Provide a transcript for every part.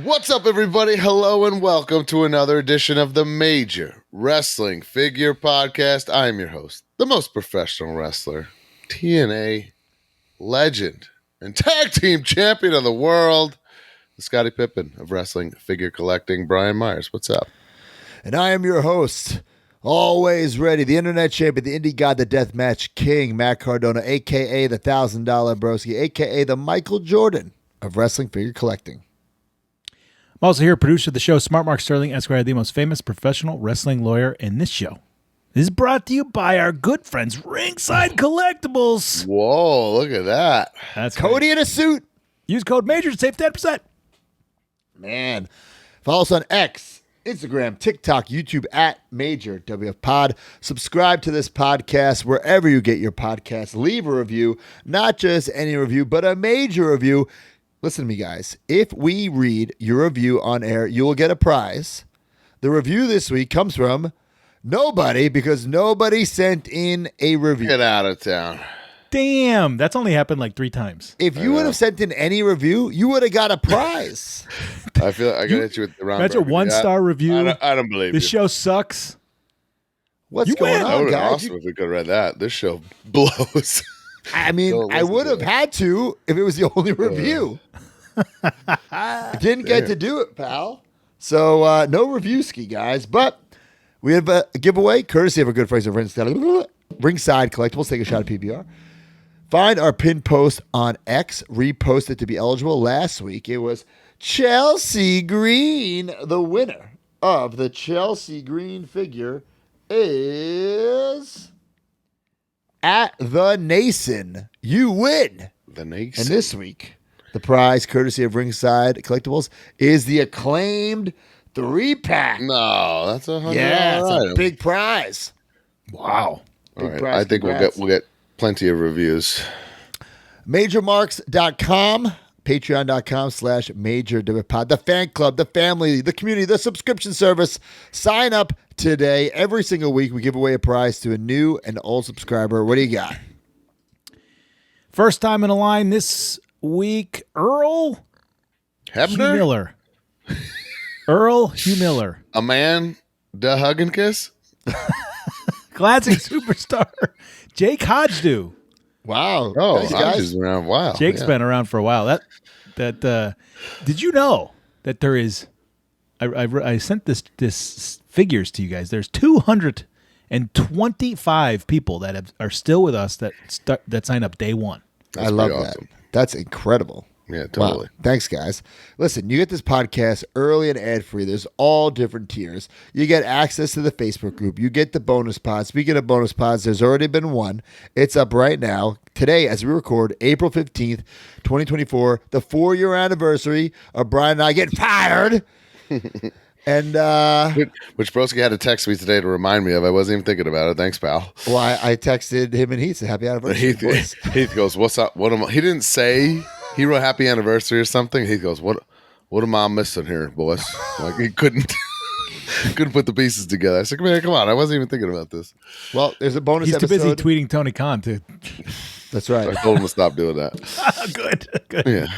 What's up, everybody? Hello and welcome to another edition of the Major Wrestling Figure Podcast. I am your host, the most professional wrestler, TNA legend, and tag team champion of the world, the Scottie Pippen of wrestling figure collecting, Brian Myers. What's up? And I am your host, always ready, the internet champion, the indie god, the deathmatch king, Matt Cardona, a.k.a. the $1,000 broski, a.k.a. the Michael Jordan of wrestling figure collecting. I'm also here, producer of the show, Smart Mark Sterling, Esquire, the most famous professional wrestling lawyer in this show. This is brought to you by our good friends, Ringside Collectibles. Whoa, look at that. That's Cody in a suit. Use code MAJOR to save 10%. Man. Follow us on X, Instagram, TikTok, YouTube at Major WF Pod. Subscribe to this podcast wherever you get your podcasts. Leave a review, not just any review, but a major review. Listen to me, guys. If we read your review on air, you will get a prize. The review this week comes from nobody because nobody sent in a review. Get out of town. Damn, that's only happened like 3 times. If you would have sent in any review, you would have got a prize. I feel like I gotta hit you with the round. That's a 1-star review. I don't believe This you. show sucks. What's You going win. That on, would have been guys? awesome if we could have read that. This show blows. I mean, Don't I listen would to have it. had to if it was the only review. Didn't get to do it, pal. So no review ski, guys. But we have a giveaway courtesy of our good friends at Ringside Collectibles. Take a shot at PBR. Find our pin post on X. Repost it to be eligible. Last week, it was Chelsea Green. The winner of the Chelsea Green figure is at the Nason. You win. The Nason. And this week, the prize, courtesy of Ringside Collectibles, is the acclaimed 3-pack. No, that's $100. Yeah, it's a item. big prize. Wow. All Big right. prize. I think Congrats. we'll get plenty of reviews. MajorMarks.com, Patreon.com/MajorWPod, the fan club, the family, the community, the subscription service. Sign up today. Every single week, we give away a prize to a new and old subscriber. What do you got? First time in a line this week, Earl Hugh Hebner? Miller. Earl Hugh Miller. A man, da hug and kiss? Classic superstar. Jake Hodgdu. Wow. Oh, Thanks, I've guys. just been around a while. Jake's been around for a while. Did you know that there is? I sent this figures to you guys. There's 225 people that are still with us that sign up day one. I love pretty that. awesome. That's incredible. Yeah, totally. Wow. Thanks, guys. Listen, you get this podcast early and ad-free. There's all different tiers. You get access to the Facebook group. You get the bonus pods. Speaking of bonus pods, there's already been one. It's up right now. Today, as we record, April 15th, 2024, the 4-year anniversary of Brian and I getting fired. And, Which Broski had to text me today to remind me of. I wasn't even thinking about it. Thanks, pal. well, I texted him and he said, happy anniversary, boys. Heath goes, "What's up? What am I?" He didn't say he wrote "Happy Anniversary" or something. He goes, "What am I missing here, boys?" Like he couldn't put the pieces together. I said, "Man, come on! I wasn't even thinking about this." Well, there's a bonus He's too episode. busy tweeting Tony Khan to. That's right. I told him to stop doing that. Good. Yeah.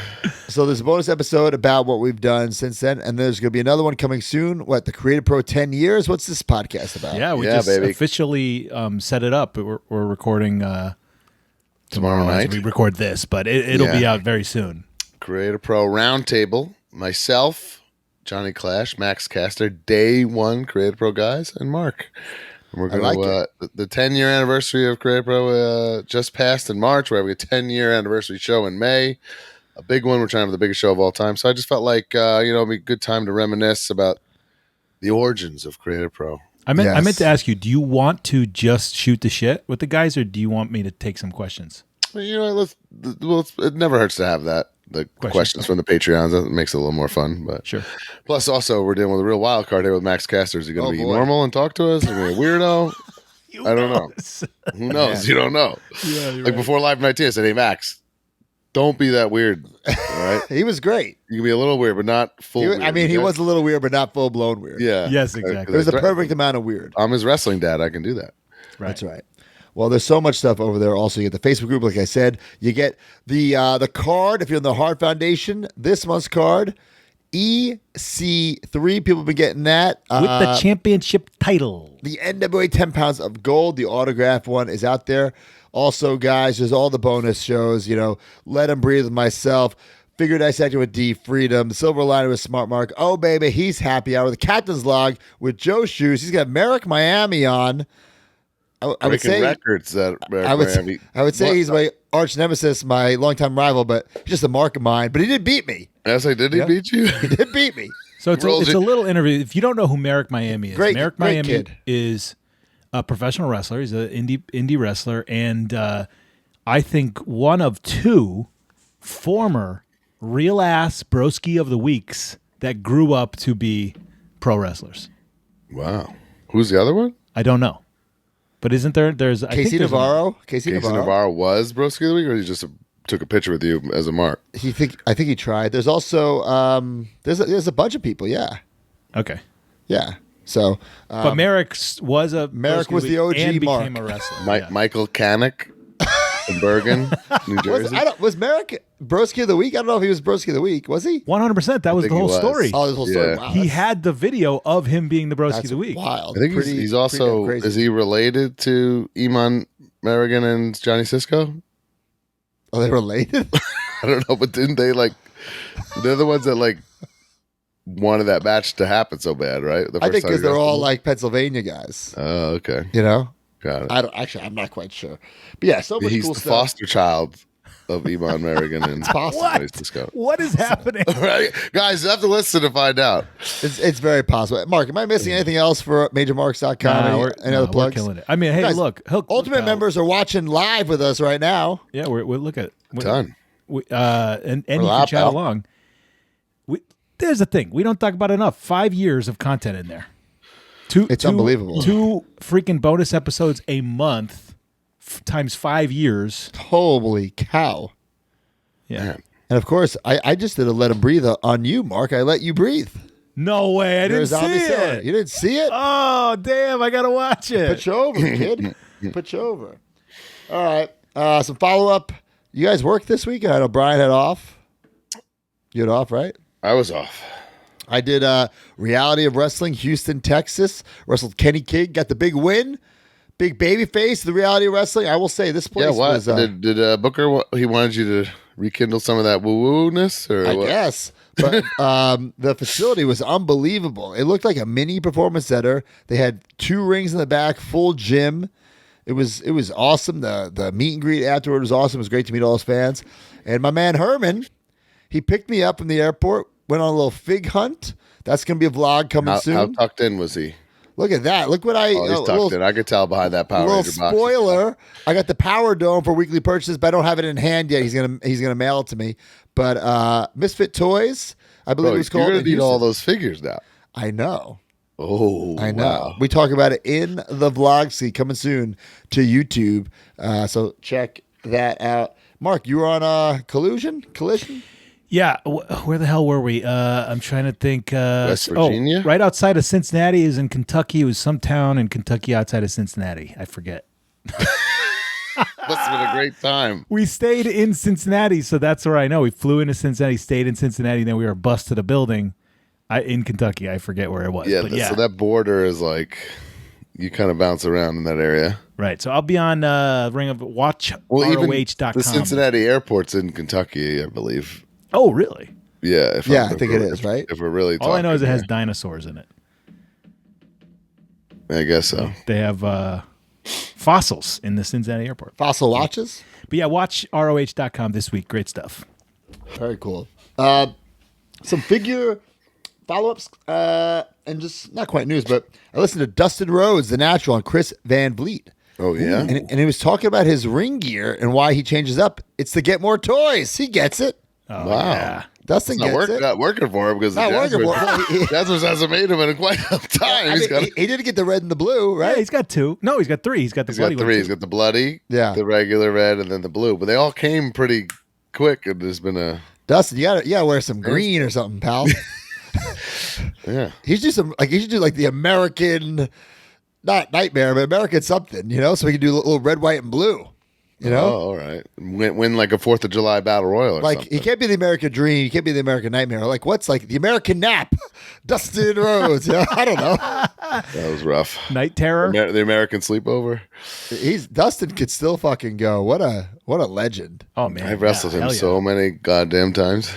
So there's a bonus episode about what we've done since then, and there's going to be another one coming soon. What, the Creative Pro 10 years? What's this podcast about? Yeah, we Yeah, just baby. officially set it up. We're recording Tomorrow as night. we record this, but it'll be Yeah. out very soon. Creative Pro Roundtable. Myself, Johnny Clash, Max Caster, day one Creative Pro guys, and Mark. And we're going like to the 10-year anniversary of Creative Pro just passed in March. We're having a 10-year anniversary show in May. A big one. We're trying to have the biggest show of all time. So I just felt like it'd be a good time to reminisce about the origins of Creative Pro. I meant Yes. to ask you, do you want to just shoot the shit with the guys, or do you want me to take some questions? Well, it never hurts to have that. The questions from the Patreons. That makes it a little more fun. But Sure. plus, also, we're dealing with a real wild card here with Max Caster. Is he going to be boy. normal and talk to us? Is he gonna be a weirdo? I don't know. Who knows? You don't know. Yeah, you're Like before Live Night Tea, I said, "Hey, Max, don't be that weird. All right, He was great. you can be a little weird, but not full. weird, I mean, he okay? was a little weird, but not full-blown weird. Yeah. Yes, exactly. There's a perfect amount of weird. I'm his wrestling dad. I can do that. Right. That's right. Well, there's so much stuff over there. Also, you get the Facebook group, like I said. You get the card if you're in the Heart Foundation. This month's card EC3. People have been getting that. With the championship title. The NWA 10 pounds of gold. The autograph one is out there. Also, guys, there's all the bonus shows. Let Him Breathe with myself. Figure Dissected with D Freedom. The Silver Liner with Smart Mark. Oh, baby, he's happy hour. The Captain's Log with Joe Shoes. He's got Merrick Miami on. I would say records that Miami. I would say he's my arch nemesis, my longtime rival, but he's just a mark of mine. But he did beat me. Yes, I did. He beat you. He did beat me. So it's a little interview. If you don't know who Merrick Miami is, Merrick Miami kid. is a professional wrestler. He's an indie wrestler, and I think one of two former real ass broski of the weeks that grew up to be pro wrestlers. Wow. Who's the other one? I don't know. But isn't there? There's Casey Navarro. Casey Navarro was broski of the week, or he just took a picture with you as a mark? I think he tried. There's also there's a bunch of people. Yeah. Okay. Yeah. So, but Merrick was the OG and Mark. became a wrestler. Michael Kanek in Bergen, New Jersey. Was Merrick Broski of the Week? I don't know if he was Broski of the Week. Was he? 100%. That was the whole story. Oh, the whole story. Wow, he had the video of him being the Broski of the Week. Wild. I think he's also. Is he related to Iman Merrigan and Johnny Cisco? Are they related? I don't know, but didn't they they're the ones that wanted that match to happen so bad, right? I think because they're all Pennsylvania guys. Oh, okay. Got it. I'm not quite sure. But yeah, so much he's cool the stuff. foster child of Iman Merrigan and Johnny Cisco. What is happening? Right, guys, you have to listen to find out. It's very possible. Mark, am I missing anything else for MajorMarks.com? Any other plugs? We're killing it. I mean, hey, guys, look, Ultimate members are watching live with us right now. Yeah, we're look at done. And you can chat along. There's the thing we don't talk about enough. 5 years of content in there. It's unbelievable. 2 freaking bonus episodes a month times 5 years. Holy cow! Yeah, Man. And of course, I just did a Let Him Breathe on you, Mark. I let you breathe. No way! I didn't see it. You didn't see it? Oh damn! I gotta watch it. Put you over, kid. Put you over. All right. Some follow up. You guys worked this week? I know Brian had off. You had off, right? I was off. I did Reality of Wrestling, Houston, Texas. Wrestled Kenny King, got the big win. Big baby face, the Reality of Wrestling. I will say this place was... Did Booker, he wanted you to rekindle some of that woo-woo-ness? I guess. But the facility was unbelievable. It looked like a mini performance center. They had 2 rings in the back, full gym. It was awesome. The meet and greet afterward was awesome. It was great to meet all those fans. And my man Herman, he picked me up from the airport, went on a little fig hunt. That's going to be a vlog coming soon. How tucked in was he? Look at that. Look what I... he's tucked in. I could tell behind that Power Ranger box. Spoiler, I got the Power Dome for weekly purchases, but I don't have it in hand yet. He's gonna mail it to me. But Misfit Toys, I believe it was called. You're going to need all those figures now. I know. Oh, I know. Wow. We talk about it in the vlog. See, coming soon to YouTube. So check that out. Mark, you were on Collision? Yeah, where the hell were we? I'm trying to think. West Virginia? Right outside of Cincinnati is in Kentucky. It was some town in Kentucky outside of Cincinnati. I forget. Must have been a great time. We stayed in Cincinnati, so that's where I know. We flew into Cincinnati, stayed in Cincinnati, and then we were bused to the building in Kentucky. I forget where it was. Yeah, so that border is you kind of bounce around in that area. Right. So I'll be on Ring of Watch ROH.com. The Cincinnati airport's in Kentucky, I believe. Oh, really? Yeah. I think it is, right? If we're really all I know is it has dinosaurs in it. I guess so. They have fossils in the Cincinnati airport. Fossil watches? But yeah, watch ROH.com this week. Great stuff. Very cool. Some figure follow-ups and just not quite news, but I listened to Dustin Rhodes, The Natural, and Chris Van Vliet. Oh, yeah? And he was talking about his ring gear and why he changes up. It's to get more toys. He gets it. Oh, wow. Yeah. Dustin gets it. Not working for him because Jazzers hasn't made him in quite some time. He didn't get the red and the blue, right? Yeah, he's got 2. No, he's got 3. He's got the bloody one. He's got the bloody, yeah, the regular red, and then the blue. But they all came pretty quick, and there's been a... Dustin, you gotta wear some green or something, pal. Yeah. He should do the American, not nightmare, but American something, so he can do a little red, white, and blue. You know, all right. Win like a 4th of July battle royal or like something. he can't be the American Dream. He can't be the American Nightmare. Like what's like the American Nap? Dustin Rhodes. You know, I don't know. That was rough. Night Terror. The American sleepover. Dustin could still fucking go. What a legend. Oh man, I've wrestled him hell so many goddamn times.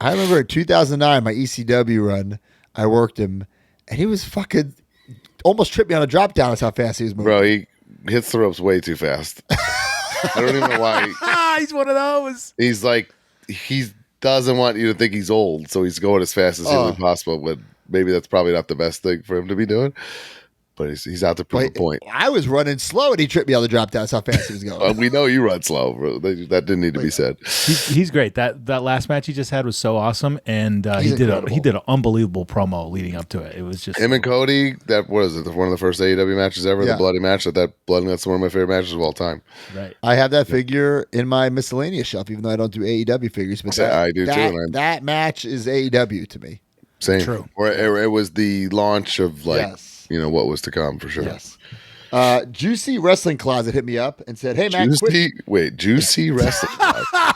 I remember in 2009, my ECW run, I worked him, and he was fucking almost tripped me on a drop down. That's how fast he was moving. Bro, he hits the ropes way too fast. I don't even know why. He's one of those. He's like, he doesn't want you to think he's old, so he's going as fast as humanly possible. But maybe that's probably not the best thing for him to be doing. But he's out to prove a point. I was running slow, and he tripped me on the drop down. That's how fast he was going. We know you run slow, bro. That didn't need to be said. He's great. That last match he just had was so awesome, and he did an unbelievable promo leading up to it. It was just him and Cody. That was it. One of the first AEW matches ever. Yeah. The bloody match. That blood. That's one of my favorite matches of all time. right. I have that figure in my miscellaneous shelf, even though I don't do AEW figures. But I do too. That match is AEW to me. Same. True. Or it was the launch of like. Yes. What was to come for sure. Yes. Juicy Wrestling Closet hit me up and said, "Hey, Matt, Juicy Wrestling Closet.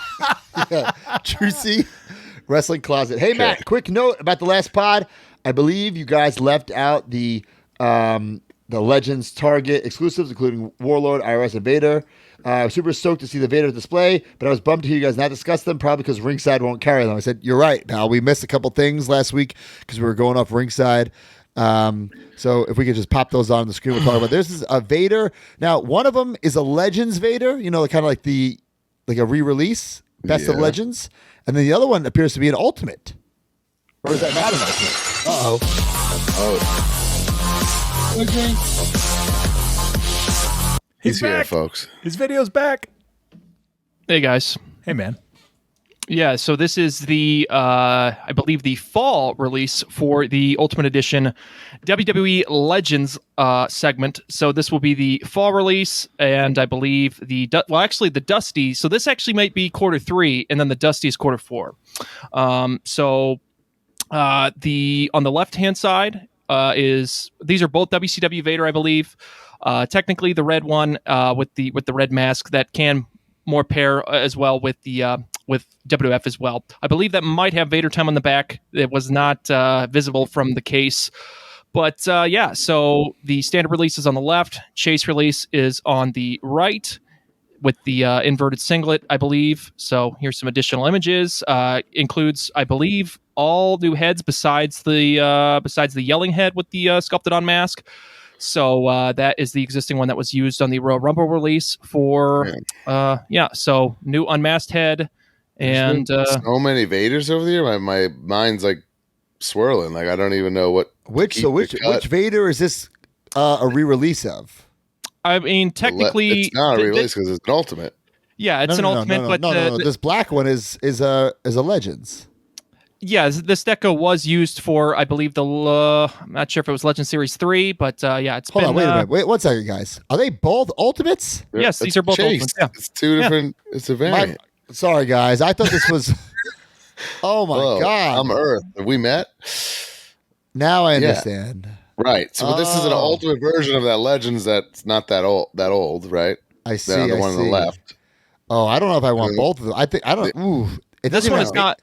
Yeah, Juicy Wrestling Closet. Hey, Matt, quick note about the last pod. I believe you guys left out the Legends Target exclusives, including Warlord, IRS, and Vader. I was super stoked to see the Vader display, but I was bummed to hear you guys not discuss them, probably because Ringside won't carry them." I said, "You're right, pal. We missed a couple things last week because we were going off Ringside." So if we could just pop those on the screen, we'll talk about this. Is a Vader. Now, one of them is a Legends Vader, kind of like a re-release, Best of Legends. And then the other one appears to be an Ultimate. Or is that not an Ultimate? He's here, back. folks. His video's back. Hey guys. Hey man. Yeah, so this is the, I believe, the fall release for the Ultimate Edition WWE Legends segment. So this will be the fall release, and I believe the Dusty. So this actually might be Q3, and then the Dusty is Q4. On the left-hand side these are both WCW Vader, I believe. Technically, the red one with the red mask that can more pair as well with the with WWF as well. I believe that might have Vader time on the back. It was not visible from the case. But so the standard release is on the left. Chase release is on the right with the inverted singlet, I believe. So here's some additional images. Includes, I believe, all new heads besides the yelling head with the sculpted on mask. So that is the existing one that was used on the Royal Rumble release for, so new unmasked head. And so many Vaders over there. My mind's like swirling. Like I don't even know what. Which Vader is this a re-release of? I mean, technically, it's not a re-release because it's an Ultimate. Yeah, it's an Ultimate. No. This black one is a Legends. Yeah, this deco was used for, I believe, I'm not sure if it was Legend Series 3, but it's Hold on, wait a minute. Wait 1 second, guys. Are they both Ultimates? Yes, these are both Chase. Ultimates. Yeah. It's two different. It's a variant. Sorry, guys. I thought this was. Oh my God! I'm Earth. Have we met? Now I understand. Right. So this is an Ultimate version of that Legends that's not that old, right? I see. The one on the left. Oh, I don't know if I want both of them. I don't. Ooh, this one is not.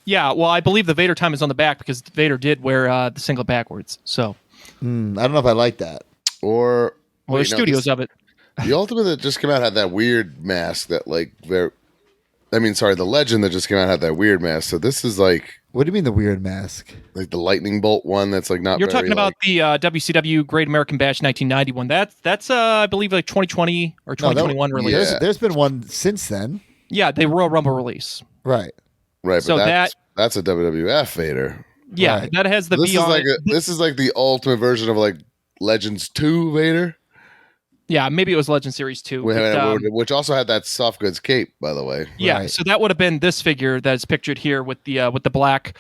Yeah, well, I believe the Vader time is on the back because Vader did wear the singlet backwards. So I don't know if I like that. There's studios of it. The Ultimate that just came out had that weird mask that the Legend that just came out had that weird mask. So this is like. What do you mean the weird mask? Like the lightning bolt one that's like not. You're talking about the WCW Great American Bash 1991. That's I believe like 2020 or 2021 release. There's been one since then. Yeah, the Royal Rumble release. Right. Right. So but that's a WWF Vader. Yeah, right. that has the. This is like the Ultimate version of like Legends 2 Vader. Yeah, maybe it was Legend Series 2. Which also had that soft goods cape, by the way. Yeah, Right. so that would have been this figure that's pictured here with the black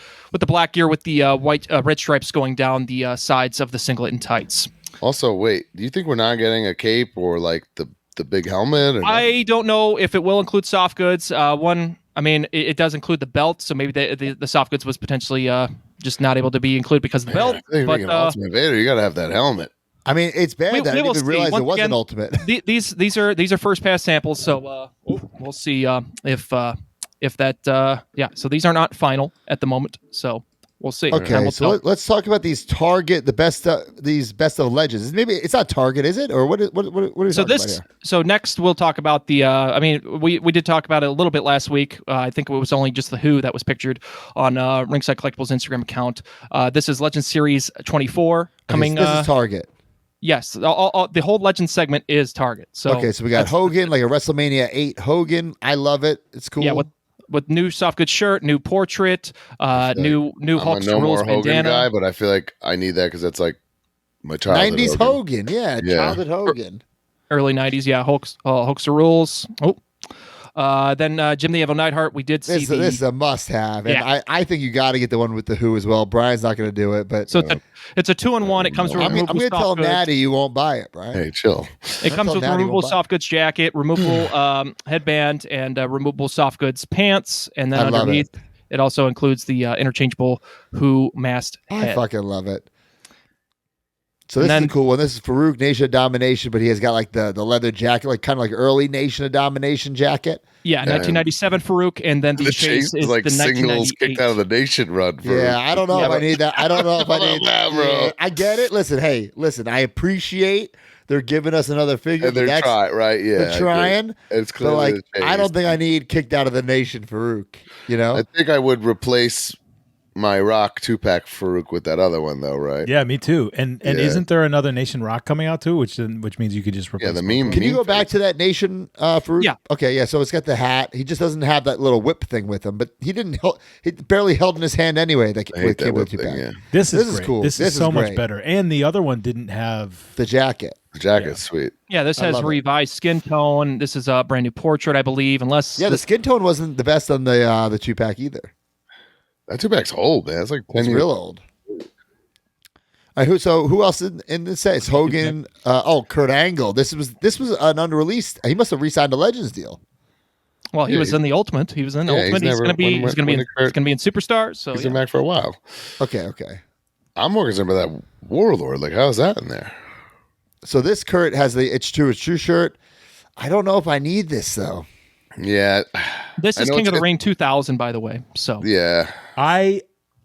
gear with the white red stripes going down the sides of the singlet and tights. Also, wait, do you think we're not getting a cape or like the big helmet? Or I don't know if it will include soft goods. It does include the belt, so maybe the soft goods was potentially just not able to be included because of the belt. Ultimate Vader, you got to have that helmet. I mean, it's bad that I didn't even realize it was an ultimate. These are first pass samples, so we'll see if that. So these are not final at the moment, so we'll see. Okay, so let's talk about these Target, these best of legends. Maybe it's not Target, is it, or what are you talking about here? So next we'll talk about the. We did talk about it a little bit last week. I think it was only just the Who that was pictured on Ringside Collectibles Instagram account. This is Legend Series 24 coming. This is Target. Yes, the whole Legend segment is Target. So we got Hogan, like a WrestleMania 8 Hogan. I love it. It's cool. Yeah, with new soft goods shirt, new portrait, new Hulk's rules Hogan bandana. Guy, but I feel like I need that because that's like my childhood 90s Hogan. Childhood Hogan. Early 90s, yeah. Hulk's rules. Then Jim the Evil Neidhart, we did see this is a must-have, and I think you got to get the one with the Who as well. Brian's not going to do it, but so it's a 2-in-1. It comes with I'm going to tell Natty you won't buy it, Brian. Hey, chill. It comes with removable soft goods jacket, removable headband, and removable soft goods pants, and then underneath it also includes the interchangeable Who masked head. I fucking love it. So this is a cool one. This is Farouk, Nation of Domination, but he has got like the leather jacket, like kind of like early Nation of Domination jacket. Yeah, 1997 Farouk, and then the chase is like the singles kicked out of the Nation run. Yeah, I don't know if I need that. I don't know if I need that, bro. Yeah, I get it. Listen. I appreciate they're giving us another figure. And they're trying, right? Yeah, they're trying. It's clear. But like, I don't think I need kicked out of the Nation Farouk. You know, I think I would replace my Rock 2-pack Farouk with that other one, though, right? Yeah, me too. And isn't there another Nation Rock coming out too, which means you could just replace? Yeah, the meme. Can you go back to that Nation Farouk? Yeah. Okay. Yeah. So it's got the hat. He just doesn't have that little whip thing with him, but he barely held in his hand anyway. That came with the 2-pack. Yeah. This is cool. This is so much better. And the other one didn't have the jacket. The jacket's sweet. Yeah, this has revised skin tone. This is a brand new portrait, I believe. The skin tone wasn't the best on the 2-pack either. That 2-pack's old, man. It's like 10 years. Real old. All right, who else in this set? It's Hogan. Kurt Angle. This was an unreleased. He must have re-signed a Legends deal. Well, he was in the Ultimate. He was in the Ultimate. He's going to be in Superstars. So he's been back for a while. Okay. I'm more concerned about that Warlord. Like, how's that in there? So this Kurt has the It's True shirt. I don't know if I need this though. Yeah. This is King of the Ring 2000, by the way. So yeah.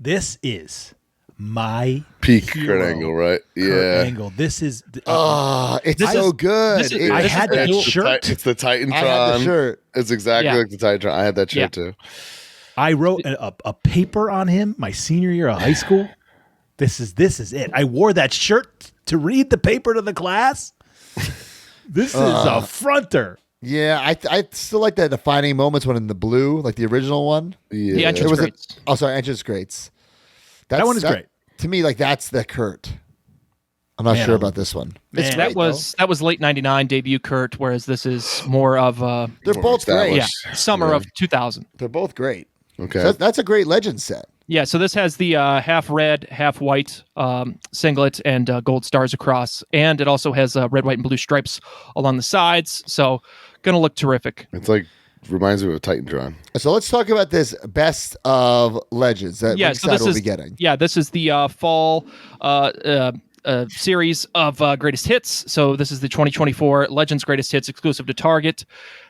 This is my peak Kurt Angle, right? Kurt Angle. This is it's so good. I had that shirt. It's the Titantron. I had the shirt. It's exactly like the Titantron. I had that shirt too. I wrote a paper on him my senior year of high school. This is it. I wore that shirt to read the paper to the class. This is a fronter. Yeah, I still like that defining moments one in the blue, like the original one. Yeah, the entrance grates. Entrance grates. That one is great to me. Like that's the Kurt. I'm not sure about this one. That was late '99 debut Kurt, whereas this is more of they're both great. Yeah, summer of 2000. They're both great. Okay, so that's a great Legend set. Yeah, so this has the half red, half white singlet and gold stars across, and it also has red, white, and blue stripes along the sides. So, gonna look terrific. It's like reminds me of a Titantron. So let's talk about this best of Legends that Ringside will be getting. Yeah, this is the fall series of greatest hits. So this is the 2024 Legends Greatest Hits exclusive to Target.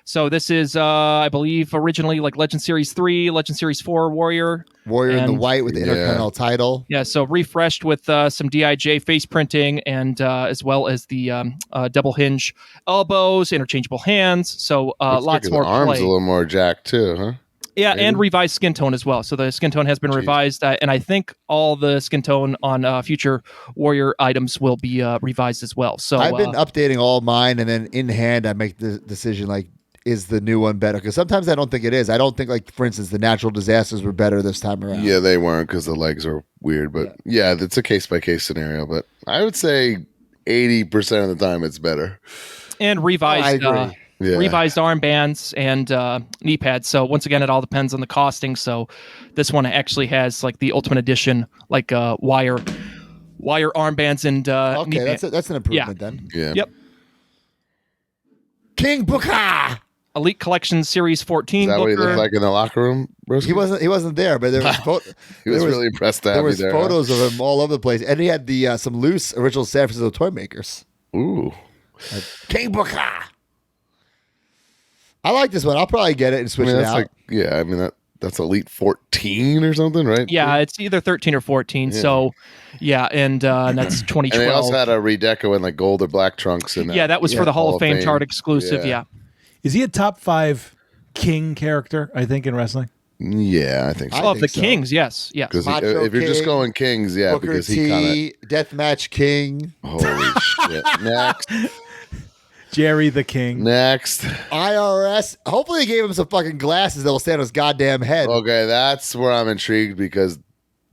So this is, I believe, originally like Legend Series 3, Legend Series 4 Warrior in the white with the Intercontinental title. Yeah, so refreshed with some DIJ face printing and as well as the double hinge elbows, interchangeable hands. So lots more arms play. A little more jacked too, huh? Yeah, and revised skin tone as well. So the skin tone has been revised, and I think all the skin tone on future Warrior items will be revised as well. So I've been updating all mine, and then in hand, I make the decision like, is the new one better? Because sometimes I don't think it is. I don't think, like, for instance, the Natural Disasters were better this time around. Yeah, they weren't because the legs are weird. But yeah, it's a case by case scenario. But I would say 80% of the time it's better. And revised. Revised armbands and knee pads. So once again, it all depends on the costing. So this one actually has like the Ultimate Edition, like wire armbands and knee pads. That's an improvement then. Yeah. Yep. King Booker. Elite Collection Series 14 Is that what he Booker. looked like in the locker room, Broski? He wasn't there, but there was He was really impressed to have there me was there. photos of him all over the place, and he had the some loose original San Francisco toy makers. Ooh. King Booker. I like this one. I'll probably get it and switch it that's out. That's Elite 14 or something, right? Yeah, it's either 13 or 14. Yeah. So, yeah, and that's 2012. And they also had a redeco in like gold or black trunks. And that was for the Hall of Fame Tard exclusive. Yeah. Is he a top 5 King character, I think, in wrestling? Yeah, I think so. Of the Kings, yes. Because Macho if you're just King, going Kings, yeah, Booker because he T, kind Deathmatch King, of holy shit. Jerry the King. Next. IRS. Hopefully, they gave him some fucking glasses that will stand on his goddamn head. Okay, that's where I'm intrigued because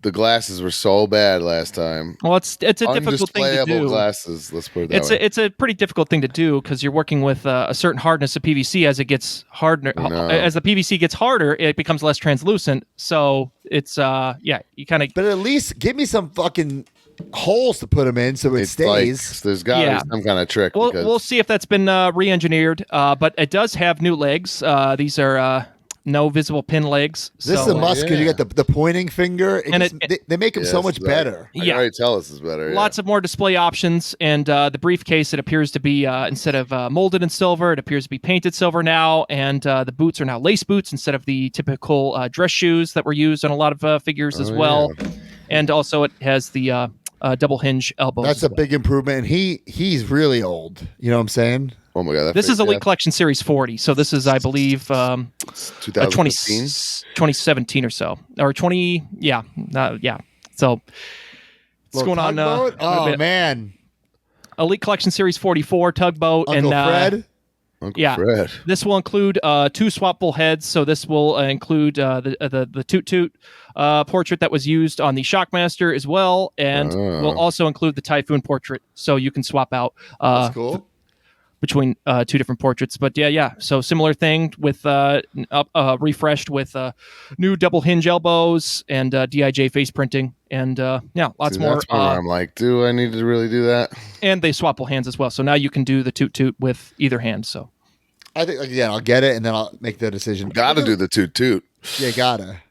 the glasses were so bad last time. Well, it's a difficult thing to do. Glasses. Let's put it that way. It's a pretty difficult thing to do because you're working with a certain hardness of PVC. As it gets harder, as the PVC gets harder, it becomes less translucent. So it's you kind of. But at least give me some fucking holes to put them in so it stays. Like, there's got to be some kind of trick. We'll see if that's been re-engineered. But it does have new legs. These are no visible pin legs. This is a must because you got the pointing finger. They make them so much better. I can already tell this is better. Lots of more display options. And the briefcase, it appears to be, instead of molded in silver, it appears to be painted silver now. And the boots are now lace boots instead of the typical dress shoes that were used on a lot of figures as well. Yeah. And also it has the double hinge elbows. That's a big improvement. And he's really old. You know what I'm saying? Oh my god! This is Elite Collection Series 40. So this is, I believe, 2017 or so, or 20. Yeah. So what's going on? Oh man! Elite Collection Series 44 tugboat. Uncle Fred. Uncle Fred. This will include 2 swappable heads. So this will include the Toot Toot portrait that was used on the Shockmaster as well, and will also include the Typhoon portrait. So you can swap out. That's cool. Between 2 different portraits, but yeah. So similar thing with refreshed with new double hinge elbows and DIJ face printing, and lots more. That's where I'm like, do I need to really do that? And they swappable hands as well. So now you can do the Toot Toot with either hand. So I think I'll get it and then I'll make the decision. Gotta do the Toot Toot. Yeah, gotta.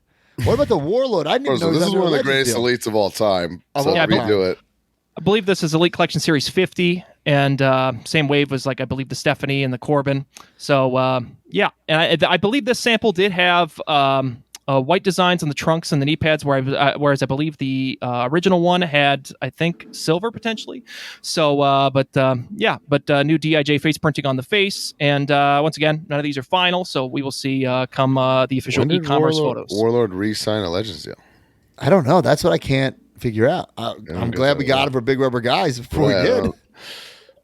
What about the Warlord? I didn't know this is one of the greatest elites of all time. So redo it. I believe this is Elite Collection Series 50, and same wave was like I believe the Stephanie and the Corbin. So and I believe this sample did have white designs on the trunks and the knee pads, whereas I believe the original one had, I think, silver potentially. So, but new DIJ face printing on the face, and once again, none of these are final, so we will see come the official e-commerce photos. Warlord re-sign a Legends deal? I don't know. That's what I can't figure out. I'm glad we got him for Big Rubber Guys before we did.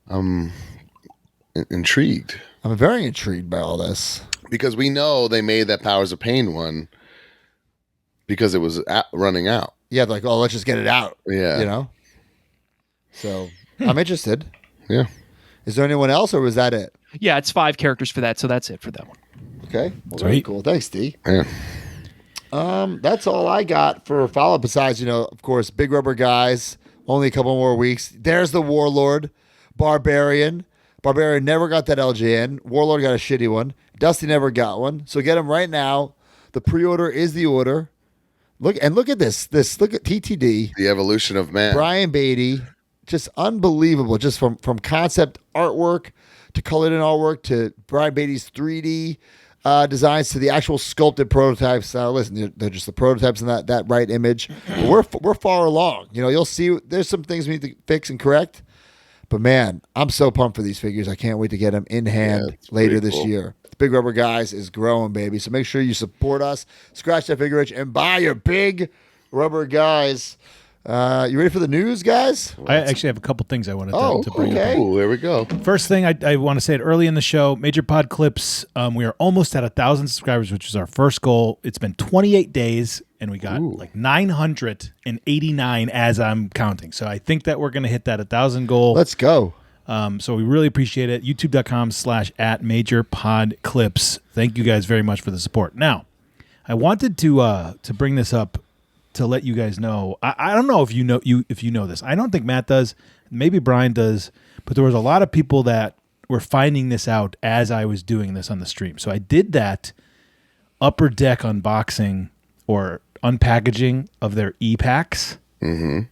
I'm intrigued. I'm very intrigued by all this. Because we know they made that Powers of Pain one because it was running out. Yeah, like, let's just get it out. Yeah. You know? So, I'm interested. Yeah. Is there anyone else, or was that it? Yeah, it's 5 characters for that, so that's it for that one. Okay. Well, very cool. Thanks, D. Yeah. That's all I got for follow-up besides, of course, Big Rubber Guys, only a couple more weeks. There's the Warlord, Barbarian. Barbarian never got that LJN. Warlord got a shitty one. Dusty never got one. So get them right now. The pre-order is the order. Look at this. Look at TTD. The evolution of man. Brian Beatty. Just unbelievable. Just from concept artwork to colored in artwork to Brian Beatty's 3D designs to the actual sculpted prototypes. Listen, they're just the prototypes in that right image. But we're far along. You'll see there's some things we need to fix and correct. But man, I'm so pumped for these figures. I can't wait to get them in hand later this year. Big Rubber Guys is growing, baby. So make sure you support us. Scratch that figure itch and buy your Big Rubber Guys. You ready for the news, guys? I actually have a couple things I wanted to bring up. Oh, there we go. First thing, I want to say it early in the show. Major Pod Clips, we are almost at 1,000 subscribers, which is our first goal. It's been 28 days, and we got like 989 as I'm counting. So I think that we're going to hit that 1,000 goal. Let's go. So we really appreciate it. YouTube.com/@MajorPodClips. Thank you guys very much for the support. Now, I wanted to bring this up to let you guys know. I don't know if you know this. I don't think Matt does. Maybe Brian does. But there was a lot of people that were finding this out as I was doing this on the stream. So I did that Upper Deck unboxing or unpackaging of their e-packs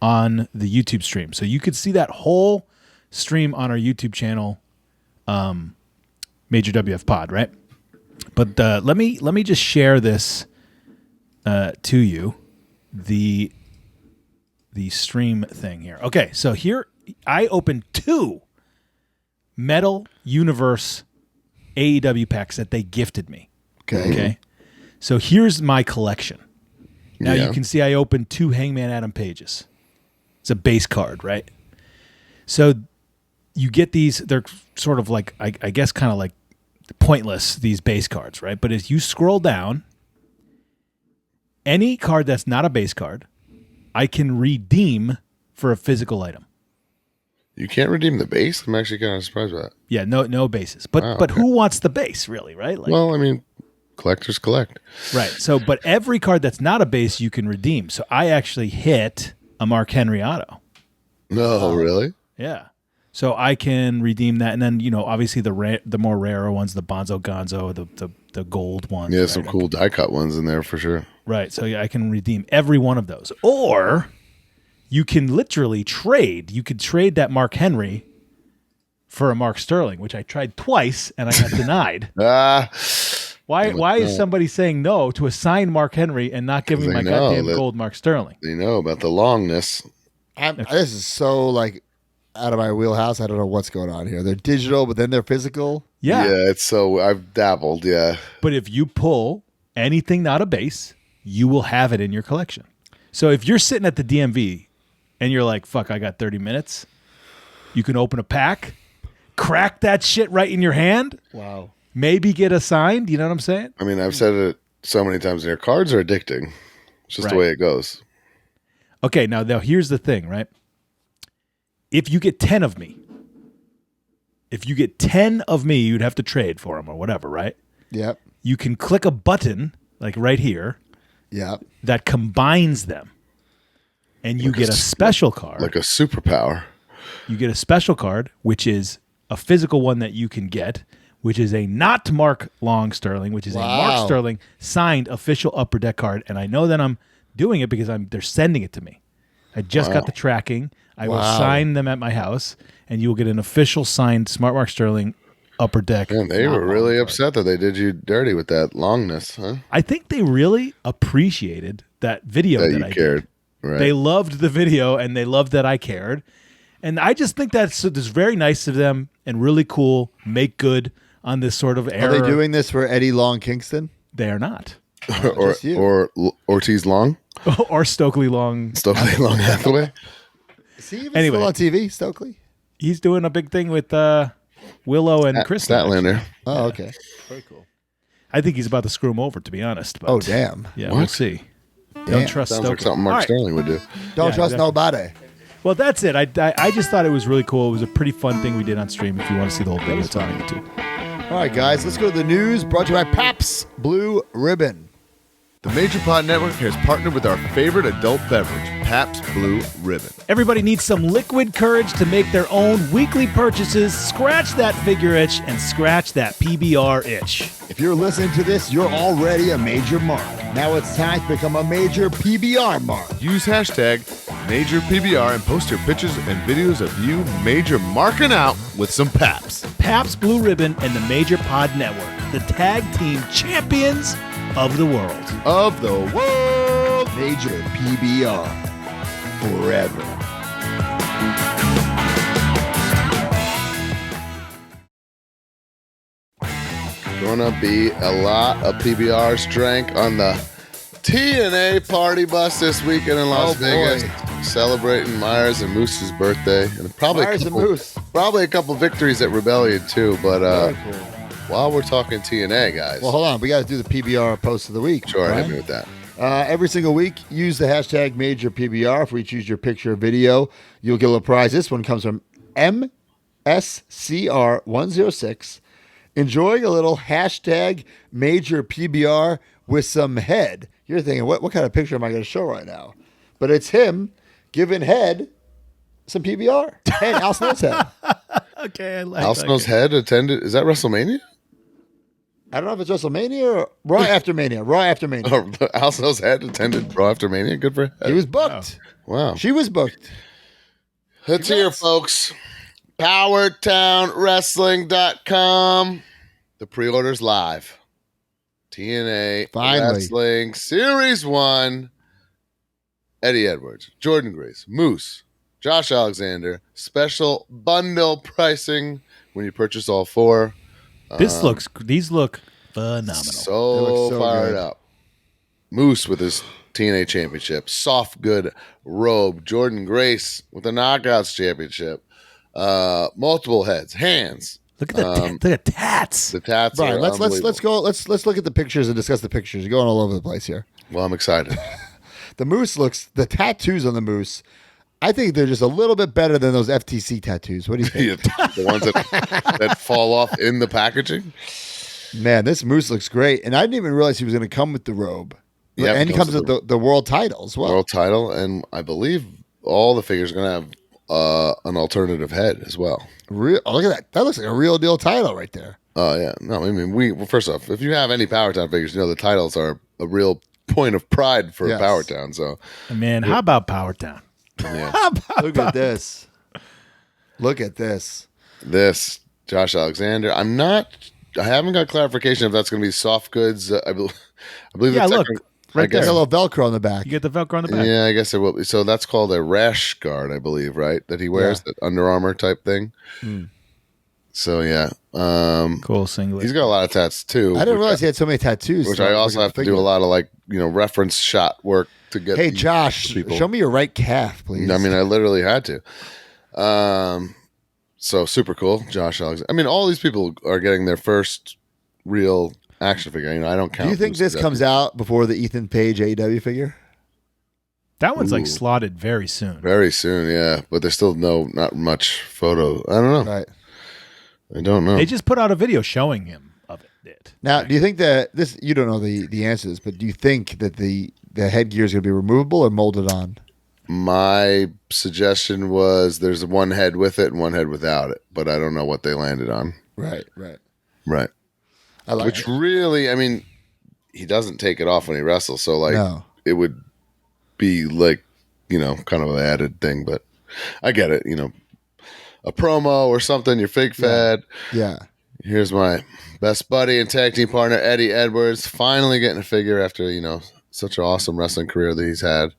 on the YouTube stream. So you could see that whole stream on our YouTube channel, Major WF Pod, right? But let me just share this to you, the stream thing here. Okay, so here I opened 2 Metal Universe AEW packs that they gifted me. Okay. So here's my collection. Now you can see I opened 2 Hangman Adam Pages. It's a base card, right? So you get these, they're sort of like, I guess kind of like pointless, these base cards, right? But as you scroll down, any card that's not a base card, I can redeem for a physical item. You can't redeem the base? I'm actually kind of surprised by that. Yeah, no bases. But who wants the base, really, right? Like, well, I mean, collectors collect. Right. So, but every card that's not a base, you can redeem. So I actually hit a Mark Henry auto. No, really? Yeah. So I can redeem that. And then, obviously the more rarer ones, the Bonzo Gonzo, the gold ones. Yeah, right? some cool die cut ones in there for sure. Right. So yeah, I can redeem every one of those. Or you can literally trade. You could trade that Mark Henry for a Mark Sterling, which I tried twice and I got denied. Why is somebody saying no to a signed Mark Henry and not giving me my goddamn gold Mark Sterling? They know about the longness. This is so like out of my wheelhouse. I don't know what's going on here. They're digital, but then they're physical. Yeah. Yeah, it's so I've dabbled, yeah. But if you pull anything not a base, you will have it in your collection. So if you're sitting at the DMV and you're like, fuck, I got 30 minutes, you can open a pack, crack that shit right in your hand. Wow. Maybe get assigned. You know what I'm saying? I mean, I've said it so many times. Their cards are addicting. It's just the way it goes. Okay, now here's the thing, right? If you get 10 of me, you'd have to trade for them or whatever, right? Yep. You can click a button, like right here, that combines them. And you get a special card. Like a superpower. You get a special card, which is a physical one that you can get, which is a not Mark Long Sterling, which is a Mark Sterling signed official Upper Deck card. And I know that I'm doing it because they're sending it to me. I just got the tracking. I will sign them at my house, and you will get an official signed Smart Mark Sterling Upper Deck. Man, they were really upset that they did you dirty with that longness, huh? I think they really appreciated that video that I cared. did. Right. They loved the video, and they loved that I cared. And I just think that's very nice of them and really cool. Make good on this sort of error. Are they doing this for Eddie Long Kingston? They are not. or Ortiz Long? Or Stokely Long. Stokely Long Hathaway? Is he even still on TV, Stokely? He's doing a big thing with Willow and Chris. Statlander. Oh, okay. Very cool. I think he's about to screw him over, to be honest. But, damn. Yeah, we'll see. Don't trust Sounds Stokely. like something Mark Sterling would do. Don't trust nobody. Well, that's it. I just thought it was really cool. It was a pretty fun thing we did on stream. If you want to see the whole video, it's on YouTube. All right, guys, let's go to the news brought to you by Pabst Blue Ribbon. The Major Pod Network has partnered with our favorite adult beverage, Pabst Blue Ribbon. Everybody needs some liquid courage to make their own weekly purchases. Scratch that figure itch and scratch that PBR itch. If you're listening to this, you're already a major mark. Now it's time to become a major PBR mark. Use hashtag MajorPBR and post your pictures and videos of you major marking out with some Pabst. Pabst Blue Ribbon and the Major Pod Network, the tag team champions of the world. Of the world. Major PBR. Forever. Gonna be a lot of PBRs drank on the TNA party bus this weekend in Las Vegas. Celebrating Myers and Moose's birthday. And probably a couple victories at Rebellion too. But while we're talking TNA, guys. Well, hold on. We got to do the PBR post of the week. Sure, right? hit me with that. Every single week, use the hashtag MajorPBR. If we choose your picture or video, you'll get a prize. This one comes from MSCR106. Enjoying a little hashtag MajorPBR with some head. You're thinking, what kind of picture am I going to show right now? But it's him giving head some PBR. Hey, Al Snow's head. Okay, I like Al Snow's head attended. Is that WrestleMania? I don't know if it's WrestleMania or Raw after Mania. Raw after Mania. Oh, Al Snow's head attended Raw after Mania. Good for him. He was booked. Wow. She was booked. Let's hear, folks. PowertownWrestling.com. The pre-order's live. TNA Finally. Wrestling Series 1. Eddie Edwards, Jordan Grace, Moose, Josh Alexander. Special bundle pricing when you purchase all 4. These look phenomenal. So, They look so fired good. up. Moose with his TNA championship. Soft good robe. Jordan Grace with the Knockouts championship. Multiple heads, hands. Look at the tats. The tats. Brian, are let's unbelievable. go. Let's look at the pictures and discuss the pictures. You're going all over the place here. Well, I'm excited. The moose the tattoos on the moose, I think they're just a little bit better than those FTC tattoos. What do you think? The ones that fall off in the packaging. Man, this moose looks great. And I didn't even realize he was going to come with the robe. Yeah, and he comes with the world title as well. World title, and I believe all the figures are going to have an alternative head as well. Look at that. That looks like a real deal title right there. Oh, yeah. No, I mean, first off, if you have any Powertown figures, you know the titles are a real point of pride for Yes. Powertown. So, Man, how about Powertown? yeah. Look at this. Look at this. This, Josh Alexander. I haven't got clarification if that's going to be soft goods. I believe Yeah, it's look, right There's there. a little Velcro on the back. You get the Velcro on the back. Yeah, I guess it will be. So that's called a rash guard, I believe, right? That he wears, that Under Armour type thing. So, yeah. Cool singlet. He's got a lot of tats, too. I didn't realize he had so many tattoos. Which I also have to do a lot of, reference shot work to get. Hey, these Josh, people. show me your right calf, please. I mean, I literally had to. So super cool, Josh Alexander. I mean, all these people are getting their first real action figure. I don't count. Do you think this comes out before the Ethan Page AEW figure? That one's like Ooh. slotted very soon. Very soon, yeah. But there's still not much photo. I don't know. Right. I don't know. They just put out a video showing him of it. Now, do you think that this? You don't know the answers, but do you think that the headgear is going to be removable or molded on? My suggestion was there's one head with it and one head without it, but I don't know what they landed on. Right. Right. I like Which it. really, I mean, he doesn't take it off when he wrestles, so No. it would be kind of an added thing, but I get it. A promo or something, your fake fed. Yeah. Here's my best buddy and tag team partner, Eddie Edwards, finally getting a figure after, such an awesome wrestling career that he's had.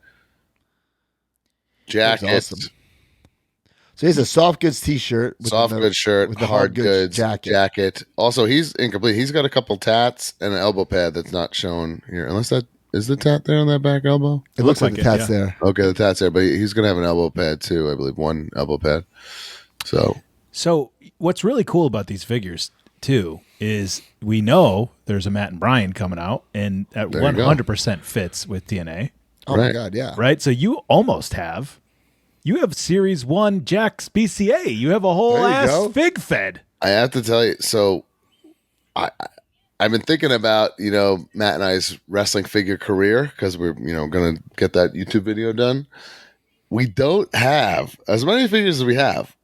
Jacket, awesome. So he's a soft goods T-shirt, with soft goods shirt, with the hard goods jacket. Also, he's incomplete. He's got a couple tats and an elbow pad that's not shown here, unless that is the tat there on that back elbow. It looks like the it, tats yeah. there. Okay, the tat's there, but he's gonna have an elbow pad too. I believe one elbow pad. So what's really cool about these figures too is we know there's a Matt and Brian coming out, and that There you go. 100% fits with TNA, Oh my Right. God, yeah. right? So you have Series 1 Jack's BCA. You have a whole There you ass go. fig fed. I have to tell you, so I've been thinking about Matt and I's wrestling figure career because we're gonna get that YouTube video done. We don't have as many figures as we have.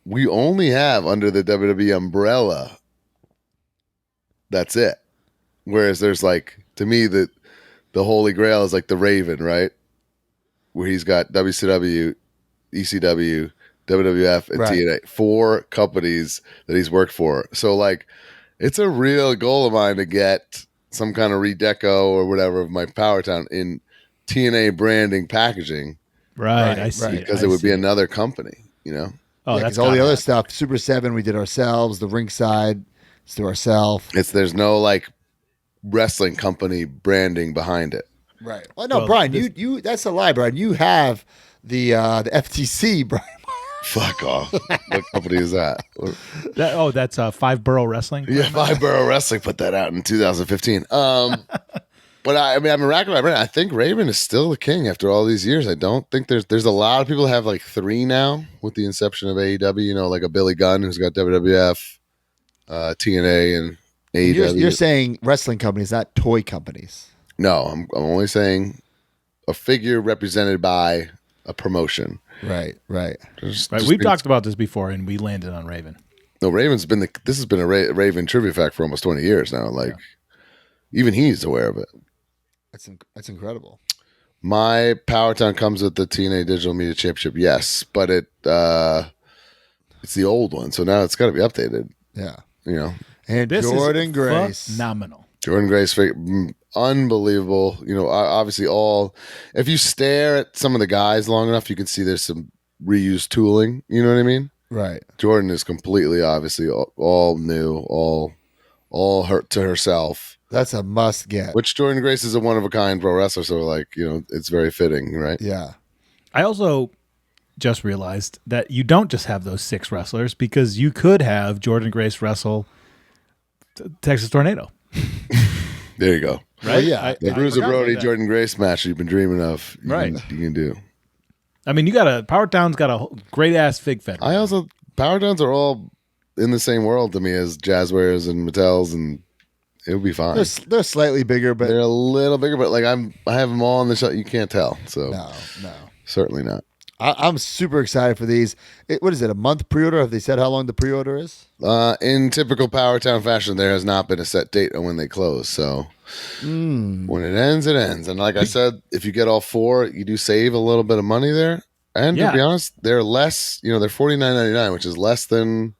We only have under the WWE umbrella. That's it. Whereas there's to me the Holy Grail is like the Raven, right? Where he's got WCW, ECW, WWF, and Right. TNA. 4 companies that he's worked for. So it's a real goal of mine to get some kind of redeco or whatever of my Powertown in TNA branding packaging Right, Right, I see. right. because I it would be see. another company, Oh, Yeah, that's 'cause all the gotta other happen. stuff, Super 7, we did ourselves. The Ringside, it's to ourselves. There's no wrestling company branding behind it. Right. Well, no, Well, Brian, this- you that's a lie, Brian. You have the FTC, Brian. Fuck off. What company is that? That's 5 Borough Wrestling. Yeah, Five Borough Wrestling put that out in 2015. But I'm racking my brain. I think Raven is still the king after all these years. I don't think there's a lot of people that have 3 now with the inception of AEW. Like a Billy Gunn who's got WWF, TNA, and AEW. You're saying wrestling companies, not toy companies. No, I'm only saying a figure represented by a promotion. Right. Right. We've talked about this before, and we landed on Raven. No, Raven's been this has been a Raven trivia fact for almost 20 years now. Like, even he's aware of it. That's incredible. My Powertown comes with the TNA Digital Media Championship, yes, but it's the old one, so now it's got to be updated. Yeah. You know, and this Jordan Grace, phenomenal. Jordan Grace, unbelievable. You know, obviously, if you stare at some of the guys long enough, you can see there's some reused tooling. You know what I mean? Right. Jordan is completely, obviously, all new, all hurt to herself. That's a must get. Which Jordan Grace is a one of a kind pro wrestler, so like, you know, it's very fitting, right? Yeah. I also just realized that you don't just have those 6 wrestlers, because you could have Jordan Grace wrestle Texas Tornado. There you go. Right? Well, yeah. The Bruiser Brody Jordan Grace match you've been dreaming of. You can do. I mean, Powertown's got a great ass fig fed. Powertowns are all in the same world to me as Jazzwares and Mattels, and it would be fine. They're slightly bigger, but they're a little bigger, but like I have them all on the show. You can't tell. So no. Certainly not. I'm super excited for these. What is it, a month pre-order? Have they said how long the pre-order is? In typical Powertown fashion, there has not been a set date on when they close. So when it ends, it ends. And like I said, if you get all 4, you do save a little bit of money there. And to be honest, they're less, they're $49.99, which is less than,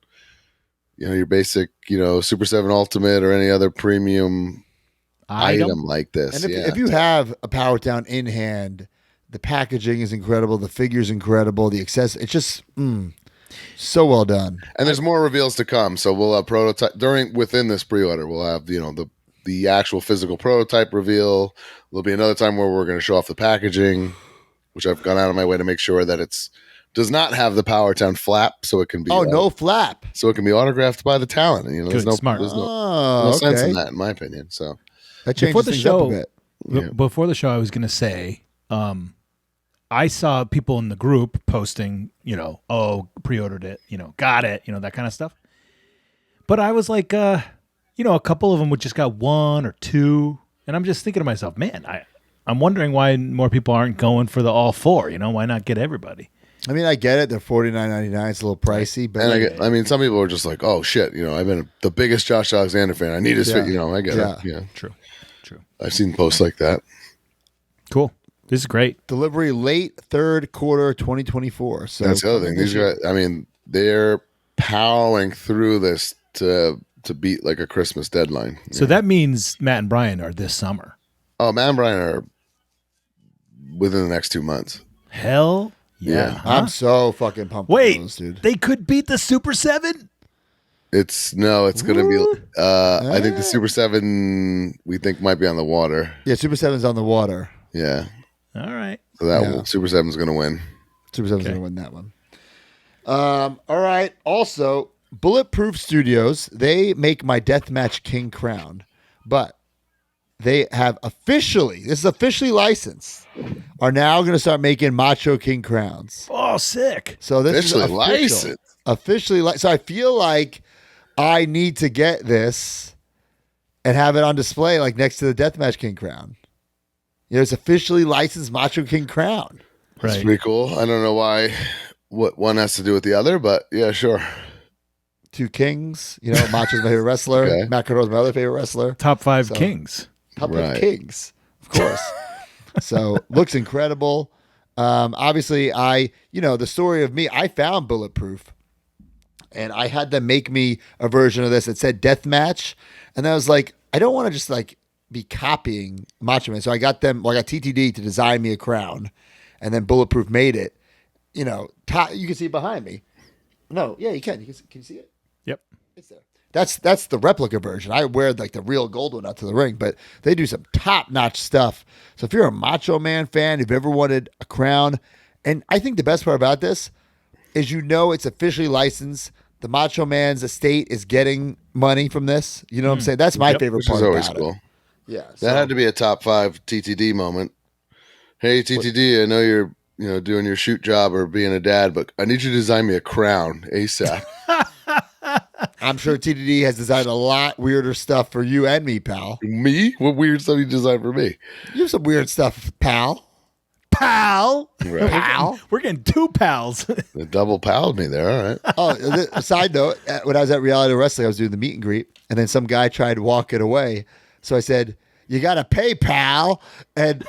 your basic, Super 7 Ultimate or any other premium item like this. And if you have a Powertown in hand, the packaging is incredible. The figure's incredible. The access, it's just so well done. And there's more reveals to come. So we'll have prototype within this pre-order. We'll have the actual physical prototype reveal. There'll be another time where we're going to show off the packaging, which I've gone out of my way to make sure that does not have the Powertown flap, so it can be no flap, so it can be autographed by the talent. And, there's no sense in that, in my opinion. So that changes things up a bit. Before the show, I was going to say. I saw people in the group posting, pre-ordered it, got it, that kind of stuff. But I was like, a couple of them would just got 1 or 2. And I'm just thinking to myself, man, I'm wondering why more people aren't going for the all 4, why not get everybody? I mean, I get it. They're $49.99. It's a little pricey. But I mean, some people are just like, oh, shit, I've been the biggest Josh Alexander fan. I need his fit, I get it. Yeah. True. I've seen posts like that. Cool. This is great. Delivery late third quarter 2024. So that's the other thing. These guys, I mean, they're powering through this to beat like a Christmas deadline. So that means Matt and Brian are this summer. Oh, Matt and Brian are within the next 2 months. Hell yeah. Huh? I'm so fucking pumped. Wait, those, dude. They could beat the Super 7? It's going to be, I think the Super 7 we think might be on the water. Yeah, Super 7's on the water. Yeah. All right. So Super 7's going to win. Super 7's going to win that one. All right. Also, Bulletproof Studios, they make my Deathmatch King crown, but they have this is officially licensed, are now going to start making Macho King crowns. Oh, sick. So this officially is licensed. So I feel like I need to get this and have it on display like next to the Deathmatch King crown. It's officially licensed Macho King crown. That's pretty cool. I don't know what one has to do with the other, but yeah, sure. 2 kings. Macho's my favorite wrestler. Okay. Matt Cardona's my other favorite wrestler. Top 5 kings. Top 5 kings, of course. So looks incredible. Obviously, the story of me, I found Bulletproof, and I had them make me a version of this that said Deathmatch, and I was like, I don't want to just like be copying Macho Man. So I got TTD to design me a crown, and then Bulletproof made it. You can see it behind me. No, yeah, you can. Can you see it? Yep. It's there. That's the replica version. I wear like the real gold one out to the ring, but they do some top-notch stuff. So if you're a Macho Man fan, if you've ever wanted a crown, and I think the best part about this is it's officially licensed. The Macho Man's estate is getting money from this. You know what I'm saying? That's my favorite part about it. Yeah, that had to be a top 5 TTD moment. Hey, TTD, I know you're doing your shoot job or being a dad, but I need you to design me a crown ASAP. I'm sure TTD has designed a lot weirder stuff for you and me, pal. Me? What weird stuff you designed for me? You have some weird stuff, pal. pal. Right. We're getting two pals. They double palled me there. All right. Side note, when I was at Reality Wrestling, I was doing the meet and greet, and then some guy tried walking away. So I said, "You got to pay, pal." And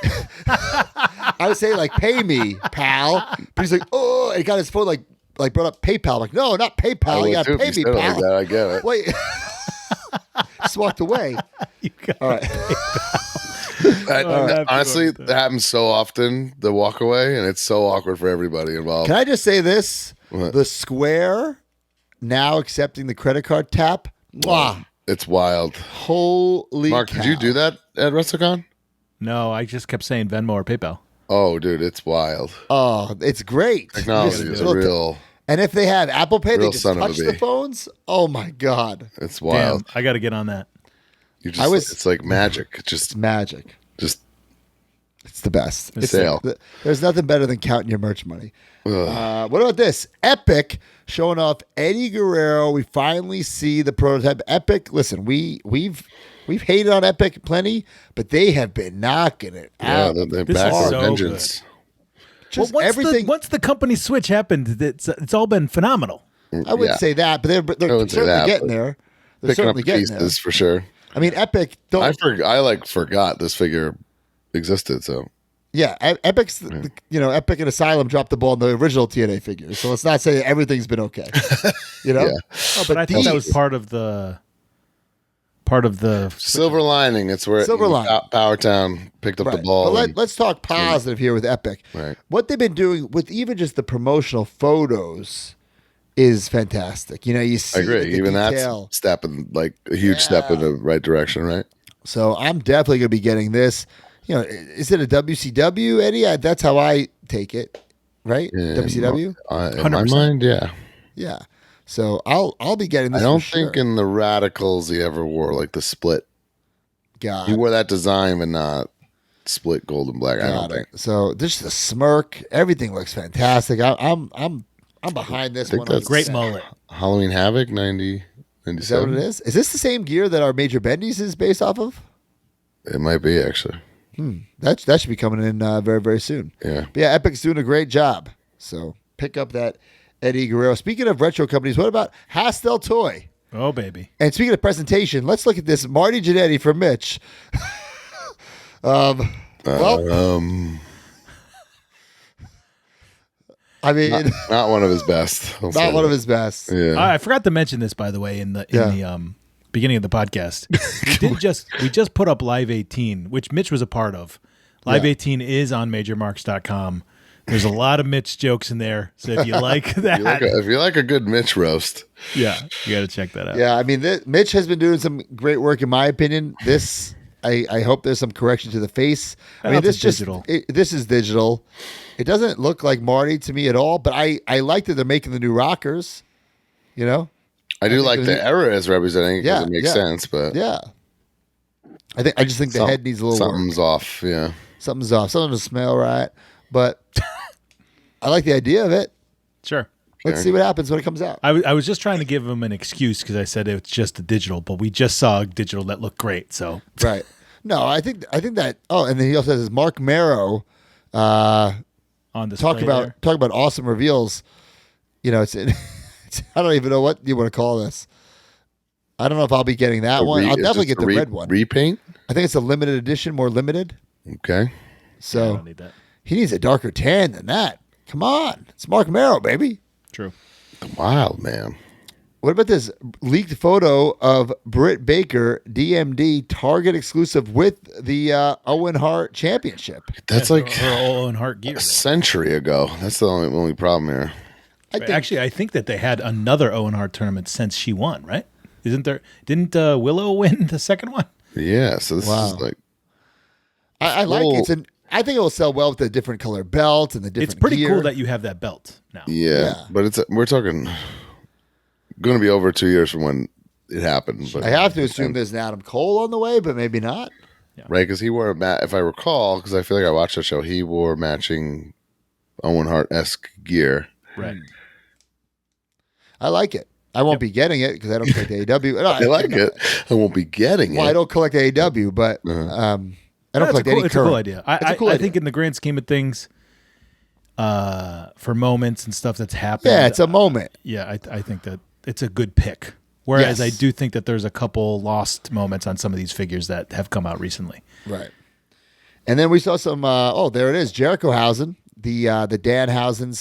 I was saying, like, "Pay me, pal." But he's like, "Oh," and he got his phone, like brought up PayPal. I'm like, "No, not PayPal. You got to pay me, pal." Like that, I get it. Wait. Just walked away. All right. Honestly, that happens so often, the walk away, and it's so awkward for everybody involved. Can I just say this? What? The Square now accepting the credit card tap. Mwah. It's wild. Holy Mark, cow. did you do that at WrestleCon? No, I just kept saying Venmo or PayPal. Oh, dude, it's wild. Oh, it's great. Technology is a real. And if they have Apple Pay, they Real just son of a touch the bee. phones. Oh my God. It's Damn, wild. I got to get on that. It's like magic. It's It's magic. just It's the best. a sale. There's nothing better than counting your merch money. What about this? Epic showing off Eddie Guerrero. We finally see the prototype. Epic. Listen, we've hated on Epic plenty, but they have been knocking it out. they're This back is with so vengeance. Just once everything. once the company switch happened, it's all been phenomenal. I wouldn't say that, but they're wouldn't say certainly that, getting but there. They're Picking up certainly the getting there. pieces for sure. I mean, Epic. Don't. I forgot this figure existed. So Yeah, Epic's. Epic and Asylum dropped the ball on the original TNA figures. So let's not say everything's been okay. You know, Yeah. Oh, but I thought that was part of the silver lining. It's where Silver lining. Power Town picked up the ball. But let's talk positive here with Epic. Right. What they've been doing with even just the promotional photos is fantastic. You know, you see I agree. the Even detail. that's stepping like a huge step in the right direction, right? So I'm definitely going to be getting this. You know, is it a WCW, Eddie? That's how I take it, right? Yeah, WCW. In my 100%. mind, yeah. Yeah. So I'll be getting I this. don't for think sure. in the Radicals he ever wore like the split. God. He wore that design, but not split gold and black. I don't Got it. think. So just the smirk, everything looks fantastic. I'm behind this think one. that's great mullet. Halloween Havoc 90, Is that what 97. it is? Is this the same gear that our Major Bendy's is based off of? It might be actually. That should be coming in very, very soon. Yeah. But yeah, Epic's doing a great job. So pick up that Eddie Guerrero. Speaking of retro companies, what about Hastel Toy? Oh baby. And speaking of presentation, let's look at this. Marty Jannetty for Mitch. I mean, Not one of his best. not one of his best. Yeah. I forgot to mention this, by the way, in the beginning of the podcast. we just put up Live 18, which Mitch was a part of. Live 18 is on MajorMarks.com. There's a lot of Mitch jokes in there, so if you like that, If you like a good Mitch roast, yeah, you got to check that out. Yeah, I mean, Mitch has been doing some great work, in my opinion. This, I hope there's some correction to the face. I mean, this just digital. This is digital. It doesn't look like Marty to me at all, but I like that they're making the new rockers. You know, I do like the era is representing because Yeah, it makes yeah. sense, but yeah. I just think the head needs a little work. something's off. Yeah. Something's off. Something doesn't smell right, but I like the idea of it. Sure. Let's see what happens when it comes out. I was just trying to give him an excuse because I said it's just a digital, but we just saw a digital that looked great. So Right. No, I think that. Oh, and then he also says Mark Marrow. on display Talk about awesome reveals. You know, it's I don't even know what you want to call this. I don't know if I'll be getting that one. I'll definitely get the red one. Repaint. I think it's a limited edition, more limited. Okay. I So don't need that. he needs a darker tan than that. Come on, it's Mark Marrow, baby. True. Wild man. What about this leaked photo of Britt Baker, DMD, Target exclusive with the Owen Hart Championship? That's Yeah, like her Owen Hart gear. a century ago. That's the only problem here. I think that they had another Owen Hart tournament since she won, right? Isn't there? Didn't Willow win the second one? Yeah. So this Wow. is like I like it. I think it will sell well with the different color belt and the different. It's pretty gear. cool that you have that belt now. yeah. But we're talking going to be over 2 years from when it happened. But I have to assume there's an Adam Cole on the way, but maybe not. right because he wore if I recall, because I feel like I watched the show, he wore matching Owen Hart-esque gear. Right. I like it. I won't be getting it because I don't collect AEW. No, I like it. I won't be getting Well, I it. don't collect AEW, but I don't collect any It's a cool current. idea. It's a cool I idea. think in the grand scheme of things, for moments and stuff that's happened. Yeah, it's a moment. Yeah, I think that it's a good pick. Whereas Yes. I do think that there's a couple lost moments on some of these figures that have come out recently. Right. And then we saw some. There it is, Jerichohausen, the Danhausen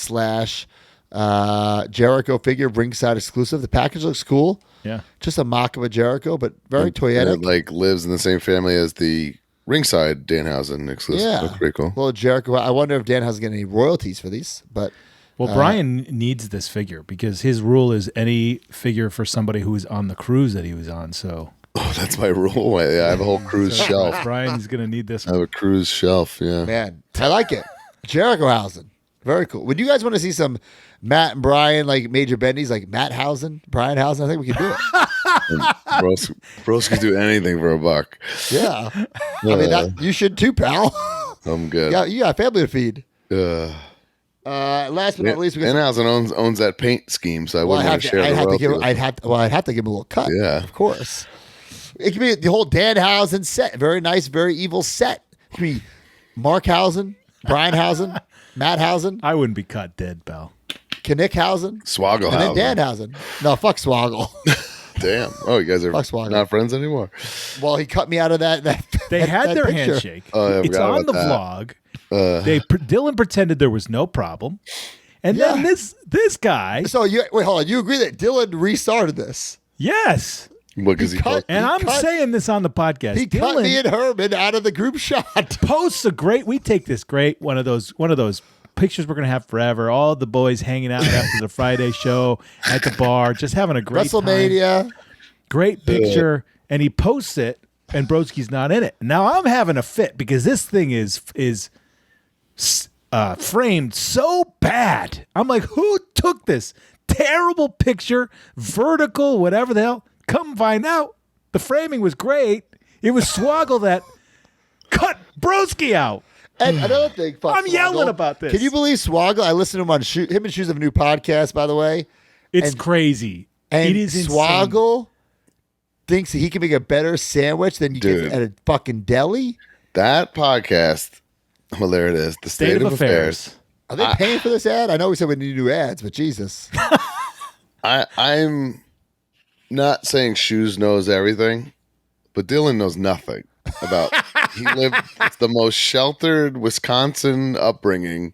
/ Jericho figure, ringside exclusive. The package looks cool. Yeah. Just a mock of a Jericho, but very toyetic. It like lives in the same family as the Ringside Danhausen exclusive. Yeah, That's pretty cool. Well, Jericho. I wonder if Danhausen's getting any royalties for these, but Well, Brian needs this figure because his rule is any figure for somebody who was on the cruise that he was on. So Oh, that's my rule. I have a whole cruise shelf. Brian's going to need this. I have a cruise shelf. Yeah. man, I like it. Jerichohausen, very cool. Would you guys want to see some Matt and Brian like Major Bendy's like Matt Hausen, Brian Hausen? I think we can do it. Bros can do anything for $1. Yeah, I mean you should too, pal. I'm good. Yeah, you got a family to feed. Uh, Last but not least, we got Danhausen owns that paint scheme, so I wouldn't want to share the I'd royalty with- have to give him a little cut. Yeah. Of course. It could be the whole Danhausen set. Very nice, very evil set. It could be Markhausen, Brianhausen, Matthausen, I wouldn't be caught dead, pal. Knickhausen, Swogglehausen. and then Danhausen. No, fuck Swoggle. Damn. Oh, you guys are Fuck Swoggle. not friends anymore. Well, he cut me out of that. They had that their picture. handshake. Oh, yeah, I It's forgot on the about vlog. Dylan pretended there was no problem, and then Yeah. this guy, So wait, hold on. You agree that Dylan restarted this? yes. What? Because he cut- And I'm cut- saying this on the podcast. He cut Dylan me and Herman out of the group shot. posts a great. We take this great one of those pictures we're gonna have forever. All the boys hanging out after the Friday show at the bar, just having a great time. WrestleMania. Great picture, and he posts it, and Broski's not in it. Now I'm having a fit because this thing is framed so bad. I'm like, who took this terrible picture, vertical, whatever the hell? Come find out, the framing was great. It was Swoggle that cut Broski out. And another thing, fuck I'm yelling Swoggle. about this. Can you believe Swoggle? I listened to him on him and Shoes of a New podcast, by the way. It's And- crazy. And it is insane. Swoggle thinks that he can make a better sandwich than you Dude. get at a fucking deli. that podcast. Well, there it is. The State of Affairs. Are they paying for this ad? I know we said we need to do ads, but Jesus. I'm not saying Shoes knows everything, but Dylan knows nothing about. He lived the most sheltered Wisconsin upbringing.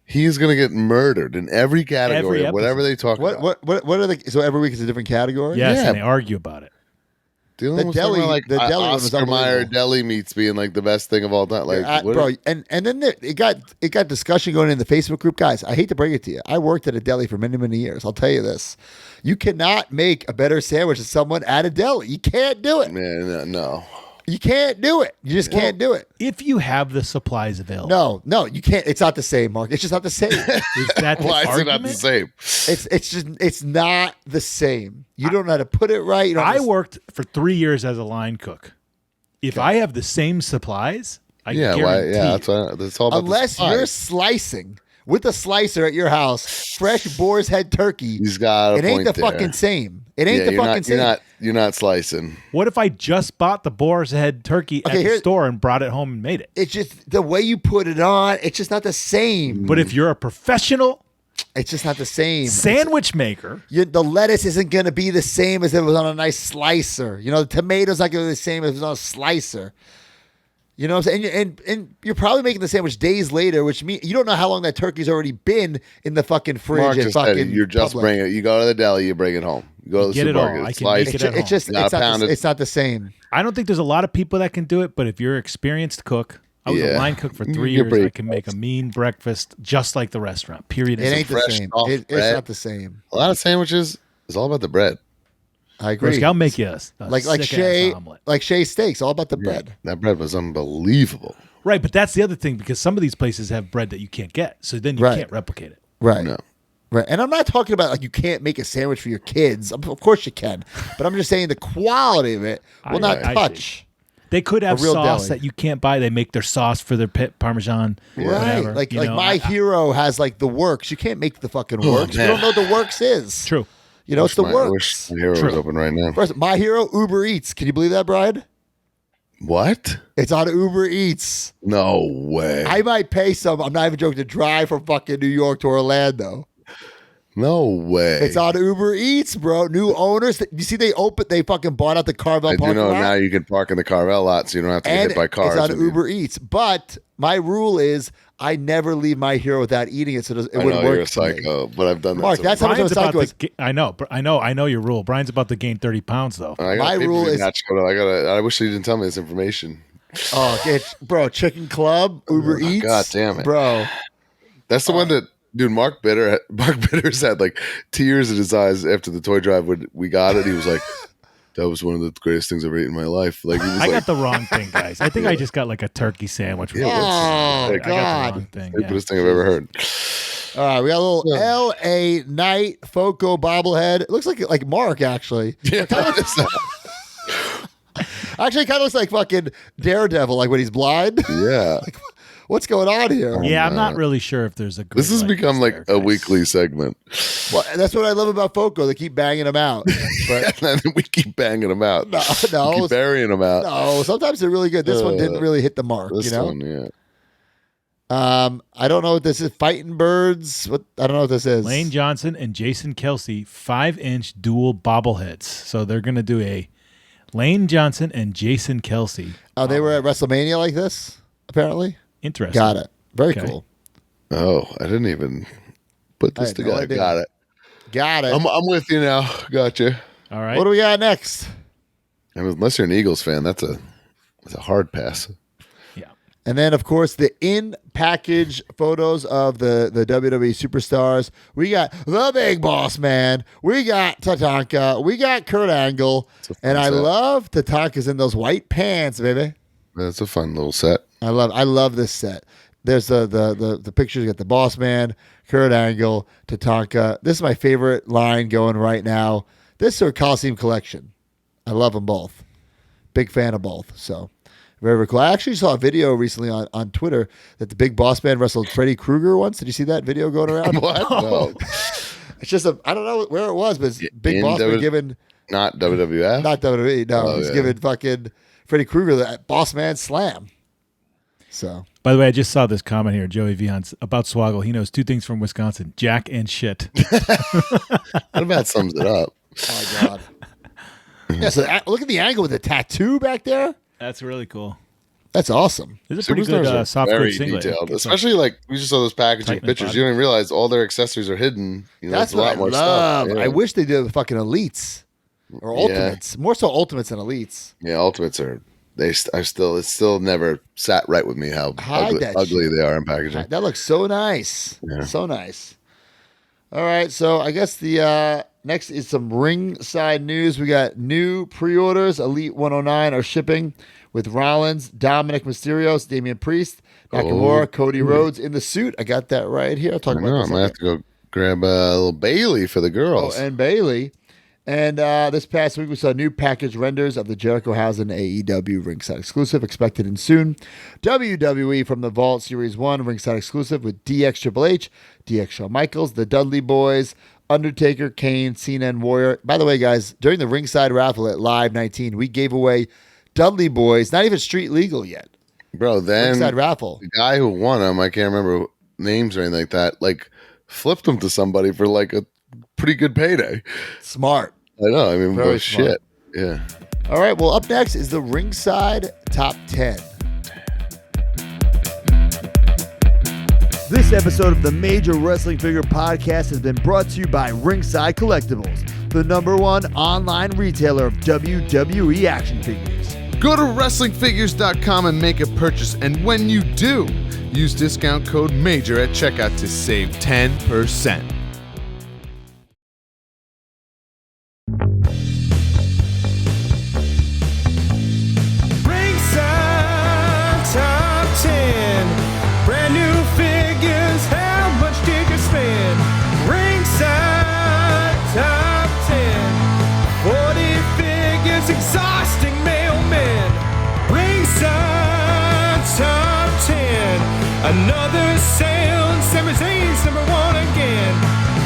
He's gonna get murdered in every category Every of whatever they talk about. What are the so every week is a different category? Yes, Yeah. and they argue about it. Dylan The was deli- talking about, like the deli one was Oscar Mayer unbelievable. deli meats being like the best thing of all time. Like, what- bro, and then it got discussion going in the Facebook group. Guys, I hate to break it to you. I worked at a deli for many, many years. I'll tell you this. You cannot make a better sandwich than someone at a deli. You can't do it. man, no. You can't do it. You just can't do it. If you have the supplies available. No, you can't. It's not the same, Mark. It's just not the same. Is that the Why is it argument? not the same? It's not the same. You don't know how to put it right. You don't I know- worked for 3 years as a line cook. If I have the same supplies, I Yeah, guarantee that's all about. unless the you're spice. slicing with a slicer at your house, fresh boar's head turkey. He's got a It ain't point the there. fucking same. It ain't Yeah, the you're fucking not, same. You're not slicing. What if I just bought the boar's head turkey at the here- store and brought it home and made it? It's just the way you put it on. It's just not the same. But if you're a professional It's just not the same. sandwich maker, The lettuce isn't going to be the same as if it was on a nice slicer. You know, the tomatoes not going to be the same as if it was on a slicer. You know what I'm saying? And you're probably making the sandwich days later, which means you don't know how long that turkey's already been in the fucking fridge. Mark and just said fucking it. You're just Publix. bringing it. You go to the deli, you bring it home. You go to the Get it all. supermarket, I can slice make it. it at It's just You gotta pound it. it's not the same. I don't think there's a lot of people that can do it, but if you're an experienced cook, I was a Yeah. line cook for 3 You're years. pretty I can make a mean breakfast just like the restaurant. Period. It ain't the fresh, same. soft It's bread. not the same. A lot of sandwiches is all about the bread. I agree. I'll make you a like sick-ass Shea, omelet. like Shea Steaks, all about the bread. That bread was unbelievable. Right, but that's the other thing because some of these places have bread that you can't get, so then you Right. can't replicate it. Right. No. Right. And I'm not talking about like you can't make a sandwich for your kids. Of course you can. But I'm just saying the quality of it will not I touch. They could have real sauce deli. that you can't buy. They make their sauce for their Parmesan. Right. Whatever, Like you know. My Hero has like the works. You can't make the fucking works. You man. don't know what the works is. True. You know, it's the I works. wish my hero was True. open right now. First, My Hero Uber Eats. Can you believe that, Brian? What? It's on Uber Eats. No way. I might pay some. I'm not even joking, to drive from fucking New York to Orlando. No way. It's on Uber Eats, bro. New owners. You see, they fucking bought out the Carvel I do parking know lot. now you can park in the Carvel lot, so you don't have to get hit by cars. It's on Uber Eats. But my rule is I never leave my hero without eating it, so it wouldn't work. You're a psycho, but I've done that. Mark, that's how much of a psycho is. I know your rule. Brian's about to gain 30 pounds, though. My rule is. I wish you didn't tell me this information. Oh, bro, Chicken Club, Uber Eats. God damn it, bro. That's the one that. Dude, Mark Bitters had like tears in his eyes after the toy drive when we got it. He was like, "That was one of the greatest things I've eaten in my life." Like, I got the wrong thing, guys. I think I just got like a turkey sandwich. Oh, I God. got the wrong thing. Stupidest thing I've ever heard. All right, we got a little L.A. Knight Foco bobblehead. It looks like Mark, actually. Yeah, Actually, kind of looks like fucking Daredevil, like when he's blind. yeah. What's going on here? Yeah, I'm not really sure if there's a good This has become like a weekly segment. Well, that's what I love about Foco. They keep banging them out. But And then we keep banging them out. no, We keep burying them out. no. Sometimes they're really good. This one didn't really hit the mark. This You know. one, yeah. I don't know what this is. Fighting Birds. I don't know what this is. Lane Johnson and Jason Kelsey 5-inch dual bobbleheads. So they're gonna do a Lane Johnson and Jason Kelsey. Oh, they were at WrestleMania like this. Apparently. Interesting. Got it. Very Okay. cool. Oh, I didn't even put I this had no together. idea. Got it. Got it. I'm with you now. Gotcha. All right. What do we got next? I mean, unless you're an Eagles fan, that's a hard pass. Yeah. And then, of course, the in-package photos of the WWE superstars. We got the Big Boss Man. We got Tatanka. We got Kurt Angle. And I love Tatanka's in those white pants, baby. That's a fun little set. I love this set. There's the pictures. You got the Boss Man, Kurt Angle, Tatanka. This is my favorite line going right now. This or Coliseum Collection. I love them both. Big fan of both. So very, very cool. I actually saw a video recently on Twitter that the Big Boss Man wrestled Freddy Krueger once. Did you see that video going around? What? No. It's just I don't know where it was, but it's Big Boss Man giving Not WWF? not WWE. No, Oh, he's yeah. giving fucking Freddy Krueger that Boss Man slam. So By the way, I just saw this comment here, Joey Vians, about Swaggle. He knows two things from Wisconsin: Jack and shit. That about sums it up. oh my god. Yeah, so look at the angle with the tattoo back there. That's really cool. That's awesome. This is a pretty Superstars good are soft very goods singlet. detailed, It's especially like we just saw those packaging Tighten the pictures. body. You don't even realize all their accessories are hidden. You know, That's there's a what lot I more love. stuff. Yeah. I wish they did with fucking elites or ultimates. More so ultimates than elites. Yeah, Ultimates are. It's still never sat right with me how Hide that ugly shit. they are in packaging. That looks so nice. Yeah. So nice. All right, so I guess the next is some ringside news. We got new pre-orders. Elite 109 are shipping with Rollins, Dominic Mysterio, Damian Priest, Nakamura, Cody Rhodes in the suit. I got that right here. I'll talk I about know. this. I'm gonna have to go grab a little Bailey for the girls. And Bailey. And this past week, we saw new package renders of the Jerichohausen AEW Ringside exclusive expected in soon. WWE from the Vault Series 1 Ringside exclusive with DX Triple H, DX Shawn Michaels, the Dudley Boys, Undertaker, Kane, Cena, and Warrior. By the way, guys, during the Ringside raffle at Live 19, we gave away Dudley Boys, not even street legal yet. Bro, then Ringside raffle. the guy who won them, I can't remember names or anything like that, like flipped them to somebody for like a pretty good payday. Smart. I know. I mean, Very well, smart. shit. Yeah. All right, well, up next is the Ringside Top 10. This episode of the Major Wrestling Figure Podcast has been brought to you by Ringside Collectibles, the #1 online retailer of WWE action figures. Go to WrestlingFigures.com and make a purchase, and when you do, use discount code MAJOR at checkout to save 10%. Ringside Top 10. Brand new figures, how much did you spend? Ringside Top 10. 40 figures, exhausting mailmen. Ringside Top 10. Another sale, Sami Zayn's #1 again.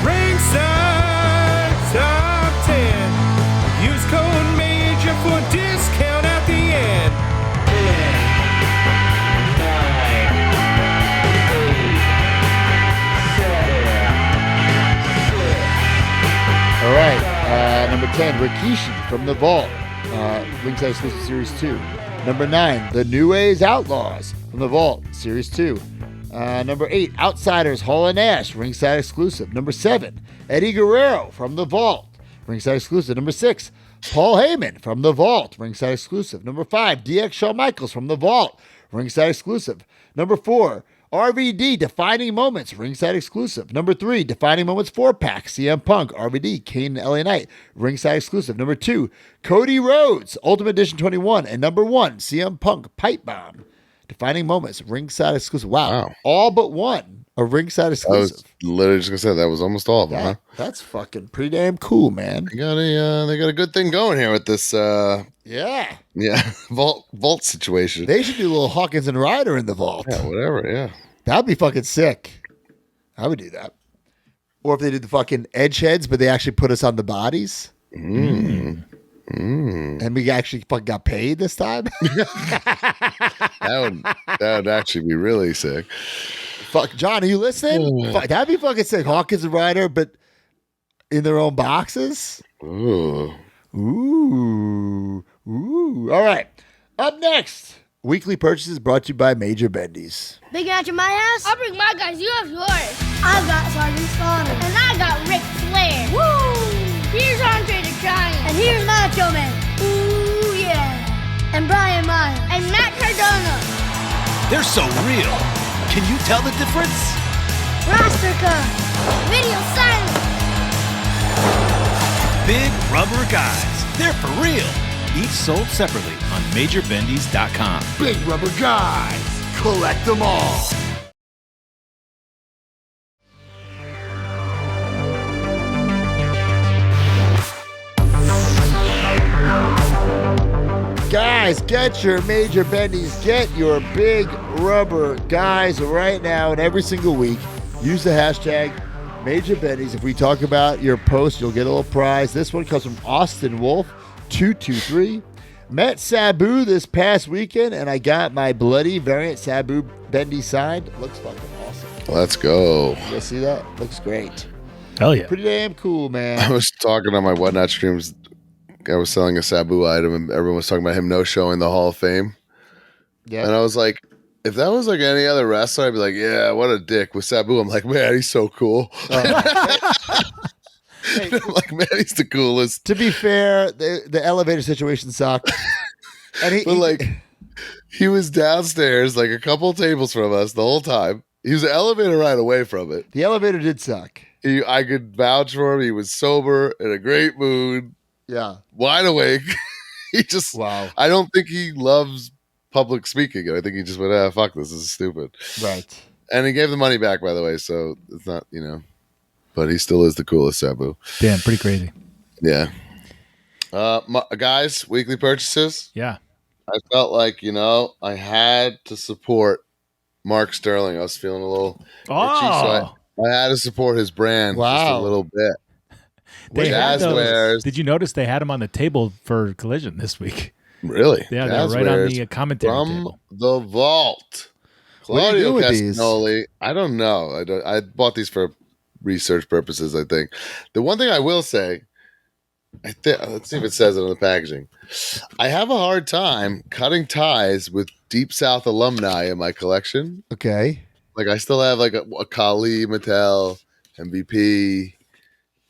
Ringside Top 10. Use code MAJOR for discount at the end. Number 10, Rikishi from the Vault, Ringside Exclusive Series 2. Number 9, The New Ways Outlaws from the Vault, Series 2. Number 8, Outsiders, Hall and Nash, Ringside Exclusive. Number 7, Eddie Guerrero from the Vault, Ringside Exclusive. Number 6, Paul Heyman from the Vault, Ringside Exclusive. Number 5, DX Shawn Michaels from the Vault, Ringside Exclusive. Number 4, RVD, Defining Moments, Ringside Exclusive. Number 3, Defining Moments 4-pack, CM Punk, RVD, Kane and LA Knight, Ringside Exclusive. Number 2, Cody Rhodes, Ultimate Edition 21. And number 1, CM Punk, Pipe Bomb, Defining Moments, Ringside Exclusive. Wow. All but one, a Ringside Exclusive. I was literally just going to say that was almost all of them, huh? That's fucking pretty damn cool, man. They got a good thing going here with this Yeah. vault situation. They should do a little Hawkins and Ryder in the Vault. Yeah, whatever, yeah. That'd be fucking sick. I would do that. Or if they did the fucking edge heads, but they actually put us on the bodies. And we actually fucking got paid this time. That would actually be really sick. Fuck, John, are you listening? That'd be fucking sick. Hawkins and Ryder, but in their own boxes. Ooh. All right. Up next, weekly purchases brought to you by Major Bendy's. Big match in my house? I'll bring my guys. You have yours. I've got Sergeant Slaughter. And I got Ric Flair. Woo! Here's Andre the Giant. And here's Macho Man. Ooh, yeah. And Brian Myers. And Matt Cardona. They're so real. Can you tell the difference? Roster cut. Video silence. Big rubber guys. They're for real. Each sold separately on MajorBendies.com. Big rubber guys. Collect them all. Guys, get your Major Bendies. Get your big rubber guys right now and every single week. Use the hashtag Major Bendies. If we talk about your post, you'll get a little prize. This one comes from Austin Wolf 223. Met Sabu this past weekend, and I got my bloody variant Sabu Bendy signed. Looks fucking awesome. Let's go. You guys see that? Looks great. Hell yeah. Pretty damn cool, I man. was talking on my Whatnot streams. I was selling a Sabu item, and everyone was talking about him no-showing the Hall of Fame. Yeah. And I was like, if that was like any other wrestler, I'd be like, yeah, what a dick. With Sabu, I'm like, man, he's so cool. Hey, I'm like, man, he's the coolest. to be fair, the elevator situation sucked. And he was downstairs, like a couple tables from us the whole time. He was an elevator ride away from it. the elevator did suck. I could vouch for him. He was sober, in a great mood, Yeah. wide awake. He just, Wow. I don't think he loves public speaking. I think he just went, fuck this is stupid. Right. And he gave the money back, by the way, so it's not, but he still is the coolest Sabu. Damn, pretty crazy. Yeah. Guys, weekly purchases. Yeah. I felt like, I had to support Mark Sterling. I was feeling a little itchy, so I had to support his brand just a little bit. They had Jazzwares. Did you notice they had him on the table for Collision this week? Really? Yeah, they're right on the commentary from table. the Vault. What do you do Claudio with these? Castagnoli. I don't know. I bought these for research purposes, I think. The one thing I will say, let's see if it says it on the packaging. I have a hard time cutting ties with Deep South alumni in my collection. Okay. Like I still have like a Kali, Mattel, MVP,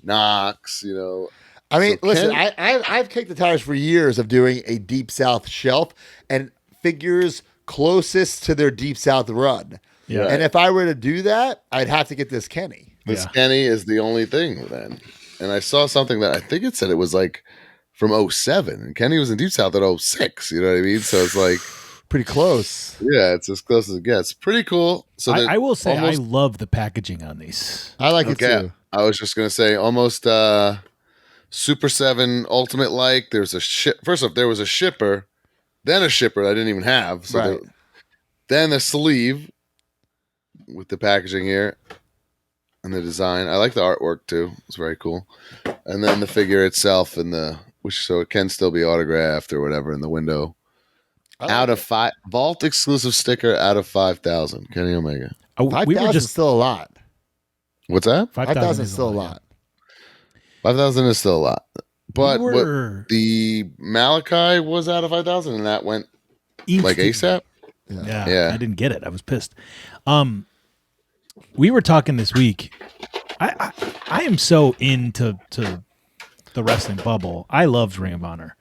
Knox, I mean, So listen, I've kicked the tires for years of doing a Deep South shelf and figures closest to their Deep South run. Yeah. And if I were to do that, I'd have to get this Kenny. This Yeah. Kenny is the only thing then. And I saw something that I think it said it was like from 07. And Kenny was in Deep South at 06. You know what I mean? So it's like, Pretty close. yeah, it's as close as it gets. Pretty cool. So I will say almost, I love the packaging on these. I like it okay. too. I was just gonna say almost Super 7 Ultimate like. There's a first off, there was a shipper, then a shipper I didn't even have. So Right. then the sleeve with the packaging here and the design. I like the artwork too. It's very cool. And then the figure itself and so it can still be autographed or whatever in the window. Out of 5 Vault exclusive sticker out of 5,000. Kenny Omega. We 5,000 were is just still a lot. What's that? 5,000 is still a lot. 5,000 is still a lot. But the Malachi was out of 5,000, and that went like ASAP. Yeah, I didn't get it. I was pissed. We were talking this week. I am so into the wrestling bubble. I loved Ring of Honor.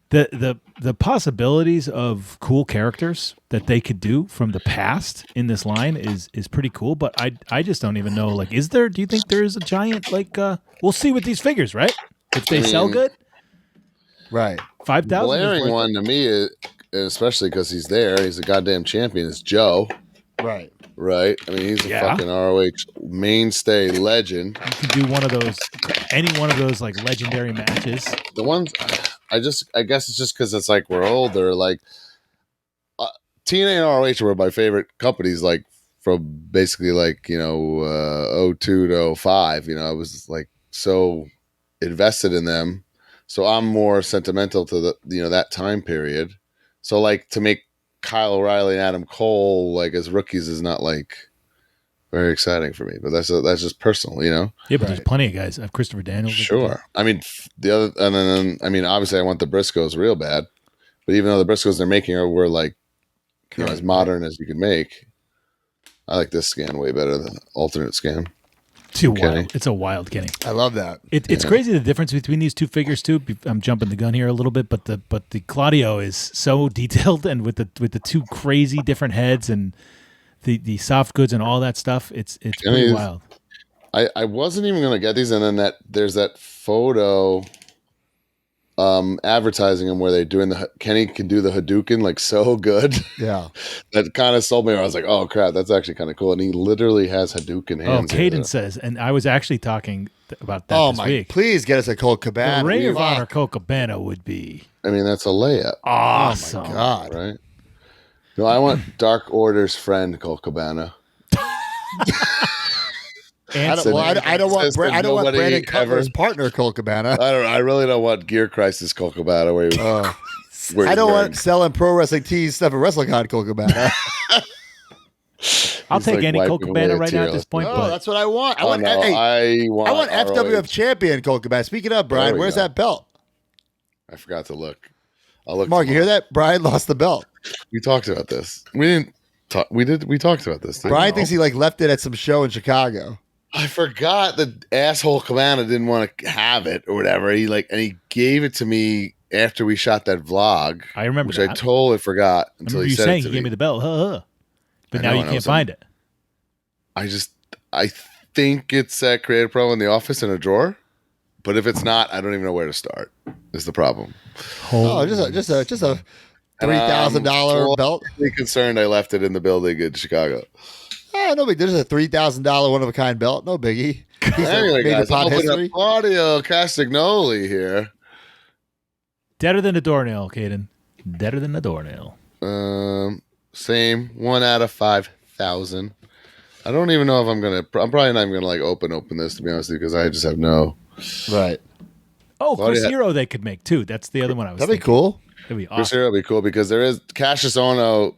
The possibilities of cool characters that they could do from the past in this line is pretty cool. But I just don't even know. Like, is there? Do you think there is a giant? Like, we'll see with these figures, right? If they sell good, right? 5,000. Blaring one to me, especially because he's there. He's a goddamn champion. It's Joe. Right. Right. I mean, he's a fucking ROH mainstay legend. You could do any one of those like legendary matches. The ones I guess it's just because it's like we're older. Like TNA and ROH were my favorite companies. Like from basically like 02 to 05. I was like so invested in them. So I'm more sentimental to the that time period. So like to make Kyle O'Reilly and Adam Cole like as rookies is not like very exciting for me, but that's just personal, Yeah, but there's plenty of guys. I have Christopher Daniels. Sure. I mean obviously I want the Briscoes real bad, but even though the Briscoes they're making were like as modern as you can make, I like this scan way better than the alternate scan. Too wild. It's a wild Kenny. I love that. It's crazy the difference between these two figures too. I'm jumping the gun here a little bit, but the Claudio is so detailed, and with the two crazy different heads and the soft goods and all that stuff, it's pretty wild. I wasn't even gonna get these, and then there's that photo advertising them where they're doing Kenny can do the Hadouken like so good. Yeah. That kind of sold me. I was like, oh crap, that's actually kind of cool. And he literally has Hadouken hands. Oh, Caden says, and I was actually talking about that this week. Please get us a Colt Cabana. The Ring of Honor Colt Cabana would be. I mean, that's a layup. Awesome. Oh my God. Right? No, I want Dark Order's friend Colt Cabana. I don't want Brandon Cutler's partner Colt Cabana. I really don't want Gear Crisis Colt Cabana. I don't want selling pro wrestling tees stuff at WrestleCon Colt Cabana. I'll take any Colt Cabana right now at this point. No, that's what I want. I want FWF champion Colt Cabana. Speaking of, Brian, where's that belt? I forgot to look. I'll look. Mark, you hear that? Brian lost the belt. We talked about this. We didn't talk. We talked about this. Brian thinks he left it at some show in Chicago. I forgot that asshole Cabana didn't want to have it or whatever. He gave it to me after we shot that vlog. I remember which that. I totally forgot until he said saying it to he gave me the belt. But now you can't find it. I think it's at Creative Pro in the office in a drawer. But if it's not, I don't even know where to start. Is the problem. Just a $3,000 belt. I'm concerned I left it in the building in Chicago. No big. There's a $3,000 one of a kind belt. No biggie. Anyway, guys, I'm opening up Claudio Castagnoli here. Deader than a doornail, Caden. Deader than a doornail. Same. 1 out of 5,000. I don't even know if I'm probably not even gonna open this, to be honest with you, because I just have no. Right. Oh, Chris Hero they could make too. That's the other one I was. That'd be cool. That'd be awesome. Chris Hero would be cool because there is Cassius Ohno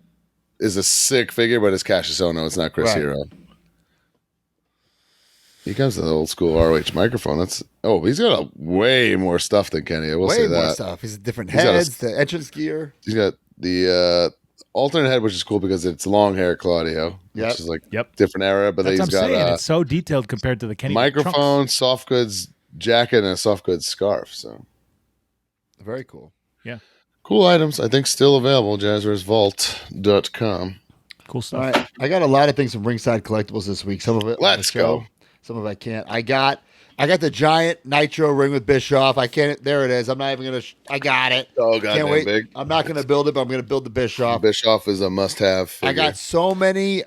is a sick figure, but it's Cassius Ohno. It's not Chris Hero. He comes to the old school ROH microphone. He's got way more stuff than Kenny. I will say that. Way more stuff. He's different heads, the entrance gear. He's got the alternate head, which is cool because it's long hair Claudio, which is different era. But that's he's got it's so detailed compared to the Kenny microphone, trunks. soft goods jacket, and a soft goods scarf. So very cool. Yeah. Cool items. I think still available. JazzwaresVault.com. Cool stuff. All right. I got a lot of things from Ringside Collectibles this week. Some of it. Let's go. Some of it I can't. I got the giant Nitro ring with Bischoff. I can't. There it is. I'm not even gonna. I got it. Oh god, can't wait. Big. I'm not gonna build it, but I'm gonna build the Bischoff. Bischoff is a must-have figure. I got so many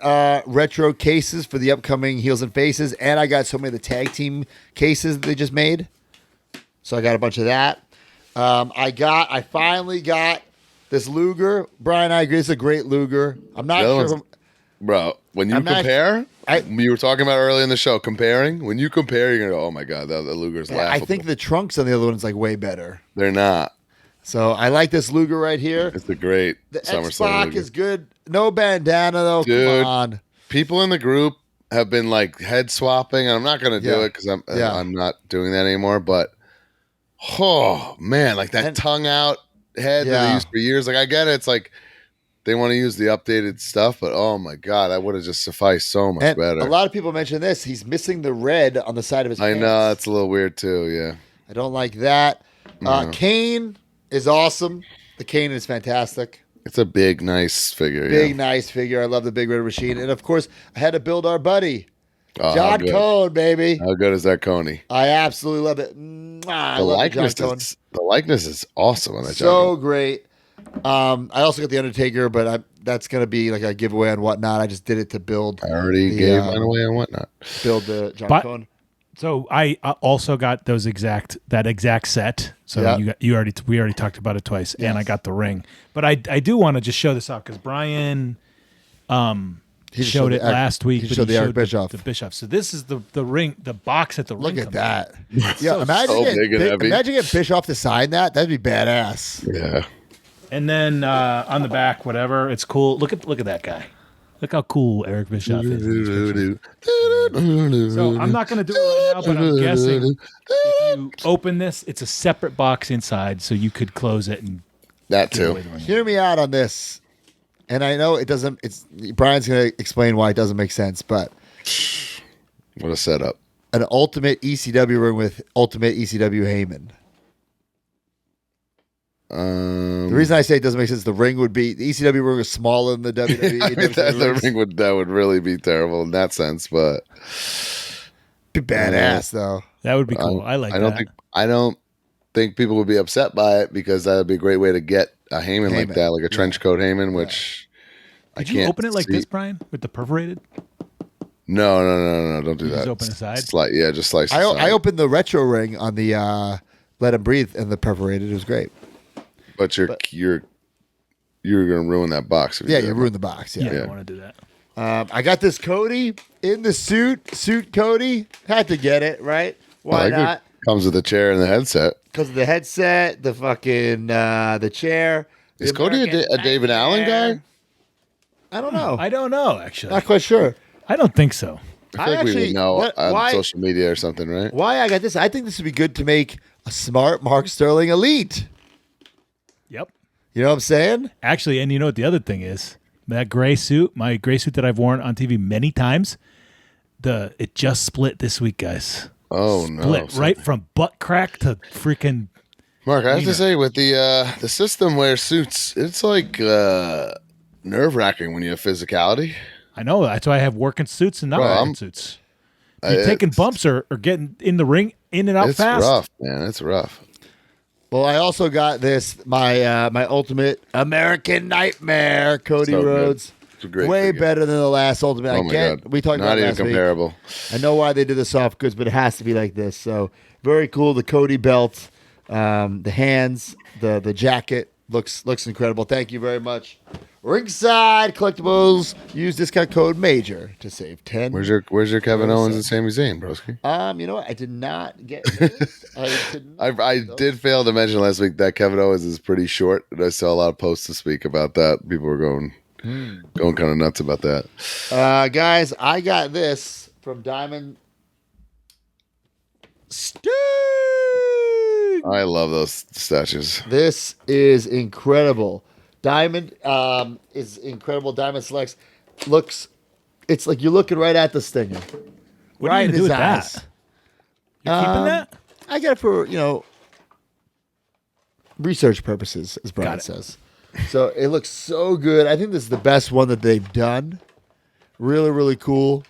retro cases for the upcoming Heels and Faces, and I got so many of the tag team cases that they just made. So I got a bunch of that. I finally got this Luger. Brian, I agree. It's a great Luger. I'm not sure. Bro, when you compare, you were talking about earlier in the show, comparing. When you compare, you're going to go, oh my God, that Luger's laughable. I think the trunks on the other one's way better. They're not. So I like this Luger right here. It's a great SummerSlam Luger. Is good. No bandana, though. Dude, come on. People in the group have been head swapping, and I'm not going to do it because I'm not doing that anymore, but Oh man, like that tongue out head that they used for years. Like I get it. It's like they want to use the updated stuff, but oh my god, that would have just sufficed so much better. A lot of people mention this. He's missing the red on the side of his pants. I know, that's a little weird too, yeah. I don't like that. Kane is awesome. The Kane is fantastic. It's a big, nice figure. Nice figure. I love the big red machine. And of course, I had to build our buddy. John Cone, baby. How good is that Coney? I absolutely love it. The likeness is awesome on that. So great. I also got the Undertaker, but that's going to be like a giveaway on Whatnot. I just did it to build. I already gave mine away on Whatnot. Build the John Cone. So I also got that exact set. So we already talked about it twice, and I got the ring. But I do want to just show this off because Brian he showed it last week. He showed the Eric Bischoff. The Bischoff. So this is the ring, the box at the ring. Look at that. Imagine getting Bischoff to sign that. That'd be badass. Yeah. And then on the back, whatever, it's cool. Look at that guy. Look how cool Eric Bischoff is. So I'm not going to do it right now, but I'm guessing if you open this, it's a separate box inside, so you could close it and that too. Hear me out on this. And I know it doesn't. Brian's going to explain why it doesn't make sense, but what a setup! An ultimate ECW ring with ultimate ECW Heyman. The reason I say it doesn't make sense, the ring would be the ECW ring is smaller than the WWE. The ring that would really be terrible in that sense, but be badass though. That would be cool. I don't think people would be upset by it because that would be a great way to get a Heyman like that, like a trench coat Heyman. Which did you open it like this, Brian, with the perforated? No, don't do that. Just open the side. Just slice. I opened the retro ring on the Let Him Breathe and the perforated. It was great. But you're gonna ruin that box. You ruin the box. Yeah, I don't want to do that. I got this Cody in the suit Cody. Had to get it, right? Why not? Comes with the chair and the headset. Because of the headset, the fucking the chair. Is Cody a David Allen guy? I don't know. I don't know, actually. Not quite sure. I don't think so. I feel like we would know on social media or something, right? Why I got this? I think this would be good to make a smart Mark Sterling Elite. Yep. You know what I'm saying? Actually, and you know what the other thing is? That gray suit, my gray suit that I've worn on TV many times, it just split this week, guys. Oh, no. Split right from butt crack to freaking... Mark, I have to say, with the system wear suits, it's like nerve-wracking when you have physicality. I know. That's why I have working suits and not working suits. You're taking bumps or getting in the ring, in and out fast. It's rough, man. It's rough. Well, I also got this, my Ultimate American Nightmare, Cody Rhodes. It's a great way figure. Better than the last Ultimate. Oh my God. We talked about it last comparable. Week. I know why they did the soft goods, but it has to be like this. So very cool. The Cody belt, the hands, the jacket looks incredible. Thank you very much. Ringside Collectibles. Use discount code MAJOR to save 10. Where's your Kevin Owens and Sami Zayn, broski? You know what? I did not get. I did fail to mention last week that Kevin Owens is pretty short, and I saw a lot of posts this week about that. People were going kind of nuts about that. Guys, I got this from Diamond Sting. I love those statues. This is incredible. Diamond is incredible. Diamond Selects it's like you're looking right at the Stinger. What are you going to do with that? You're keeping that? I got it for, research purposes, as Brian says. So it looks so good. I think this is the best one that they've done. Really, really cool.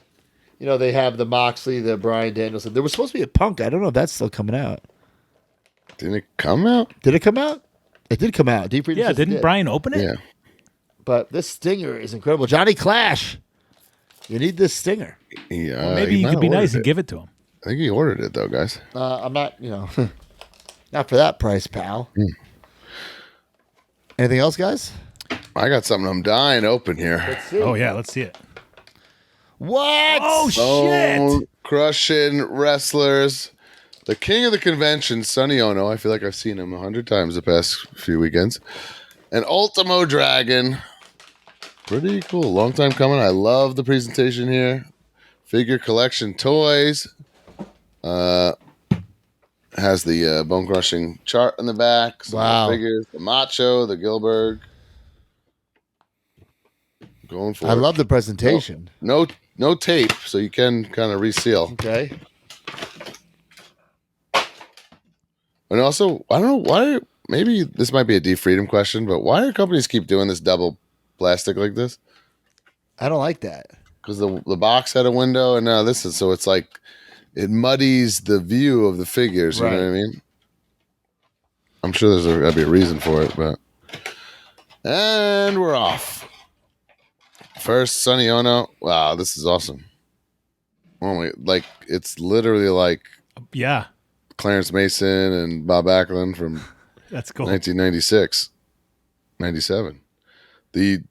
They have the Moxley, the Bryan Danielson. There was supposed to be a Punk. I don't know if that's still coming out. Didn't it come out? Did it come out? It did come out. Deep yeah, didn't Brian open it? Yeah. But this Stinger is incredible. Johnny Clash, you need this Stinger. Yeah, well, maybe you could be nice and give it to him. I think he ordered it, though, guys. I'm not, not for that price, pal. Anything else, guys? I got something I'm dying to open here. Let's see. Oh, yeah, let's see it. What? Oh, shit. Crushing wrestlers. The king of the convention, Sonny Ono. I feel like I've seen him 100 times the past few weekends. And Ultimo Dragon. Pretty cool. Long time coming. I love the presentation here. Figure collection toys. Has the bone crushing chart in the back. Some Wow. figures, the Macho, the Gilbert. Going for it. I love the presentation. No tape, so you can kind of reseal. Okay. And also, I don't know why. Maybe this might be a D Freedom question, but why do companies keep doing this double plastic like this? I don't like that. Because the box had a window, and now this is so it's like it muddies the view of the figures. You know what I mean? I'm sure there's gotta be a reason for it, but and we're off. First, Sonny Ono. Wow, this is awesome. Oh my! Like it's literally like Yeah, Clarence Mason and Bob Backlund from that's cool. 1996, 97. The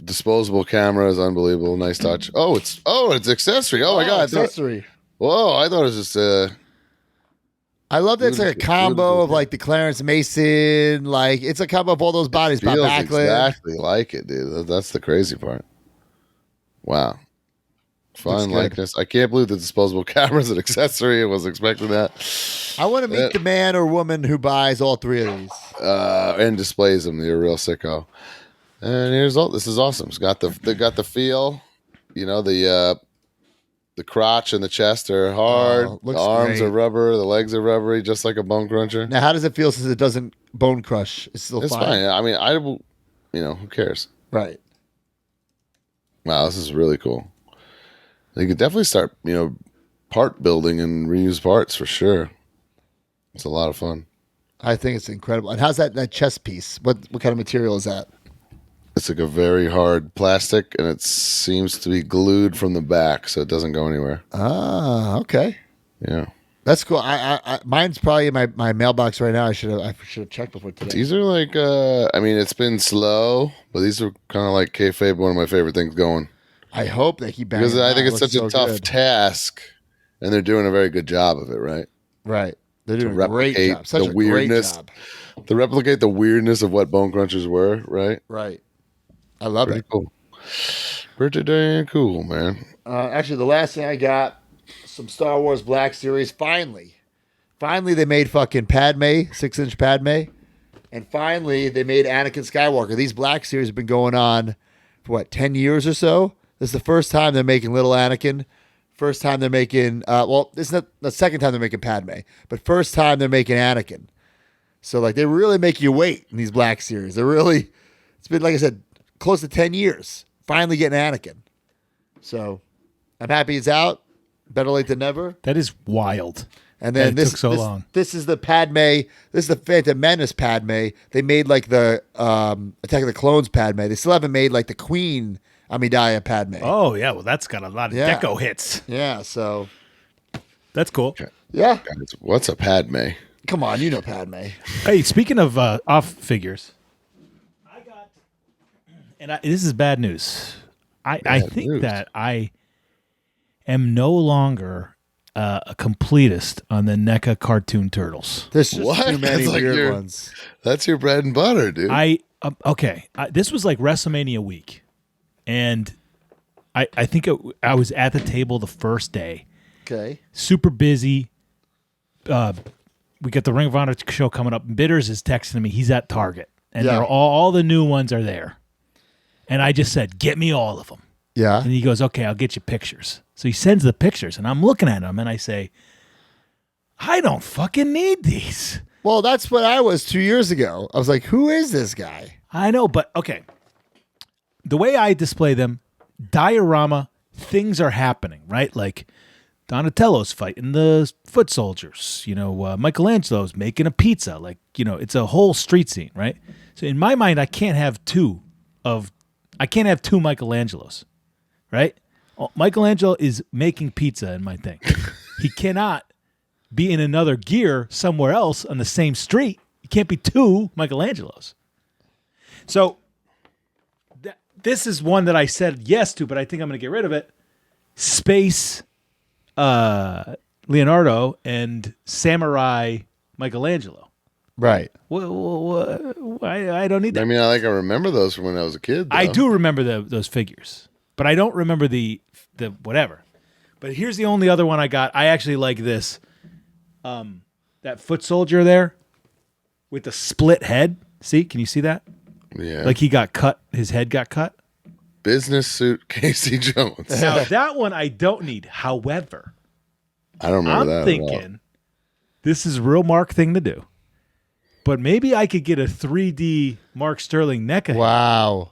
disposable camera is unbelievable. Nice touch. Oh, it's accessory. Oh my god! Accessory. Whoa, I thought it was just I love that it's like a combo of like the Clarence Mason, like it's a combo of all those bodies. Bob feels Backlund. exactly like it, dude. That's the crazy part. Wow. Fine good. likeness. I can't believe the disposable camera is an accessory. I was expecting that. I want to meet the man or woman who buys all three of these. And displays them. You're a real sicko. And here's all. This is awesome. It's got they got the feel. You know the crotch and the chest are hard. Oh, the looks arms great. are rubber. The legs are rubbery, just like a bone cruncher. Now, how does it feel since it doesn't bone crush? It's still It's fine. fine. I mean, I will. Who cares? Right. Wow, this is really cool. You could definitely start, part building and reuse parts for sure. It's a lot of fun. I think it's incredible. And how's that chest piece? What kind of material is that? It's like a very hard plastic, and it seems to be glued from the back, so it doesn't go anywhere. Ah, okay. Yeah, That's cool. I mine's probably in my mailbox right now. I should have checked before today. these are like, it's been slow, but these are kind of like kayfabe, one of my favorite things going. I hope they keep banging. Because I them think out. it's It such a looks tough so good. task, and they're doing a very good job of it, right? Right. They're doing a replicate great job. Such the a weirdness. great job. To replicate the weirdness of what bone crunchers were, right? Right. I love Pretty it. cool. Pretty dang cool, man. Actually, the last thing I got, some Star Wars Black Series. Finally, they made fucking Padme, 6-inch Padme. And finally, they made Anakin Skywalker. These Black Series have been going on for, 10 years or so? This is the first time they're making little Anakin. First time they're making, this is not the second time they're making Padme, but first time they're making Anakin. So, they really make you wait in these Black Series. It's been, like I said, close to 10 years. Finally getting Anakin. So, I'm happy it's out. Better late than never. That is wild. And then That it took so long. This is the Padme. This is the Phantom Menace Padme. They made the Attack of the Clones Padme. They still haven't made the Queen Amidala Padme. Oh yeah, well that's got a lot of Yeah. deco hits. Yeah, so That's cool. yeah. What's a Padme? Come on, you know Padme. Hey, speaking of off figures, I got, this is bad news. I think news. that I am no longer a completist on the NECA cartoon turtles. There's just What? too many That's like weird ones. That's your bread and butter, dude. This was like WrestleMania week, and I think I was at the table the first day. Okay. Super busy. We got the Ring of Honor show coming up. Bitters is texting me. He's at Target, and Yeah. they're all the new ones are there. And I just said, "Get me all of them." Yeah. And he goes, "Okay, I'll get you pictures." So he sends the pictures, and I'm looking at them, and I say, "I don't fucking need these." Well, that's what I was 2 years ago. I was like, who is this guy? I know, but okay. The way I display them, diorama, things are happening, right? Like Donatello's fighting the foot soldiers. Michelangelo's making a pizza. It's a whole street scene, right? So in my mind, I can't have two Michelangelos, right? Michelangelo is making pizza in my thing. He cannot be in another gear somewhere else on the same street. You can't be two Michelangelos. So this is one that I said yes to, but I think I'm going to get rid of it. Space Leonardo and Samurai Michelangelo. Right. I don't need that. I remember those from when I was a kid. I though. do remember those figures, but I don't remember the whatever. But here's the only other one I got. I actually like this. that foot soldier there with the split head. See, can you see that? Yeah. Like he got cut. His head got cut. Business suit Casey Jones. Now that one I don't need. However, I don't remember that I'm thinking this is a real Mark thing to do. But maybe I could get a 3D Mark Sterling NECA. Wow.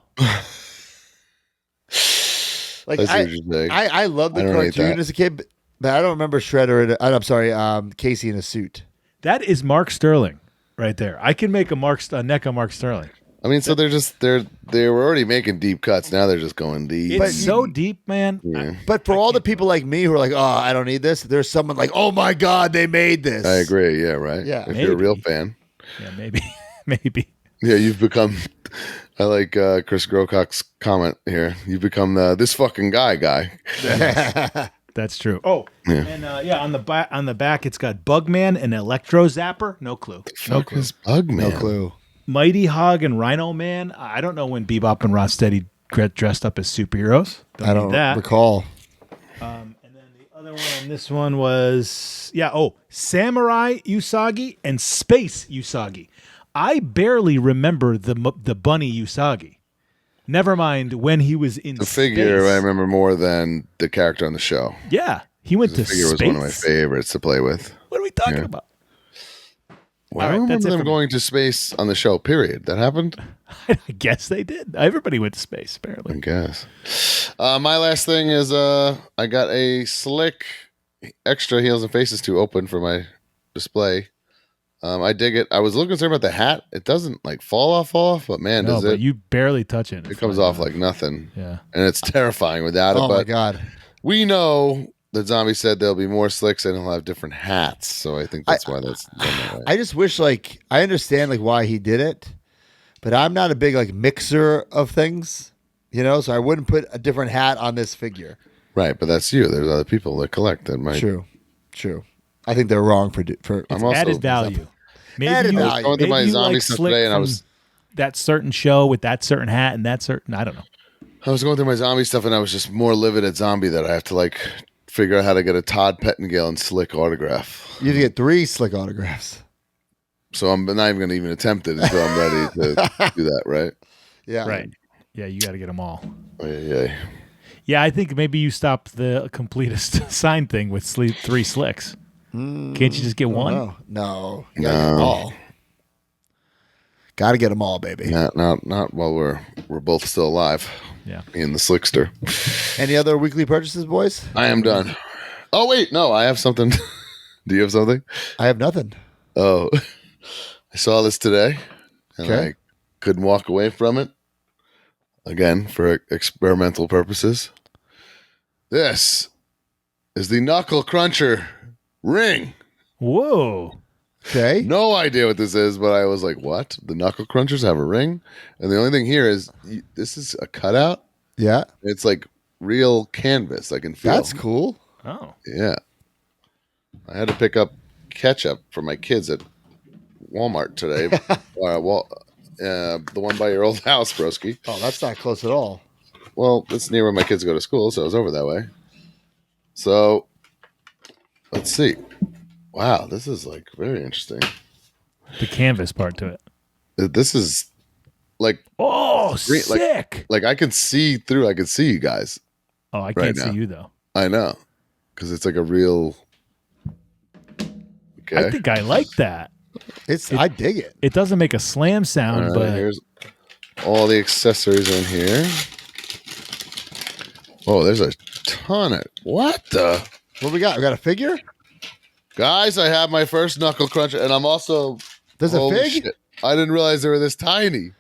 Like That's what you're saying. I love the I don't hate cartoon that. as a kid, but I don't remember Shredder. I'm sorry, Casey in a suit. That is Mark Sterling right there. I can make a NECA Mark Sterling. I mean, so they were already making deep cuts. Now they're just going deep. It's so deep, man. Yeah. But for all the people like me who are like, oh, I don't need this, there's someone like, oh my God, they made this. I agree. Yeah, right. Yeah. If you're a Maybe. real fan. Yeah, maybe. Maybe. Yeah, you've become. I like Chris Grocock's comment here. You've become this fucking guy. That's true. Oh, Yeah. and on the back it's got Bugman and Electro Zapper. No clue. No Fuck clue. is Bugman? No clue. Mighty Hog and Rhino Man. I don't know when Bebop and Rocksteady dressed up as superheroes. I don't need that. recall. And then the other one on this one was Samurai Usagi and Space Usagi. I barely remember the bunny Usagi. Never mind when he was in The figure space. I remember more than the character on the show. Yeah, he went The to figure space. was one of my favorites to play with. What are we talking Yeah. about? Well, All I right, that's remember it them for me. going to space on the show. Period. That happened. I guess they did. Everybody went to space, I apparently. guess. My last thing is I got a slick extra heels and faces to open for my display. I dig it. I was a little concerned about the hat. It doesn't like fall off, but man, No, does but it? you barely touch it. It comes off like nothing, Yeah. and it's terrifying without it. Oh my But God. we know that Zombie said there'll be more slicks and he'll have different hats. So I think that's why that's done that way. I just wish I understand why he did it, but I'm not a big mixer of things, so I wouldn't put a different hat on this figure. Right, but that's you. There's other people that collect that might. True. I think they're wrong for I'm also Added value. Maybe Added you, value. going through my maybe you zombie like stuff Slick today, and I from was that certain show with that certain hat and that certain. I don't know. going through my zombie stuff, and I was just more livid at zombie that I have to figure out how to get a Todd Pettengill and Slick autograph. You have to get 3 Slick autographs. So I'm not even going to even attempt it until I'm ready to do that. Right? Yeah. Right. Yeah, you got to get them all. Oh, yeah. Yeah, I think maybe you stop the completest sign thing with 3 slicks. Can't you just get one? No. You gotta get them all. Gotta get them all, baby. Not while we're both still alive. Yeah. Me and the Slickster. Any other weekly purchases, boys? I am done. Oh wait, no, I have something. Do you have something? I have nothing. Oh, I saw this today, and Okay. I couldn't walk away from it. Again, for experimental purposes. This is the Knuckle Cruncher ring. Whoa. Okay. No idea what this is, but I was like, what? The Knuckle Crunchers have a ring? And the only thing here is, this is a cutout. Yeah. It's like real canvas. I can feel. That's cool. Oh. Yeah. I had to pick up ketchup for my kids at Walmart today. The one by your old house, broski. Oh, that's not close at all. Well, it's near where my kids go to school, so I was over that way. So, let's see. Wow, this is very interesting. The canvas part to it. This is Oh, Green- sick. I can see through. I can see you guys. Oh, I right can't now. see you, though. I know, because it's like a real. Okay. I think I like that. I dig it. It doesn't make a slam sound, All right, but here's all the accessories in here. Oh, there's a ton of what the What we got? We got a figure? guys! I have my first knuckle cruncher, and I'm also. There's a holy fig? shit, I didn't realize they were this tiny.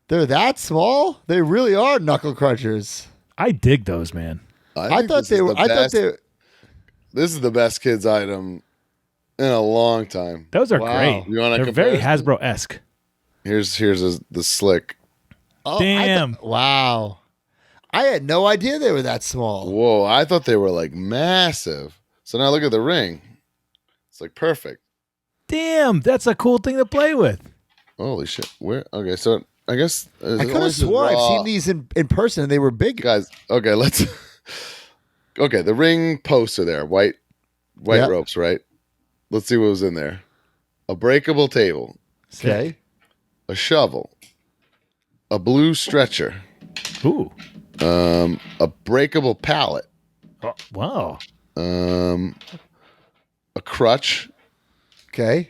They're that small? They really are knuckle crunchers. I dig those, man. I think thought this they is were. the I thought best- they. This is the best kids item in a long time. Those are Wow. great. You wanna They're compare very this? Hasbro-esque. Here's the slick. Oh, Damn. Wow. I had no idea they were that small. Whoa! I thought they were massive. So now look at the ring. It's perfect. Damn, that's a cool thing to play with. Holy shit! Where? Okay, so I guess I could have swore I've seen these in person and they were big. guys. Okay, let's. Okay, the ring posts are there. White Yeah. ropes, right? let's see what was in there. A breakable table, Okay. a shovel, a blue stretcher, Ooh. a breakable pallet, Oh, wow. a crutch, Okay.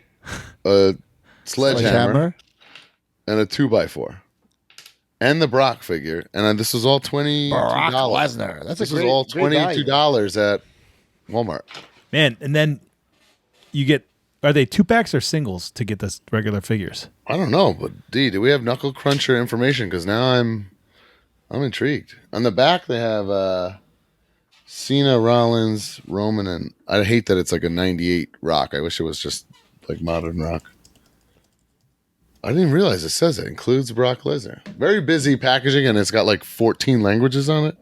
a sledgehammer, Sledgehammer. and a 2x4. And the Brock figure. And this was all $22. Brock Lesnar. That's This a was great, all great value. $22 at Walmart. Man, and then you get, are they 2-packs or singles to get the regular figures? I don't know, but D, do we have Knuckle Cruncher information? Because now I'm intrigued. On the back, they have Cena, Rollins, Roman, and I hate that it's like a 98 Rock. I wish it was just like modern Rock. I didn't even realize it says it includes Brock Lesnar. Very busy packaging, and it's got like 14 languages on it.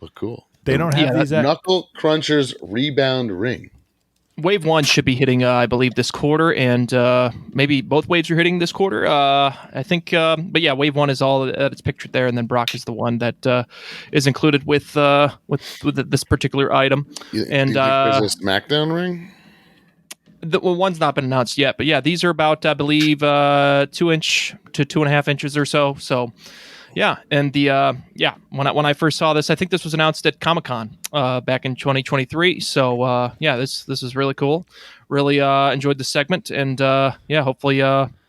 But cool. They don't have these at Knuckle Cruncher's Rebound Ring. Wave 1 should be hitting, I believe, this quarter, and maybe both waves are hitting this quarter. I think, but yeah, Wave 1 is all that it's pictured there, and then Brock is the one that is included with this particular item. And there's a SmackDown ring? One's not been announced yet, but yeah, these are about, I believe, 2 inch to 2.5 inches or so. So, yeah, and when I first saw this, I think this was announced at Comic-Con back in 2023. So, yeah, this is really cool. Really enjoyed the segment, and yeah, hopefully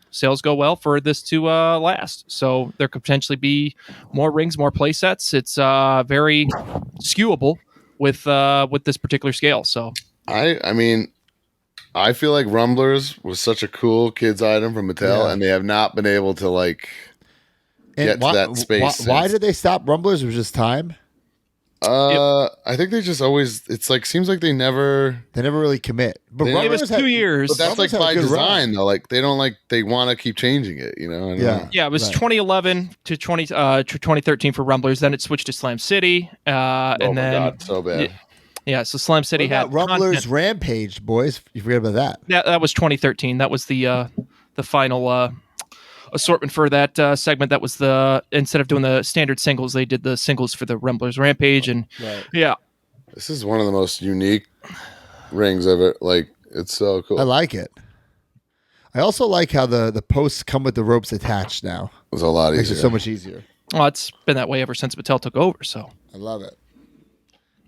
sales go well for this to last. So there could potentially be more rings, more play sets. It's very skewable with this particular scale. So I mean, I feel like Rumblers was such a cool kids item from Mattel, and they have not been able to like get to that space. Why did they stop Rumblers? It was just time. I think they just always. It's like seems like they never really commit. But it was 2 years. But that's Rumblers like had a by good design run. though. Like they don't like they want to keep changing it. You know? I don't know. Yeah, it was 2011 to 2013 for Rumblers. Then it switched to Slam City, and Oh my then God, so bad. yeah, so Slam City What had about Rumblers content. Rampage, boys? You forget about that. That was 2013. That was the final assortment for that segment. That was instead of doing the standard singles, they did the singles for the Rumblers Rampage, and yeah, This is one of the most unique rings ever. Like it's so cool. I like it. I also like how the posts come with the ropes attached now. It was a lot Makes easier. it so much easier. well, it's been that way ever since Mattel took over. So I love it.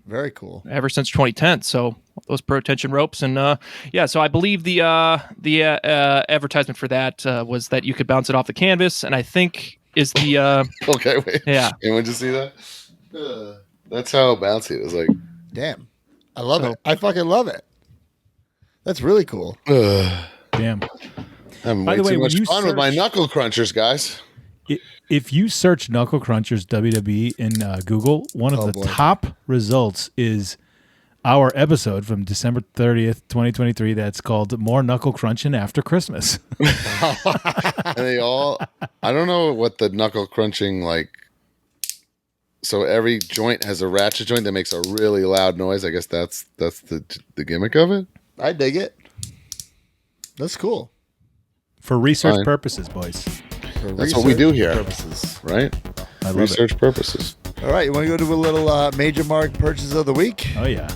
Very cool. ever since 2010. So those pro tension ropes, and yeah. So I believe the advertisement for that was that you could bounce it off the canvas, and I think is the Okay, wait. Yeah. Anyone just see that? That's how bouncy it was. Like, Damn. I love it. I fucking love it. That's really cool. Damn. having By way the way, too when much you fun with my search- knuckle crunchers, guys. If you search Knuckle Crunchers WWE in Google, one of the boy. top results is our episode from December 30th, 2023 that's called More Knuckle Crunching After Christmas. And they all, I don't know what the knuckle crunching like. So every joint has a ratchet joint that makes a really loud noise. I guess that's the gimmick of it. I dig it. That's cool. For research Fine. purposes, boys. For That's what we do research here. Purposes. Right? I love Research purposes. All right, you want to go to a little Major Mark purchase of the week? it. Oh, yeah.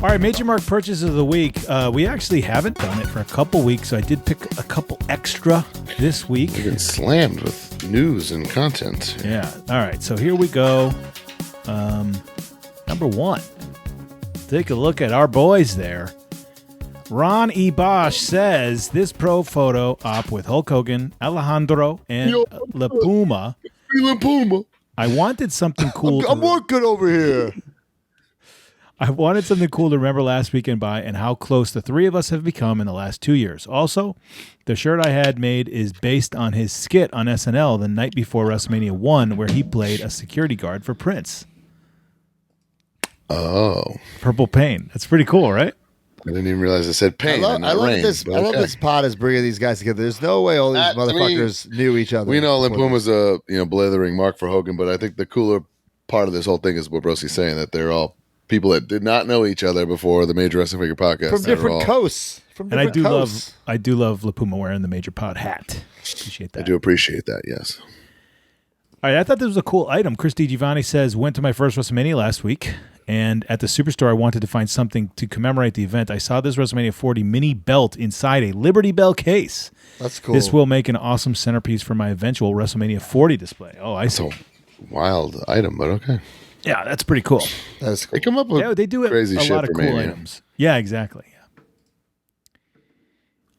All right, Major Mark purchases of the week. We actually haven't done it for a couple weeks, so I did pick a couple extra this week. We're getting slammed with news and content. Yeah. All right. So here we go. Number one. Take a look at our boys there. Ron E. Bosch says this pro photo op with Hulk Hogan, Alejandro, and La Puma. Feeling Puma. I wanted something cool. I'm working over here. I wanted something cool to remember last weekend by and how close the three of us have become in the last 2 years. Also, the shirt I had made is based on his skit on SNL the night before WrestleMania 1 where he played a security guard for Prince. Oh. Purple Pain. That's pretty cool, right? I didn't even realize it said pain. I and not love rain, this. but I love okay. this pod is bringing these guys together. There's no way all these To me, motherfuckers knew each other. We know Limpuma's a blithering mark for Hogan, but I think the cooler part of this whole thing is what Brosy's saying, that they're all people that did not know each other before the Major Wrestling Figure Podcast. from that are different all- coasts. From And I different do coasts. love La Puma wearing the Major Pod hat. Appreciate that. I do appreciate that, yes. All right, I thought this was a cool item. Chris DiGiovanni says, went to my first WrestleMania last week, and at the Superstore, I wanted to find something to commemorate the event. I saw this WrestleMania 40 mini belt inside a Liberty Bell case. That's cool. This will make an awesome centerpiece for my eventual WrestleMania 40 display. Oh, I see. Wild item, but okay. Yeah, that's pretty cool. That's cool. They come up with They do crazy a shit lot of for cool Mania. items. Yeah, exactly. Yeah.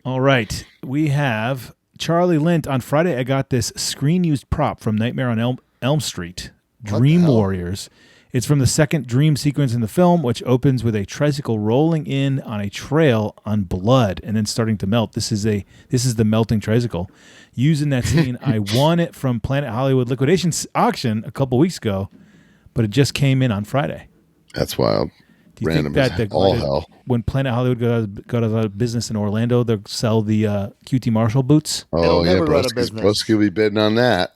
All right, we have Charlie Lint. On Friday, I got this screen-used prop from Nightmare on Elm Street, Dream Warriors. It's from the second dream sequence in the film, which opens with a tricycle rolling in on a trail on blood and then starting to melt. This is the melting tricycle. Used in that scene, I won it from Planet Hollywood liquidation auction a couple weeks ago, but it just came in on Friday. That's wild. Do you Random think that as all hell. when Planet Hollywood got out of business in Orlando, they'll sell the QT Marshall boots? Oh, It'll yeah, never run a business. Broski will be bidding on that.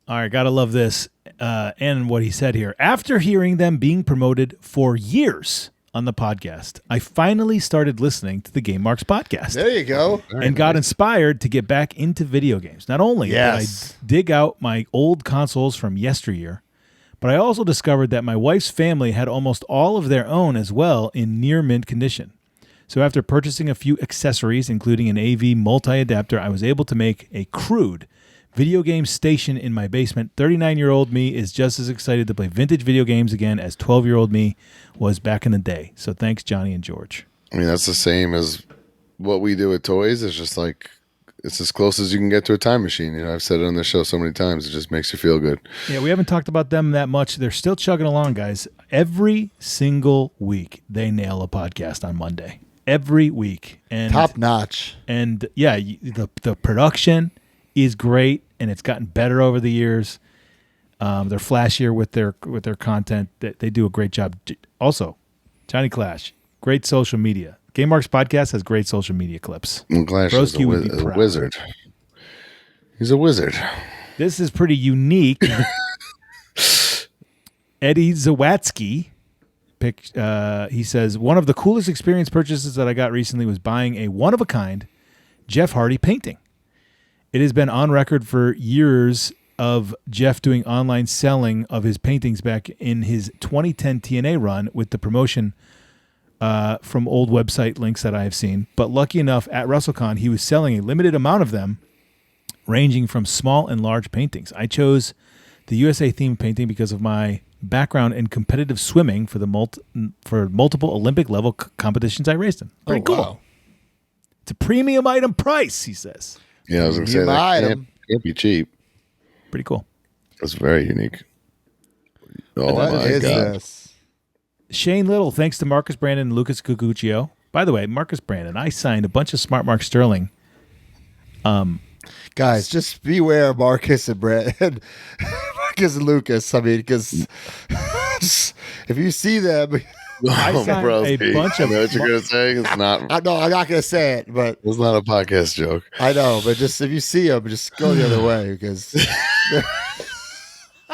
All right, gotta love this. And what he said here. After hearing them being promoted for years on the podcast, I finally started listening to the Game Marks podcast. There you go. And got inspired to get back into video games. Not only did I dig out my old consoles from yesteryear, but I also discovered that my wife's family had almost all of their own as well in near mint condition. So after purchasing a few accessories, including an AV multi-adapter, I was able to make a crude video game station in my basement. 39-year-old me is just as excited to play vintage video games again as 12-year-old me was back in the day. So thanks, Johnny and George. I mean, that's the same as what we do with toys. It's just like, it's as close as you can get to a time machine. You know, I've said it on the show so many times. It just makes you feel good. Yeah, we haven't talked about them that much. They're still chugging along, guys. Every single week, they nail a podcast on Monday. Every week. And Top notch. And yeah, the production is great, and it's gotten better over the years. They're flashier with their content. They do a great job. Also, Johnny Clash, great social media. Game Marks Podcast has great social media clips. And Clash is Broski would be a proud. wizard. He's a wizard. This is pretty unique. Eddie Zawatsky he says, one of the coolest experience purchases that I got recently was buying a one-of-a-kind Jeff Hardy painting. It has been on record for years of Jeff doing online selling of his paintings back in his 2010 TNA run with the promotion from old website links that I have seen. But lucky enough, at WrestleCon, he was selling a limited amount of them, ranging from small and large paintings. I chose the USA themed painting because of my background in competitive swimming for the multiple Olympic level competitions I raced in. Pretty cool. Wow. It's a premium item price, he says. Yeah, I was going to say that can't be cheap. Pretty cool. That's very unique. Oh, What my is God. this? Shane Little, thanks to Marcus Brandon and Lucas Cucuccio. By the way, Marcus Brandon, I signed a bunch of Smart Mark Sterling. Guys, just beware Marcus and Brad, Marcus and Lucas. I mean, because if you see them, I Oh, signed bro, a bunch of- I know what you're going to say. It's not. I'm not going to say it, but It's not a podcast joke. I know. But just if you see them, just go the other way because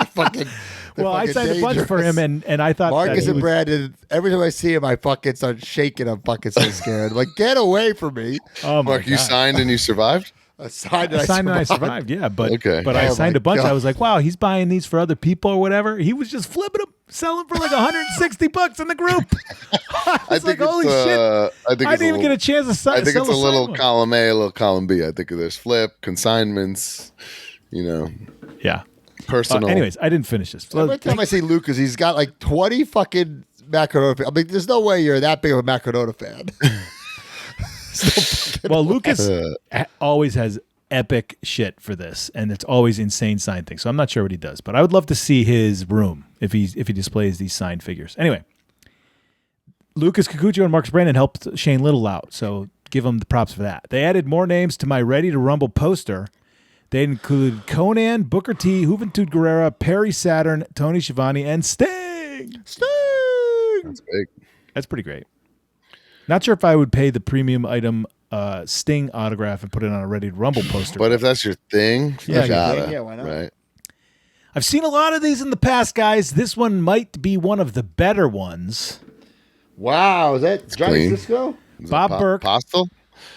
fucking. Well, I signed a bunch for him, and I thought Marcus that and Brandon. Every time I see him, I fucking start shaking. I'm fucking so scared. I'm like, get away from me! Oh my Mark, you God. signed and you survived? I signed I and I survived. survived, yeah. But Okay. but I Oh signed my a bunch. God. I was like, wow, he's buying these for other people or whatever. He was just flipping them, selling for like $160 in the group. I was like, holy shit! I think I didn't even get a chance to sign. I think it's a little column. column A, a little column B. I think there's flip, consignments, Yeah. personal. Anyways, I didn't finish this. Every time I see Lucas, he's got like 20 fucking Macarona fans. I mean, there's no way you're that big of a Macarona fan. Well, Lucas always has epic shit for this, and it's always insane signed things. So I'm not sure what he does, but I would love to see his room if he displays these signed figures. Anyway, Lucas Cucuccio and Marcus Brandon helped Shane Little out, so give them the props for that. They added more names to my Ready to Rumble poster. They include Conan, Booker T, Juventud Guerrera, Perry Saturn, Tony Schiavone, and Sting. That's big. That's pretty great. Not sure if I would pay the premium item Sting autograph and put it on a Ready to Rumble poster. But if that's your thing, Yeah, you gotta, yeah, why not? right? I've seen a lot of these in the past, guys. This one might be one of the better ones. Wow, is that Johnny clean. Cisco? Is it Bob Burke. Postal?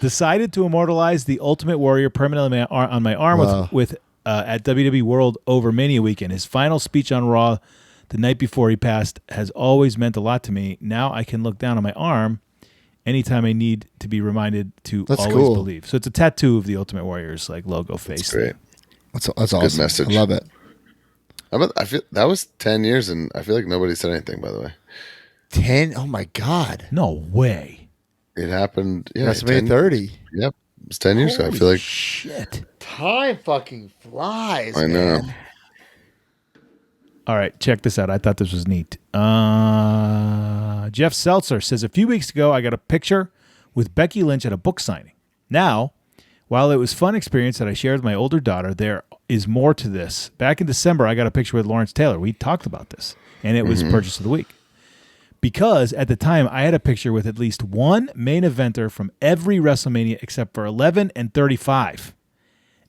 Decided to immortalize the Ultimate Warrior permanently on my arm with at WWE World over Mania weekend. His final speech on Raw the night before he passed has always meant a lot to me. Now I can look down on my arm anytime I need to be reminded to always believe. So it's a tattoo of the Ultimate Warrior's like logo face. That's great. That's awesome. Good message. I love it. I feel that was 10 years, and I feel like nobody said anything. By the way, 10. Oh my God. No way. it happened. Yeah, That's May 30. Yep, it was 10 years ago. I feel like Shit. Time fucking flies. I know. man. All right, check this out. I thought this was neat. Jeff Seltzer says, a few weeks ago, I got a picture with Becky Lynch at a book signing. Now, while it was a fun experience that I shared with my older daughter, there is more to this. Back in December, I got a picture with Lawrence Taylor. We talked about this, and it was Purchase of the Week. Because at the time, I had a picture with at least one main eventer from every WrestleMania except for 11 and 35.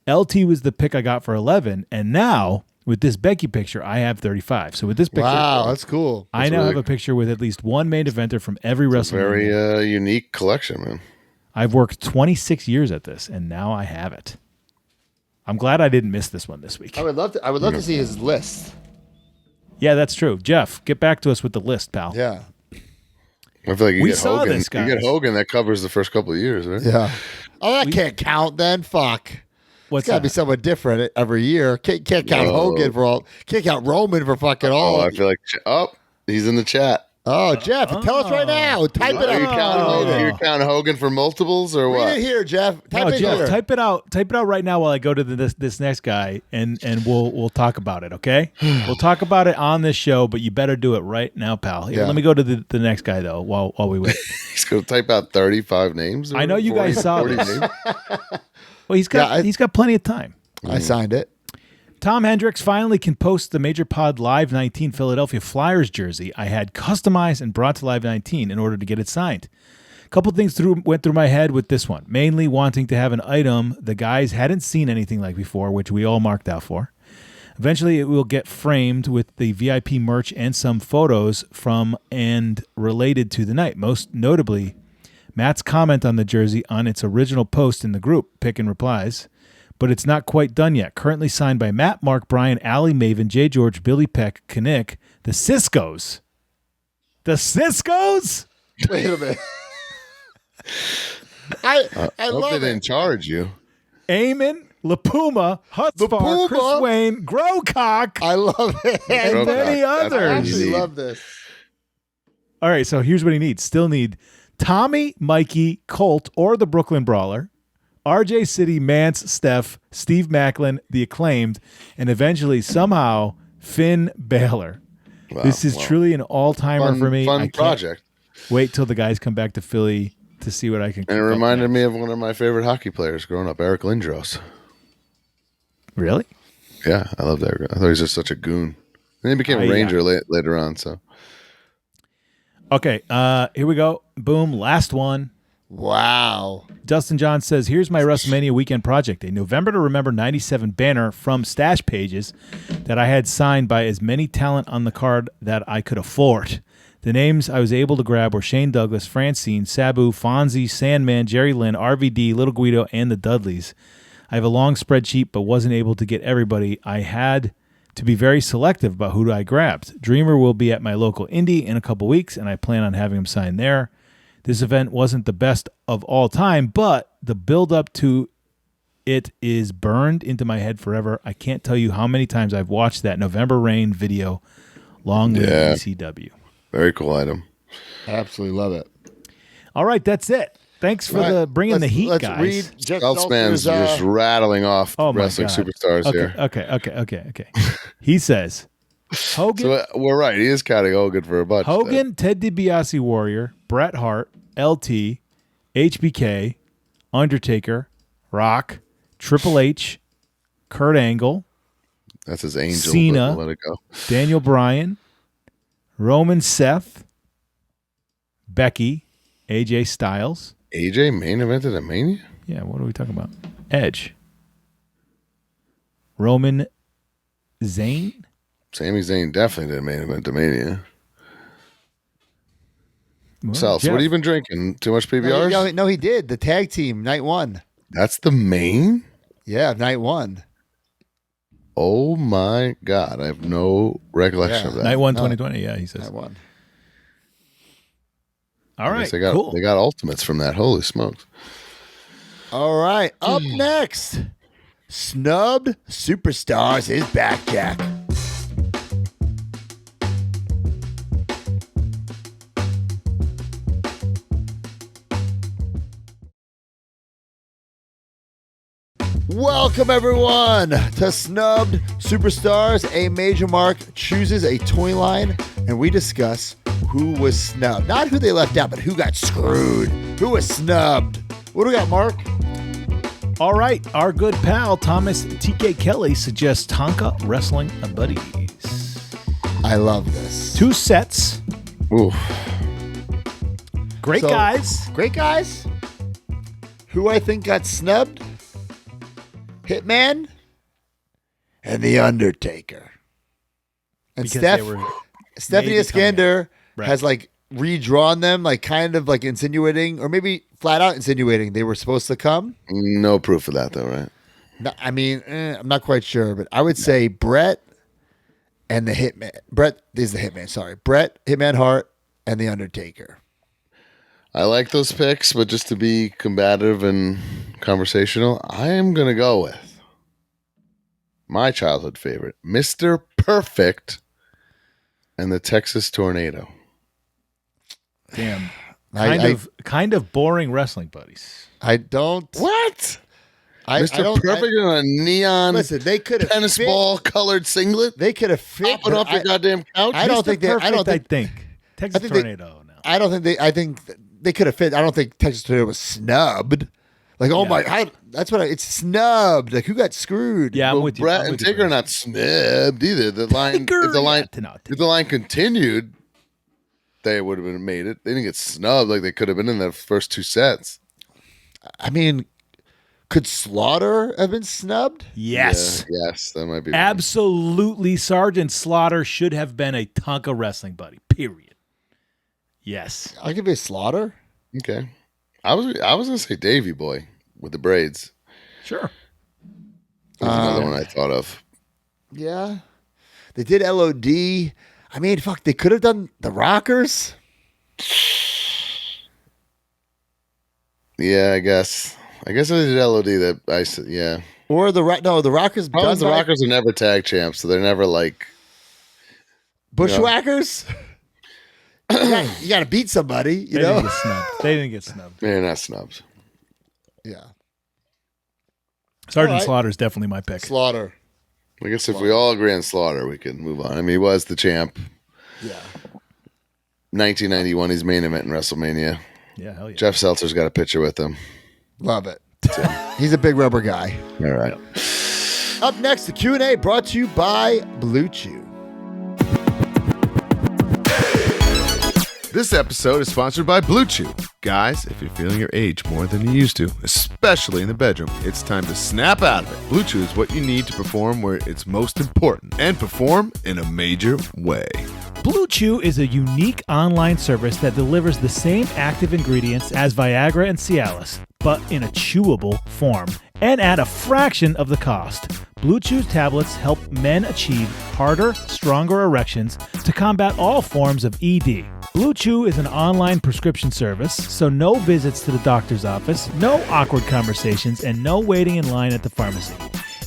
LT was the pick I got for 11, and now with this Becky picture, I have 35. So with this picture, Wow, that's cool. I now have a picture with at least one main eventer from every WrestleMania. Very unique collection, man. I've worked 26 years at this, and now I have it. I'm glad I didn't miss this one this week. I would love to see his list. Yeah, that's true. Jeff, get back to us with the list, pal. Yeah. I feel like you We get saw Hogan. this, You get guys. Hogan that covers the first couple of years, right? Yeah. Oh, that can't count then. Fuck. What's It's got to that? be someone different every year. Can't count Hogan for all. Can't count Roman for fucking all. Oh, I feel like he's in the chat. Oh, Jeff, tell us right now. Type it Are you out. counting Hogan for multiples or Read what? it here, Jeff. Type No, it Jeff, here. type it out. Type it out right now while I go to this next guy, and we'll talk about it. Okay, we'll talk about it on this show, but you better do it right now, pal. Here, Yeah. let me go to the next guy though while we wait. He's going to type out 35 names. I know you guys saw 40 this. names? Well, he's got plenty of time. I signed it. Tom Hendricks finally can post the Major Pod Live 19 Philadelphia Flyers jersey I had customized and brought to Live 19 in order to get it signed. A couple things went through my head with this one, mainly wanting to have an item the guys hadn't seen anything like before, which we all marked out for. Eventually, it will get framed with the VIP merch and some photos from and related to the night, most notably Matt's comment on the jersey on its original post in the group, Pick and Replies. But it's not quite done yet. Currently signed by Matt, Mark, Brian, Allie, Maven, Jay George, Billy Peck, Kinnick, the Ciscos. The Ciscos? Wait a minute. I hope they love didn't it. charge you. Eamon, LaPuma, Hutspar, LaPuma? Chris Wayne, Growcock, I love it. and many Growcock, that's I others. actually love this. All right, so here's what he needs. Still need Tommy, Mikey, Colt, or the Brooklyn Brawler, RJ City, Mance, Steph, Steve Macklin, the Acclaimed, and eventually, somehow, Finn Balor. Wow, This is wow. truly an all-timer for me. I Fun can't project. wait till the guys come back to Philly to see what I can. And it reminded me of one of my favorite hockey players growing up, Eric Lindros. Really? Yeah, I love that. I thought he was just such a goon. And he became a Ranger later on. So Okay, here we go. Boom, last one. Wow. Dustin John says, here's my WrestleMania weekend project, a November to Remember 97 banner from Stash Pages that I had signed by as many talent on the card that I could afford. The names I was able to grab were Shane Douglas, Francine, Sabu, Fonzie, Sandman, Jerry Lynn, RVD, Little Guido, and the Dudleys. I have a long spreadsheet but wasn't able to get everybody. I had to be very selective about who I grabbed. Dreamer will be at my local indie in a couple weeks, and I plan on having him sign there. This event wasn't the best of all time, but the build-up to it is burned into my head forever. I can't tell you how many times I've watched that November Rain video. Long live ECW. very cool item. I absolutely love it. All right, that's it. Thanks for bringing the heat, let's guys. read Jeff Seltzman's Seltzer's, just rattling off Oh my wrestling God. superstars here. Okay. He says, Hogan, So we're right. He is counting Hogan for a bunch. Hogan, Ted DiBiase Warrior, Bret Hart, LT, HBK, Undertaker, Rock, Triple H, Kurt Angle, That's his angel. Cena. But we'll let it go. Daniel Bryan, Roman Seth, Becky, AJ Styles. AJ main evented at Mania? Yeah, what are we talking about? Edge. Roman Zayn. Sami Zayn definitely did main event at Mania. Seltz, Jeff. what have you been drinking? Too much PBRs? No, he did. The tag team, night one. That's the main? Yeah, night one. Oh my God. I have no recollection of that. Night 1, 2020. Yeah, he says. Night one. All right, They got, cool. They got ultimates from that. Holy smokes. All right. Up next, Snubbed Superstars is back, Jack. Welcome, everyone, to Snubbed Superstars. A Major Mark chooses a toy line, and we discuss who was snubbed. Not who they left out, but who got screwed. Who was snubbed. What do we got, Mark? All right, our good pal Thomas TK Kelly suggests Tonka Wrestling Buddies. I love this. 2 sets. Oof. Great So- guys. Great guys. Who I think got snubbed? Hitman and The Undertaker. And Because they were Stephanie made to come Iskander Right. has like redrawn them, like kind of like insinuating, or maybe flat out insinuating they were supposed to come. No proof of that, though, right? No, I mean, I'm not quite sure, but I would say Brett and the Hitman. Brett is the Hitman, sorry. Brett, Hitman Hart, and The Undertaker. I like those picks, but just to be combative and conversational, I am going to go with my childhood favorite, Mr. Perfect and the Texas Tornado. Damn. I Kind of boring wrestling buddies. don't. What? I Mr. don't- Perfect in a neon Listen, they could have tennis ball colored singlet? They could have fit. Popping but off your goddamn couch? I don't think they. I don't think. Texas think they- Tornado now. I don't think they. I think they could have fit. I don't think Texas Tornado was snubbed. Like, oh my, that's what it's snubbed. Like, who got screwed? Yeah, I'm Well, with you. Brett I'm and with you, Taker are Brett. not snubbed either. The line, if the line, if the line continued, they would have been made it. They didn't get snubbed like they could have been in the first 2 sets. I mean, could Slaughter have been snubbed? Yes. Yeah, yes, that might be. Absolutely. Sergeant Slaughter should have been a Tonka wrestling buddy. Period. Yes. I'll give you a Slaughter. Okay. I was gonna say Davy Boy with the braids. Sure. That's another one I thought of. Yeah, they did LOD. I mean, fuck, they could have done the Rockers. Yeah, I guess I did LOD that I said. Yeah. Or the Rockers. Problem is done the by Rockers are never tag champs, so they're never like. Bushwhackers. You got to beat somebody, you They know. didn't get snubbed. They didn't get snubbed. They're not snubs. Yeah, Sergeant All right. Slaughter is definitely my pick. Slaughter. I guess if we all agree on Slaughter, we can move on. I mean, he was the champ. Yeah. 1991, he's main event in WrestleMania. Yeah, hell yeah. Jeff Seltzer's got a picture with him. Love it. He's a big rubber guy. All right. Up next, the Q&A brought to you by Blue Chew. This episode is sponsored by Blue Chew. Guys, if you're feeling your age more than you used to, especially in the bedroom, it's time to snap out of it. Blue Chew is what you need to perform where it's most important and perform in a major way. Blue Chew is a unique online service that delivers the same active ingredients as Viagra and Cialis, but in a chewable form and at a fraction of the cost. Blue Chew's tablets help men achieve harder, stronger erections to combat all forms of ED. Blue Chew is an online prescription service, so no visits to the doctor's office, no awkward conversations, and no waiting in line at the pharmacy.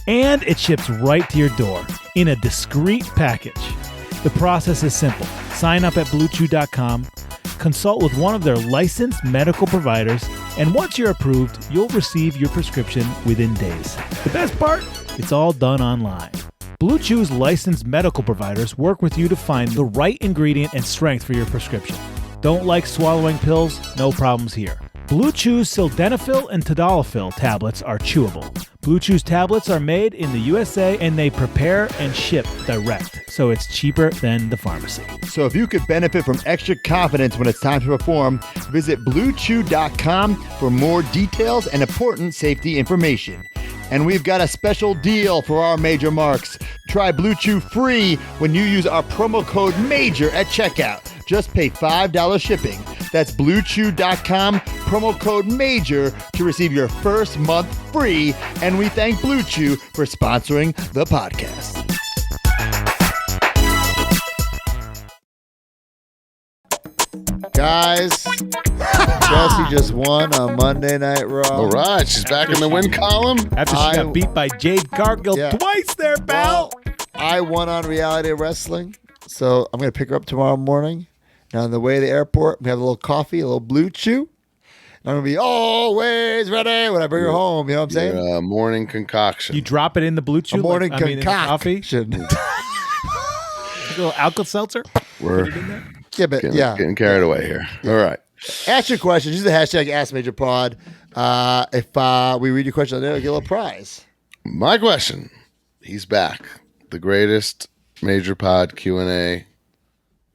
And it ships right to your door in a discreet package. The process is simple. Sign up at BlueChew.com, consult with one of their licensed medical providers, and once you're approved, you'll receive your prescription within days. The best part? It's all done online. Blue Chew's licensed medical providers work with you to find the right ingredient and strength for your prescription. Don't like swallowing pills? No problems here. Blue Chew's sildenafil and tadalafil tablets are chewable. Blue Chew's tablets are made in the USA and they prepare and ship direct, so it's cheaper than the pharmacy. So if you could benefit from extra confidence when it's time to perform, visit BlueChew.com for more details and important safety information. And we've got a special deal for our major marks. Try Blue Chew free when you use our promo code MAJOR at checkout. Just pay $5 shipping. That's BlueChew.com, promo code MAJOR to receive your first month free. And we thank Blue Chew for sponsoring the podcast. Guys, Chelsea just won on Monday Night Raw. All right, she's back in the win column. After she got beat by Jade Cargill twice there, pal. Well, I won on Reality Wrestling, so I'm going to pick her up tomorrow morning. And on the way to the airport, we have a little coffee, a little Blue Chew. And I'm going to be always ready when I bring her home. You know what I'm saying? Morning concoction. You drop it in the Blue Chew? A morning in the coffee? concoction. A little Alka-Seltzer? We're getting carried away here. All right. Ask your question. Use the hashtag AskMajorPod. If we read your question on there, we'll get a little prize. My question. He's back. The greatest Major Pod Q&A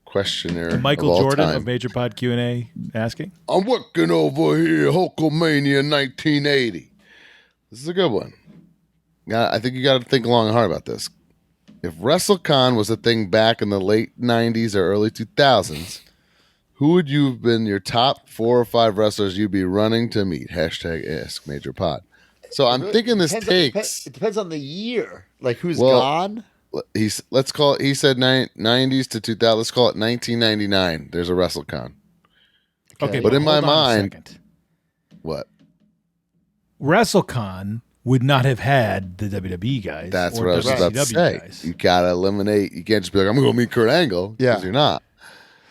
questioner The Michael of all Jordan time. of Major Pod Q&A asking. I'm working over here, Hulkamania 1980. This is a good one. I think you got to think long and hard about this. If WrestleCon was a thing back in the late 90s or early 2000s, who would you have been your top 4 or 5 wrestlers you'd be running to meet? Hashtag Ask Major Pod. So I'm thinking this takes... It depends on the year. Like who's gone? Let's call it, he said 90s to 2000. Let's call it 1999. There's a WrestleCon. Okay, but in my hold on a mind... second. What? WrestleCon would not have had the WWE guys. That's or what I was about to WCW say. guys. You gotta eliminate. You can't just be like, I'm gonna go meet Kurt Angle. Yeah. Because you're not.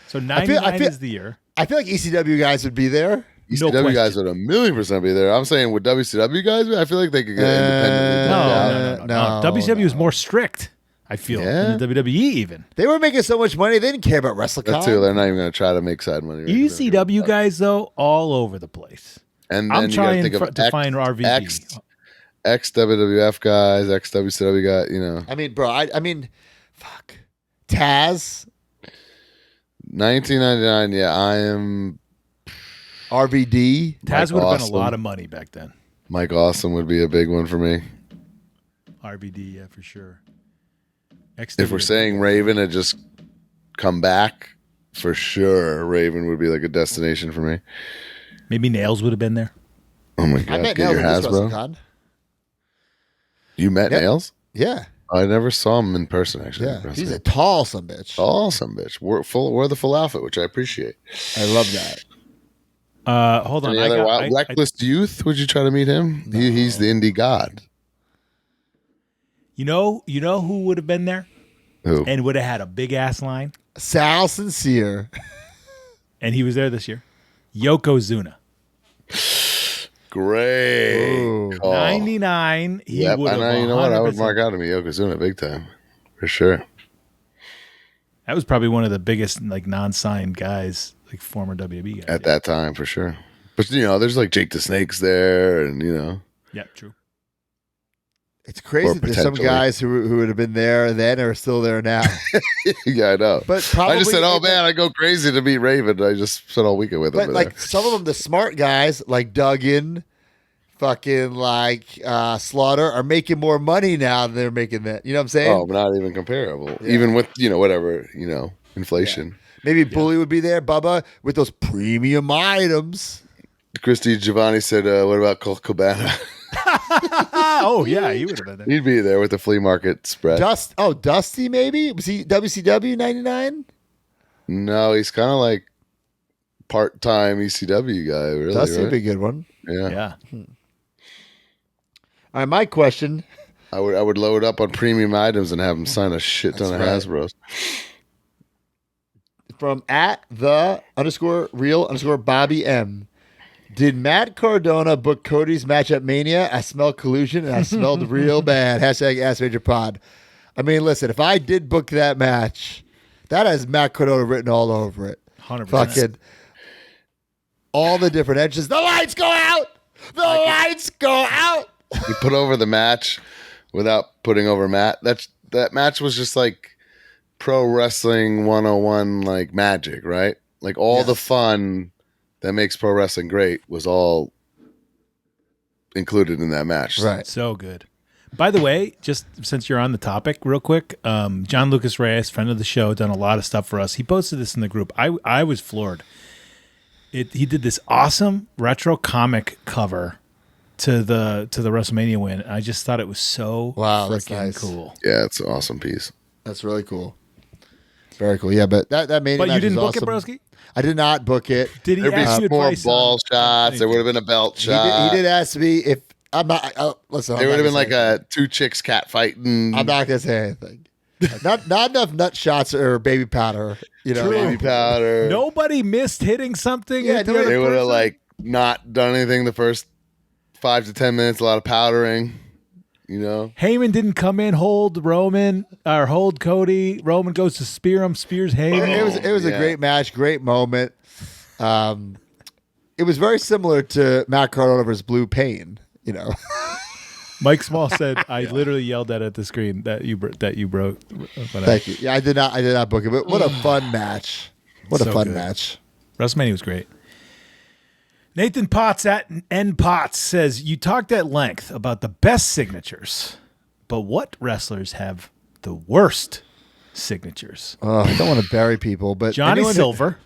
So 99 is the year. I feel like ECW guys would be there. ECW guys would 1,000,000% be there. I'm saying, would WCW guys be? I feel like they could get independently. No. WCW was more strict, I feel, than the WWE even. They were making so much money, they didn't care about WrestleCon. That too. They're not even going to try to make side money. ECW guys, though, all over the place. And then I'm you got to trying think of to find RVD. Ex-WWF guys, ex-WCW guys, you know. I mean, bro, I mean, fuck. Taz. 1999, yeah, I am... RVD. Taz would have been a Awesome. lot of money back then. Mike Awesome would be a big one for me. RVD, yeah, for sure. If we're saying Raven had just come back, for sure, Raven would be like a destination for me. Maybe Nails would have been there. Oh my I God, met get your Nails at this Hasbro. WrestleCon. You met Nails? Yeah. I never saw him in person, actually. Yeah. He's a tall son bitch. Awesome, bitch. Wear the full outfit, which I appreciate. I love that. Hold on. Any other Reckless Youth? Would you try to meet him? No. He's the indie god. You know who would have been there? Who? And would have had a big ass line? Sal Sincere. And he was there this year. Yokozuna. Great. Call. 99. He would have. You know what? I would mark out to me Yokozuna big time. For sure. That was probably one of the biggest like non-signed guys, like former WWE guys. At that time, for sure. But, there's like Jake the Snake's there and, Yeah, true. It's crazy that there's some guys who would have been there then or are still there now. Yeah, I know. But probably, I just said, oh, man, I go crazy to meet Raven. I just spent all weekend with him. But like some of them, the smart guys like Duggan, fucking like Slaughter are making more money now than they're making that. You know what I'm saying? Oh, but not even comparable. Yeah. Even with, whatever, inflation. Yeah. Maybe Bully would be there, Bubba, with those premium items. Christy Giovanni said, what about Colt Cabana? Oh, yeah, he would have been there. He'd be there with the flea market spread. Dusty, maybe? Was he WCW 99? No, he's kind of like part-time ECW guy, really. Dusty right? would be a good one. Yeah. All right, my question. I would load up on premium items and have him sign a shit ton of Hasbros. From @the_real_Bobby M. Did Matt Cardona book Cody's match at Mania? I smell collusion and I smelled real bad. Hashtag AskMajorPod. I mean, listen, if I did book that match, that has Matt Cardona written all over it. 100%. Fucking all the different edges. The lights go out! The lights go out! He put over the match without putting over Matt. That match was just like pro wrestling 101 like magic, right? Like all the fun that makes pro wrestling great was all included in that match. Right. So good. By the way, just since you're on the topic real quick, John Lucas Reyes, friend of the show, done a lot of stuff for us. He posted this in the group. I was floored. He did this awesome retro comic cover to the WrestleMania win. I just thought it was so that's freaking nice. cool. Yeah, it's an awesome piece. That's really cool. Very cool. Yeah, but that Mania But match you didn't was book awesome. it, Broski? I did not book it. Did he There'd ask you be more advice ball on shots. There would have been a belt He shot. did ask me if I'm not. Listen, There would have been like two chicks cat fighting. I'm not gonna say anything. Not enough nut shots or baby powder. baby powder. Nobody missed hitting something. Yeah, at the nobody- other They would have person? like not done anything the first 5 to 10 minutes. A lot of powdering. Heyman didn't come in, hold Roman or hold Cody. Roman goes to spear him, spears Heyman. It was a great match, great moment. It was very similar to Matt Cardona versus Blue Pain. Mike Small said, "I literally yelled at the screen that you broke." Thank you. Yeah, I did not book it, but what a fun match! What a So fun good. match! WrestleMania was great. Nathan Potts at N Potts says, "You talked at length about the best signatures, but what wrestlers have the worst signatures?" I don't want to bury people, but Johnny anyone- Silver,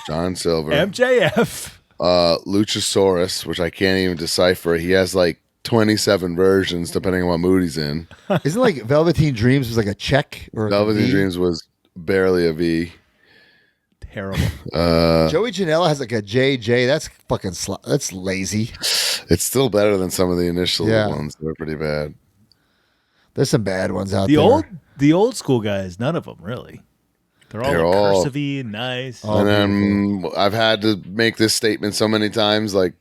John Silver. MJF. Luchasaurus, which I can't even decipher. He has like 27 versions depending on what mood he's in. Isn't like Velveteen Dreams was like a check or a Velveteen V? Dreams was barely a V. Terrible. Joey Janela has like a JJ. That's fucking that's lazy. It's still better than some of the initial Yeah. ones. They're pretty bad. There's some bad ones out The there. old school guys, none of them really. They're all cursive-y and nice. Oh, And then I've had to make this statement so many times, like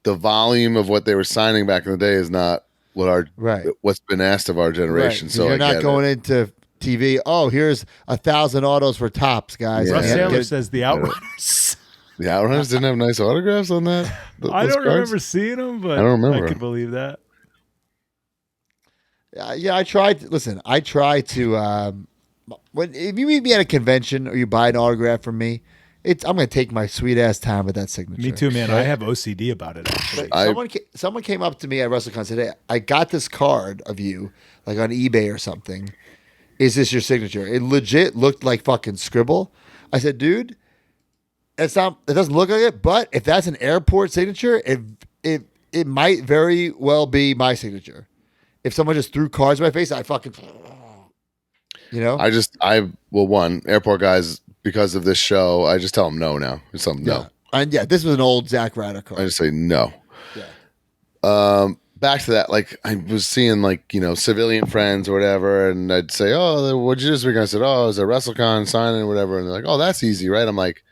the volume of what they were signing back in the day is not what's been asked of our generation. Right. So you're I not get going it. into TV. Oh, here's 1,000 autos for tops, guys. Yeah. Russ Yeah. Sailor says the Outrunners. The Outrunners didn't have nice autographs on that. I those don't cards? remember seeing them, but I don't remember. I could believe that. Yeah, I tried. Listen, I try to. If you meet me at a convention or you buy an autograph from me, I'm going to take my sweet ass time with that signature. Me too, man. I have OCD about it, actually. Someone came up to me at WrestleCon today. I got this card of you, like on eBay or something. Is this your signature? It legit looked like fucking scribble. I said, dude, it's not. It doesn't look like it. But if that's an airport signature, it might very well be my signature. If someone just threw cards in my face, I fucking, one airport guys, because of this show, I just tell them no now. Just tell them no. And yeah, this was an old Zack Ryder card. I just say no. Yeah. Back to that, like I was seeing like, civilian friends or whatever, and I'd say, oh, what'd you do this weekend? I said, oh, it was a WrestleCon signing or whatever. And they're like, oh, that's easy, right? I'm like,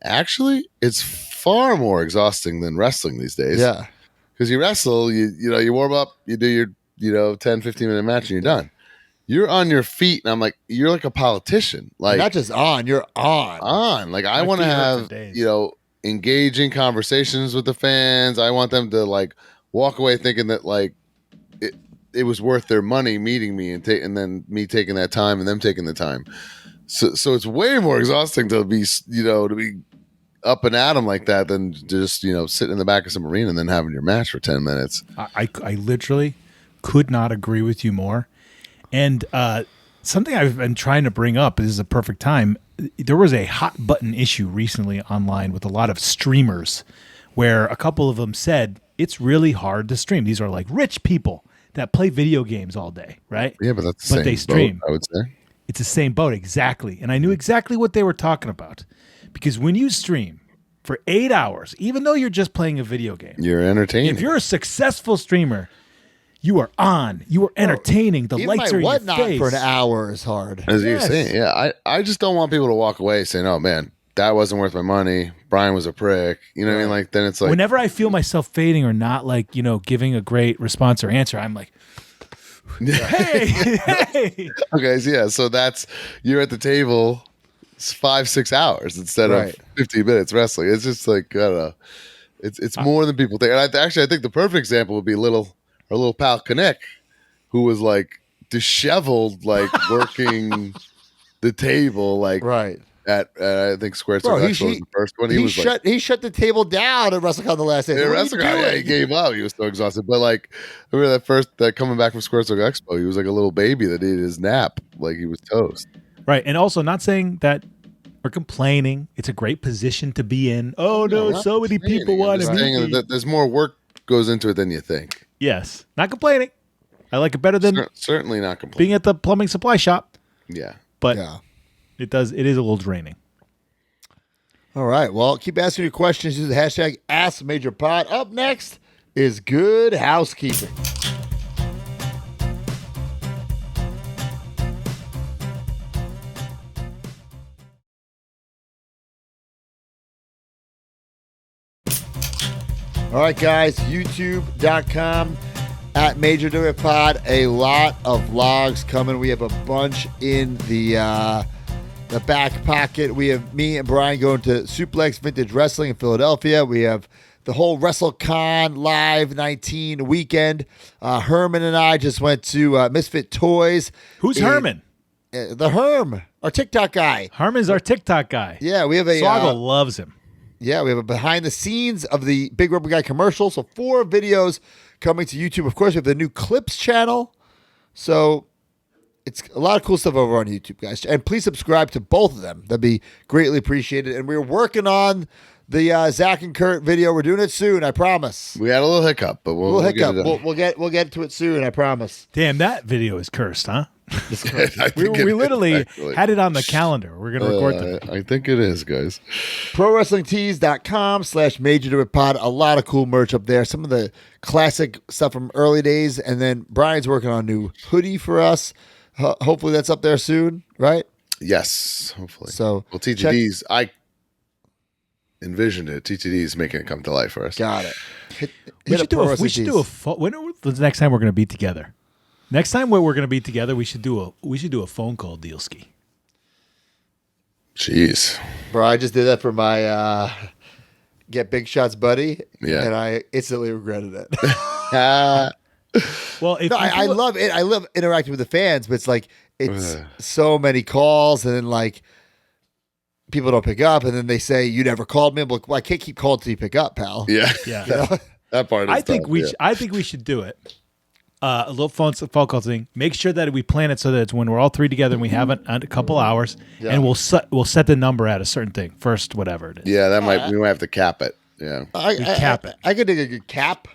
actually, it's far more exhausting than wrestling these days. Yeah. Because you wrestle, you warm up, you do your 10, 15-minute match and you're done. You're on your feet, and I'm like, you're like a politician. Like, not just on, you're on. Like, I want to feet hurt have, for days. engaging conversations with the fans. I want them to like walk away thinking that like it was worth their money meeting me and then me taking that time and them taking the time. So it's way more exhausting to be up and at them like that than just sitting in the back of some arena and then having your match for 10 minutes. I literally could not agree with you more. And something I've been trying to bring up, this is a perfect time. There was a hot button issue recently online with a lot of streamers where a couple of them said it's really hard to stream. These are like rich people that play video games all day, right? Yeah, but that's the same they stream. boat, I would say. It's the same boat, exactly. And I knew exactly what they were talking about. Because when you stream for 8 hours, even though you're just playing a video game, You're entertaining. if you're a successful streamer, you are on. You are entertaining. The Even lights my are in your whatnot face. for an hour is hard. As you're Yes. saying, yeah, I just don't want people to walk away saying, "Oh man, that wasn't worth my money. Brian was a prick." You know what I mean? Like then it's like, Whenever I feel myself fading or not like, giving a great response or answer, I'm like, hey, hey. okay, so yeah, so that's you're at the table 5-6 hours instead of Right. 15 minutes wrestling. It's just like I don't know. It's more than people think. And I think the perfect example would be our little pal Kinnick, who was like disheveled, like working the table, like Right. at I think Square Bro, Circle Expo was the first one. He was he shut the table down at WrestleCon the last day. Yeah, What are you WrestleCon, yeah, he doing? gave up. He was so exhausted. But like, I remember that coming back from Square Circle Expo, he was like a little baby that needed his nap. Like he was toast. Right. And also not saying that or complaining. It's a great position to be in. Oh no, so many people want to meet me. There's more work goes into it than you think. Yes, not complaining. I like it better than certainly not complaining. being at the plumbing supply shop. Yeah, but it is a little draining. All right, well, keep asking your questions. Use the hashtag AskMajorPod. Up next is Good Housekeeping. All right, guys, youtube.com at MajorWPod. A lot of vlogs coming. We have a bunch in the back pocket. We have me and Brian going to Suplex Vintage Wrestling in Philadelphia. We have the whole WrestleCon Live 19 weekend. Herman and I just went to Misfit Toys. Who's Herman? The Herm, our TikTok guy. Herman's our TikTok guy. Yeah, we have a... Swoggle loves him. Yeah, we have a behind the scenes of the Big Rubber Guy commercial. So 4 videos coming to YouTube. Of course, we have the new Clips channel. So it's a lot of cool stuff over on YouTube, guys. And please subscribe to both of them. That'd be greatly appreciated. And we're working on the Zach and Kurt video. We're doing it soon, I promise. We had a little hiccup, but we'll get it done. We'll get to it soon, I promise. Damn, that video is cursed, huh? We literally had it on the calendar. We're going to record that. I think it is, guys. ProWrestlingTees.com/MajorPod. A lot of cool merch up there. Some of the classic stuff from early days. And then Brian's working on a new hoodie for us. Hopefully that's up there soon, right? Yes, hopefully. So, well, TTD's, I envisioned it. TTD's making it come to life for us. Got it. We should do a when the next time we're going to be together? Next time we're going to be together, we should do a phone call deal ski. Jeez, bro, I just did that for my Get Big Shots buddy, yeah, and I instantly regretted it. Well, I love it. I love interacting with the fans, but it's like so many calls, and then like people don't pick up, and then they say you never called me. I'm like, well, I can't keep calling till you pick up, pal. Yeah, yeah. You know? That part. I think we should do it. A little phone call thing. Make sure that we plan it so that it's when we're all 3 together and we have it in a couple hours, and we'll set the number at a certain thing first, whatever it is. Yeah, that we might have to cap it. Yeah, cap it. I could dig a good cap.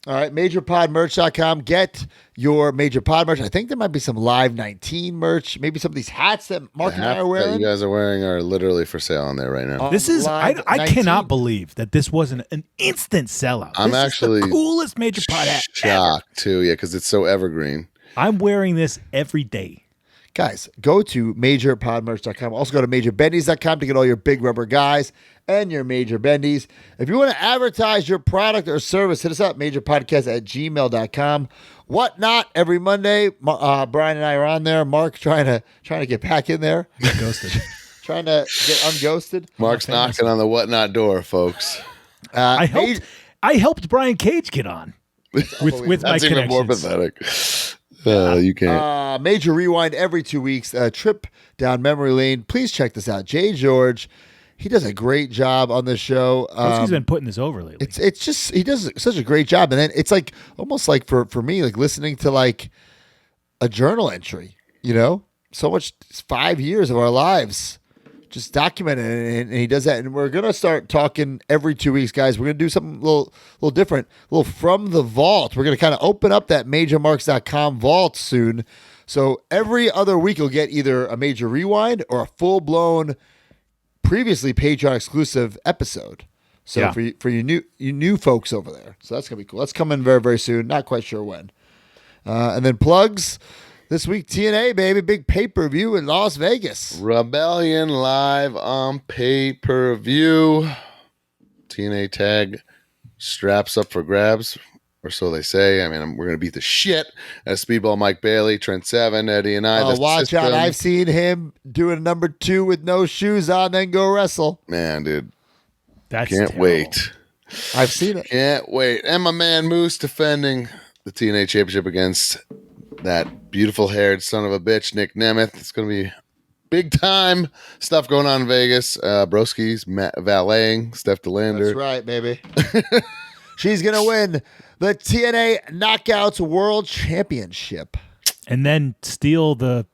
All right, MajorPodMerch.com. Get your Major Pod merch. I think there might be some Live 19 merch. Maybe some of these hats that Mark and I are wearing. That you guys are wearing are literally for sale on there right now. This is I cannot believe that this wasn't an instant sellout. I'm this actually is the coolest Major Pod hat shocked ever. too. Yeah, because it's so evergreen. I'm wearing this every day. Guys, go to MajorPodMerch.com. Also go to MajorBendies.com to get all your Big Rubber Guys and your Major Bendies. If you want to advertise your product or service, hit us up, MajorPodcast@gmail.com. Whatnot every Monday. Brian and I are on there. Mark trying to get back in there. Ghosted. Trying to get unghosted. Mark's knocking on the Whatnot door, folks. I helped Brian Cage get on with my That's even more connections. pathetic. You can't. Major Rewind every 2 weeks. Trip down memory lane. Please check this out. Jay George, he does a great job on this show. He's been putting this over lately. It's just he does such a great job, and then it's like almost like for me like listening to like a journal entry. You know, so much 5 years of our lives just documented, and he does that. And we're gonna start talking every 2 weeks, guys. We're gonna do something a little different, a little from the vault. We're gonna kind of open up that MajorMarks.com vault soon. So every other week you'll get either a Major Rewind or a full blown, previously Patreon exclusive episode. So for you new folks over there, so that's gonna be cool. That's coming very, very soon. Not quite sure when. And then plugs. This week, TNA, baby, big pay-per-view in Las Vegas. Rebellion live on pay-per-view. TNA tag straps up for grabs, or so they say. I mean, we're going to beat the shit out of Speedball Mike Bailey, Trent Seven, Eddie, and I. Watch out. I've seen him doing number 2 with no shoes on, then go wrestle. Man, dude. That's Can't terrible. wait. I've seen it. Can't wait. And my man Moose defending the TNA Championship against that beautiful haired son of a bitch, Nick Nemeth. It's going to be big time stuff going on in Vegas. Broski's valeting Steph DeLander. That's right, baby. She's going to win the TNA Knockouts World Championship. And then steal the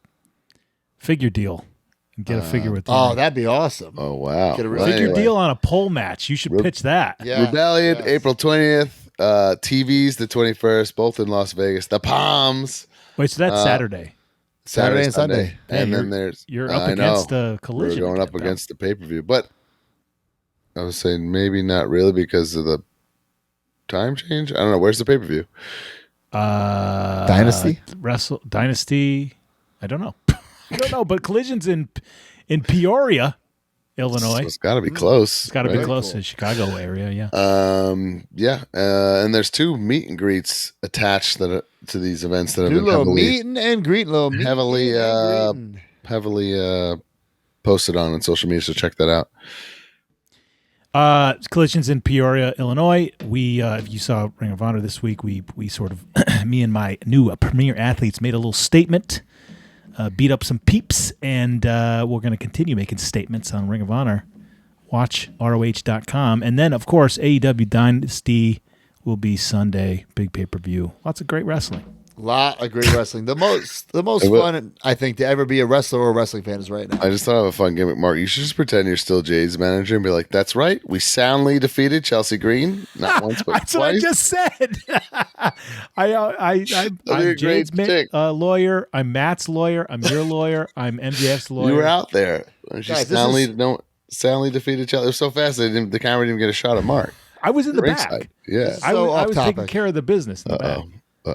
figure deal and get a figure with Oh, TNA. that'd be awesome. Oh, wow. Get a Well, Figure anyway. deal on a pole match. You should pitch that. Yeah. Rebellion, Yes. April 20th. TVs, the 21st, both in Las Vegas. The Palms, Wait, so that's Saturday. Saturday and Sunday. And Yeah, then there's... You're up I against know. the collision. We're going up again, pal. against the pay-per-view. But I was saying maybe not really because of the time change. I don't know. Where's the pay-per-view? Dynasty? Dynasty. I don't know. I don't know, but collision's in Peoria, Illinois. So it's got to be close. It's got to be right? close to the Chicago area, yeah. And there's 2 meet and greets attached to these events that have Do a been little meeting and greeting. heavily posted on social media, so check that out. Collisions in Peoria, Illinois. We, if you saw Ring of Honor this week, we sort of, me and my new premier athletes made a little statement, beat up some peeps, and we're going to continue making statements on Ring of Honor. Watch ROH.com. And then, of course, AEW Dynasty will be Sunday, big pay-per-view. Lots of great wrestling. Lot of great wrestling. The most fun, I think, to ever be a wrestler or a wrestling fan is right now. I just thought of a fun gimmick, Mark. You should just pretend you're still Jay's manager and be like, "That's right, we soundly defeated Chelsea Green, not once but That's twice." what I just said. I'm Jade's lawyer. I'm Matt's lawyer. I'm your lawyer. I'm MJF's lawyer. You were out there. She Guys, this soundly defeated Chelsea. It was so fast the camera didn't even get a shot at Mark. I was in the Ringside. back. Yeah. I So was taking off-topic. care of the business in the back.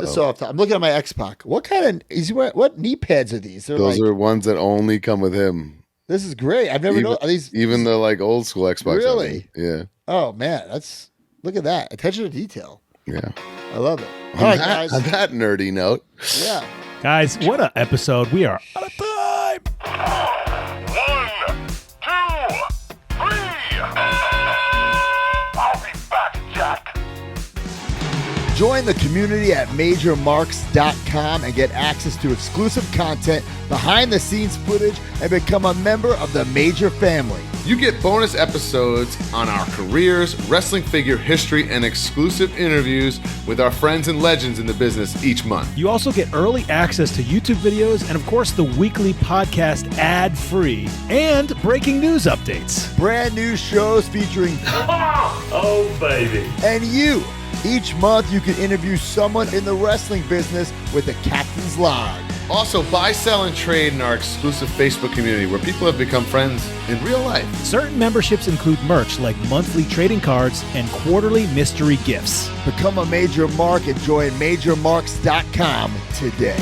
So I'm looking at my X-Pac. What kind of what knee pads are these? They're Those like, are ones that only come with him. this is great. I've never known. Are these Even the like old school Xbox. Really? Yeah. Oh man, look at that attention to detail. Yeah. I love it. All right, guys. On that nerdy note, Yeah. Guys, what an episode. We are out of time. 1, 2, 3. I'll be back, Jack. Join the community at MajorMarks.com and get access to exclusive content, behind-the-scenes footage, and become a member of the Major family. You get bonus episodes on our careers, wrestling figure history, and exclusive interviews with our friends and legends in the business each month. You also get early access to YouTube videos and, of course, the weekly podcast ad-free and breaking news updates. Brand new shows featuring Oh, baby. and you. Each month, you can interview someone in the wrestling business with the Captain's Log. Also, buy, sell, and trade in our exclusive Facebook community where people have become friends in real life. Certain memberships include merch like monthly trading cards and quarterly mystery gifts. Become a Major Mark and join MajorMarks.com today.